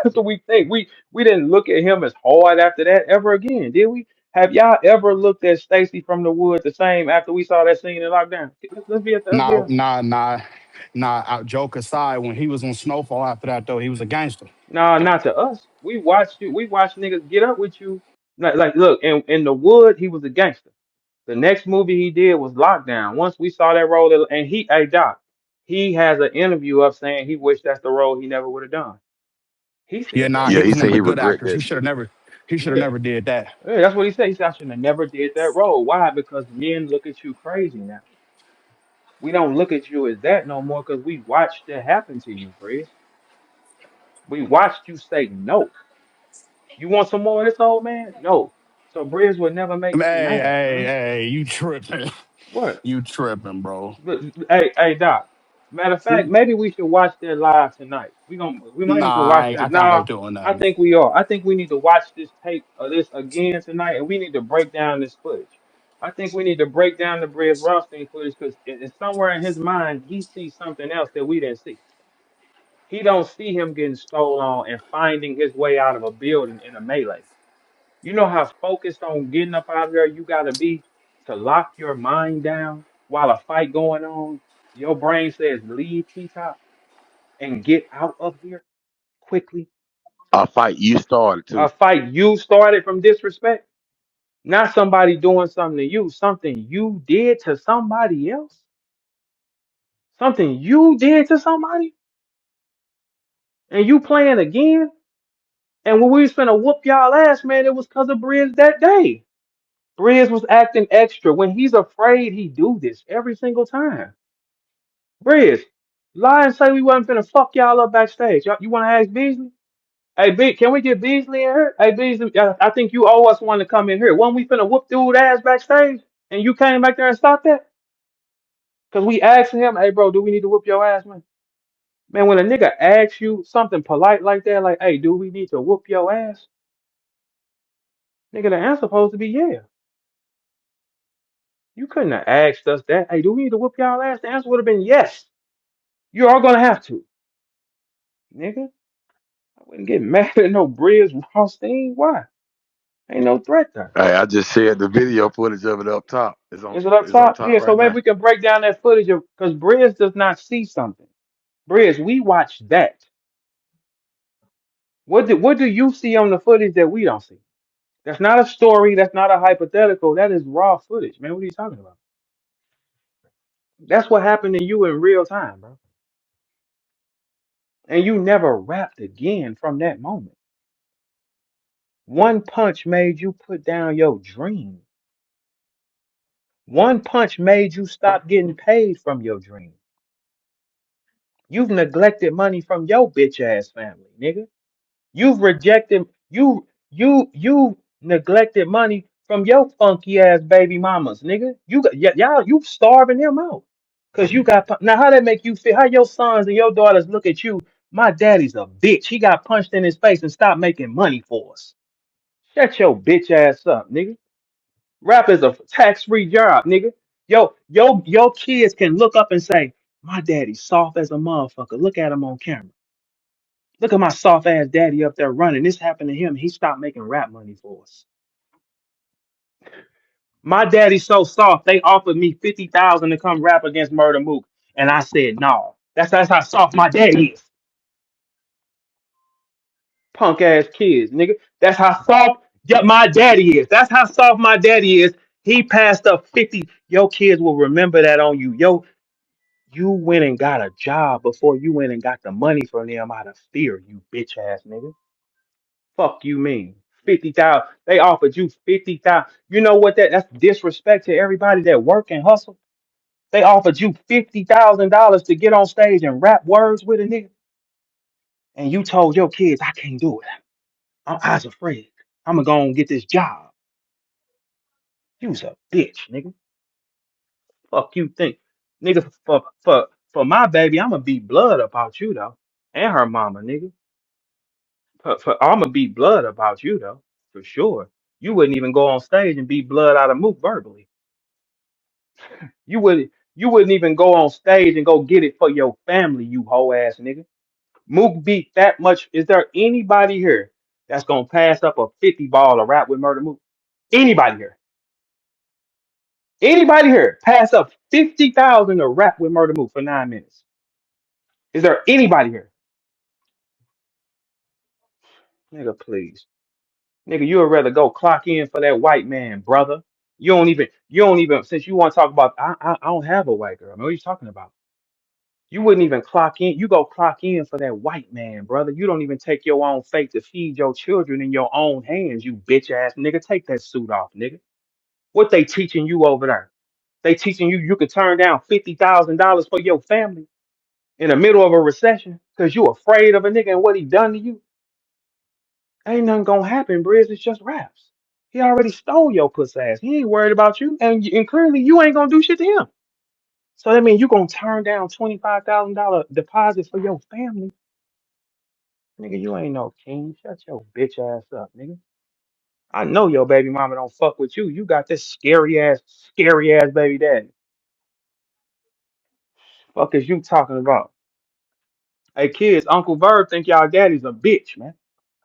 That's what we think. We didn't look at him as hard after that ever again, did we? Have y'all ever looked at Stacy from the Wood the same after we saw that scene in Lockdown? Let's be
Nah,
honest.
nah, nah, nah. Joke aside, when he was on Snowfall after that, though, he was a gangster.
No, not to us. We watched you. We watched niggas get up with you. Like, look, in the wood, he was a gangster. The next movie he did was Lockdown. Once we saw that role, and hey Doc, he has an interview up saying he wished that's the role he never would have done. He
Yeah,
said
nah,
that
he
Yeah, he
was
shit.
one
said
of the
he
good
regret
actors.
that shit.
He should have
Yeah,
never did that.
yeah, that's what he said. He said I should have never did that role. Why? Because men look at you crazy now. We don't look at you as that no more because we watched it happen to you, Chris. We watched you say no. You want some more of this old man? No. So Briz would never make me
Hey,
mad,
hey,
man.
hey, you tripping?
What?
You tripping, bro?
But, hey, Doc. Matter of fact,
See,
maybe we should watch that live tonight. We might need to
Nah,
watch
I
that.
think I ain't
Nah,
doing
I
nothing.
think we are. I think we need to watch this tape of this again tonight, and we need to break down this footage. I think we need to break down the Briz Rothstein footage because it's somewhere in his mind he sees something else that we didn't see. He don't see him getting stolen on and finding his way out of a building in a melee. You know how focused on getting up out of there you gotta be to lock your mind down while a fight going on. Your brain says leave T-top and get out of here quickly.
A fight you started
A
too.
fight you started from disrespect, not somebody doing something to you, something you did to somebody else, something you did to somebody, and you playing again. And when we was finna whoop y'all ass, man, it was because of Briz that day. Briz was acting extra. When he's afraid, he do this every single time. Briz, lie and say we wasn't finna fuck y'all up backstage. You wanna ask Beasley? Hey, can we get Beasley in here? Hey, Beasley, I think you owe us one to come in here. When we finna whoop dude ass backstage, and you came back there and stopped that? Because we asked him, hey, bro, do we need to whoop your ass, man? Man, when a nigga asks you something polite like that, like, hey, do we need to whoop your ass? Nigga, the answer supposed to be yeah. You couldn't have asked us that. Hey, do we need to whoop y'all ass? The answer would have been yes. You are gonna have to, nigga. I wouldn't get mad at no Briz Rothstein. Why? Ain't no threat there.
Hey, I just shared the video footage of it up top.
Is it up
It's up
top? Yeah,
top
so
right
maybe
now.
we can break down that footage of because Briz does not see something. Briz, we watched that. What do you see on the footage that we don't see? That's not a story. That's not a hypothetical. That is raw footage, man. What are you talking about? That's what happened to you in real time, bro. And you never rapped again from that moment. One punch made you put down your dream. One punch made you stop getting paid from your dream. You've neglected money from your bitch ass family, nigga. You've rejected you neglected money from your funky ass baby mamas, nigga. Y'all you starving them out. Cause you got now how that make you feel? How your sons and your daughters look at you? My daddy's a bitch. He got punched in his face and stopped making money for us. Shut your bitch ass up, nigga. Rap is a tax-free job, nigga. Your kids can look up and say, my daddy's soft as a motherfucker. Look at him on camera. Look at my soft ass daddy up there running. This happened to him. He stopped making rap money for us. My daddy's so soft, they offered me 50,000 to come rap against Murder Mook. And I said, no. That's how soft my daddy is. Punk ass kids, nigga. That's how soft my daddy is. That's how soft my daddy is. He passed up 50. Your kids will remember that on you. You went and got a job before you went and got the money from them out of fear, you bitch ass nigga. Fuck you mean? 50,000. They offered you 50,000. You know what that's disrespect to everybody that work and hustle. They offered you $50,000 to get on stage and rap words with a nigga. And you told your kids, I can't do it. I was afraid. I'm gonna go and get this job. You's a bitch, nigga. Fuck you think. Nigga, for my baby, I'm gonna beat blood about you though. And her mama, nigga. I'm gonna beat blood about you though, for sure. You wouldn't even go on stage and beat blood out of Mook verbally. You wouldn't even go on stage and go get it for your family, you hoe ass nigga. Mook beat that much. Is there anybody here that's gonna pass up a 50 ball to rap with Murder Mook? Anybody here? Anybody here pass up 50,000 to rap with Murder Mook for 9 minutes? Is there anybody here? Nigga, please. Nigga, you would rather go clock in for that white man, brother. You don't even, since you want to talk about, I don't have a white girl. Man, what are you talking about? You wouldn't even clock in. You go clock in for that white man, brother. You don't even take your own fate to feed your children in your own hands, you bitch ass nigga. Take that suit off, nigga. What they teaching you over there? They teaching you you could turn down $50,000 for your family in the middle of a recession because you afraid of a nigga and what he done to you. Ain't nothing gonna happen, Briz. It's just raps. He already stole your pussy ass. He ain't worried about you, and clearly you ain't gonna do shit to him. So that means you gonna turn down $25,000 deposit for your family, nigga. You ain't no king. Shut your bitch ass up, nigga. I know your baby mama don't fuck with you. You got this scary ass baby daddy. Fuck is you talking about? Hey kids, Uncle Verb think y'all daddy's a bitch, man.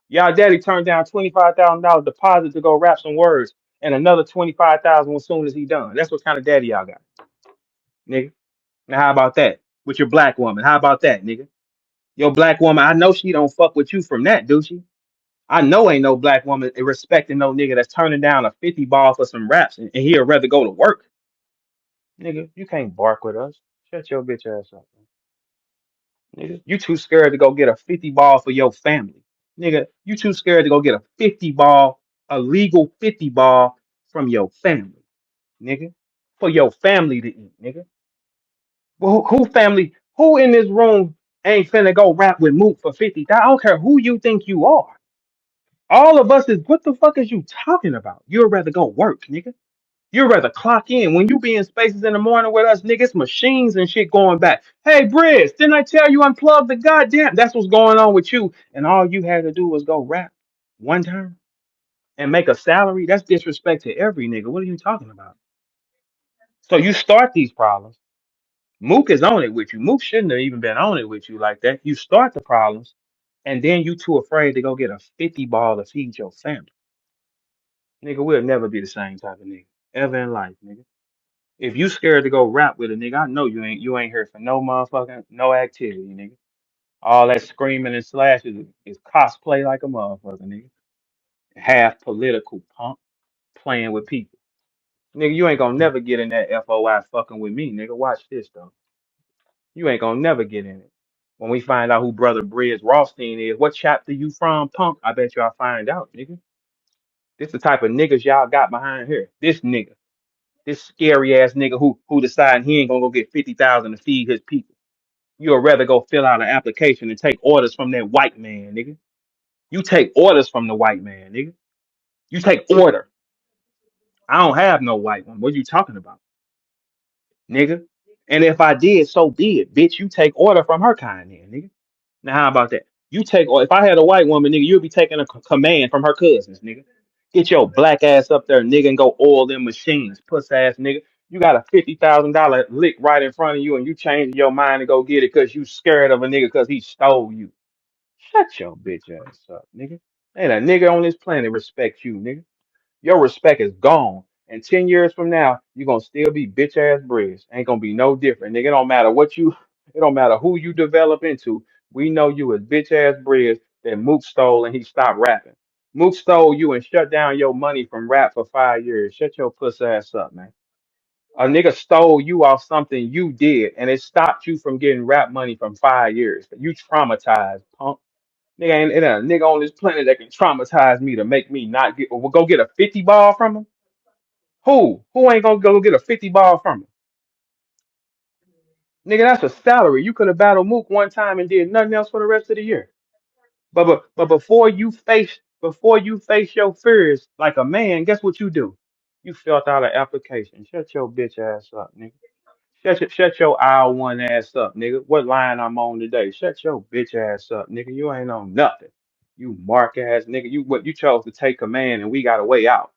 Y'all daddy turned down $25,000 deposit to go rap some words, and another 25,000 as soon as he done. That's what kind of daddy y'all got, nigga. Now how about that with your black woman? How about that, nigga? Your black woman, I know she don't fuck with you from that, do she? I know ain't no black woman respecting no nigga that's turning down a 50 ball for some raps and he'll rather go to work. Nigga, you can't bark with us. Shut your bitch ass up, nigga. You too scared to go get a 50 ball for your family. Nigga, you too scared to go get a 50 ball, a legal 50 ball from your family, nigga. For your family to eat, nigga. Well, who in this room ain't finna go rap with Mook for 50? I don't care who you think you are. All of us is, what the fuck is you talking about? You'd rather go work, nigga. You'd rather clock in. When you be in spaces in the morning with us, niggas, machines and shit going back. Hey, Briz, didn't I tell you unplug the goddamn? That's what's going on with you. And all you had to do was go rap one time and make a salary. That's disrespect to every nigga. What are you talking about? So you start these problems. Mook is on it with you. Mook shouldn't have even been on it with you like that. You start the problems, and then you too afraid to go get a 50 ball to feed your family. Nigga, we'll never be the same type of nigga ever in life, nigga. If you scared to go rap with a nigga, I know you ain't here for no motherfucking no activity, nigga. All that screaming and slashing is cosplay like a motherfucker, nigga. Half political punk playing with people. Nigga, you ain't gonna never get in that FOI fucking with me, nigga. Watch this though. You ain't gonna never get in it. When we find out who Brother Briz Rothstein is, what chapter you from, punk? I bet you I'll find out, nigga. This the type of niggas y'all got behind here. This nigga. This scary ass nigga who decided he ain't gonna go get 50,000 to feed his people. You'd rather go fill out an application and take orders from that white man, nigga. You take orders from the white man, nigga. You take order. I don't have no white one. What you talking about, nigga? And if I did, so be it, bitch. You take order from her kind, then, nigga. Now how about that? You take, or if I had a white woman, nigga, you'd be taking a command from her cousins, nigga. Get your black ass up there, nigga, and go oil them machines, puss ass nigga. You got a $50,000 lick right in front of you, and you change your mind to go get it because you scared of a nigga because he stole you. Shut your bitch ass up, nigga. Ain't a nigga on this planet respect you, nigga. Your respect is gone. And 10 years from now, you're gonna still be bitch ass Briz. Ain't gonna be no different. Nigga, it don't matter it don't matter who you develop into. We know you as bitch ass Briz that Mook stole and he stopped rapping. Mook stole you and shut down your money from rap for 5 years. Shut your puss ass up, man. A nigga stole you off something you did and it stopped you from getting rap money from 5 years. You traumatized, punk. Ain't a nigga on this planet that can traumatize me to make me not get or go get a 50 ball from him. Who? Who ain't gonna go get a 50 ball from him? Nigga, that's a salary. You could have battled Mook one time and did nothing else for the rest of the year. But before you face your fears like a man, guess what you do? You filled out an application. Shut your bitch ass up, nigga. Shut your aisle one ass up, nigga. What line I'm on today? Shut your bitch ass up, nigga. You ain't on nothing. You mark ass nigga. You chose to take command and we got a way out.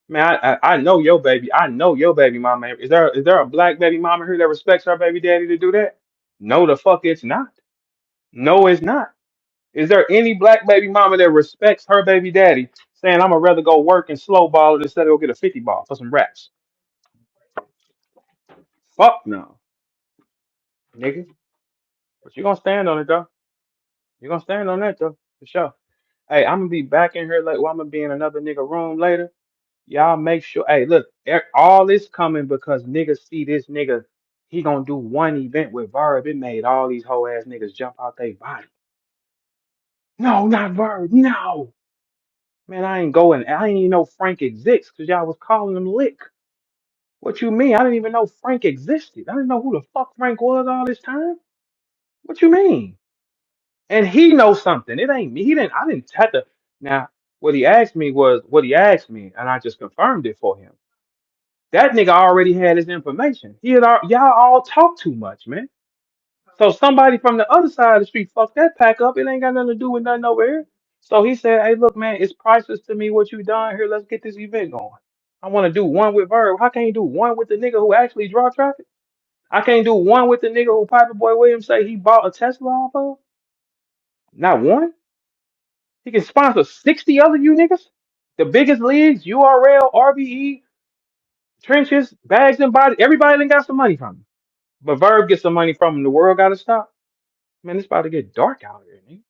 Man, I know your baby. I know your baby mama. Is there a black baby mama here that respects her baby daddy to do that? No, the fuck it's not. No, it's not. Is there any black baby mama that respects her baby daddy saying I'm gonna rather go work and slow ball it instead of go get a 50 ball for some raps? Fuck no, nigga. But you gonna stand on it though. You gonna stand on that though, for sure. Hey, I'm gonna be back in here like well, I'm gonna be in another nigga room later. Y'all make sure. Hey, look, all this coming because niggas see this nigga. He gonna do one event with Verb. It made all these hoe ass niggas jump out they body. No, not Verb. No, man, I ain't going. I ain't even know Frank exists because y'all was calling him Lick. What you mean? I didn't even know Frank existed. I didn't know who the fuck Frank was all this time. What you mean? And he knows something. It ain't me. He didn't. I didn't have to. Now, what he asked me was what he asked me, and I just confirmed it for him. That nigga already had his information. Y'all all talk too much, man. So somebody from the other side of the street fucked that pack up. It ain't got nothing to do with nothing over here. So he said, "Hey, look, man, it's priceless to me what you done here. Let's get this event going. I want to do one with Verb. How can you do one with the nigga who actually draw traffic? I can't do one with the nigga who Piper Boy Williams say he bought a Tesla off of. Not one. He can sponsor 60 other you niggas. The biggest leagues, URL, RBE, trenches, bags and bodies. Everybody done got some money from him. But Verb gets some money from him. The world got to stop. Man, it's about to get dark out here, nigga.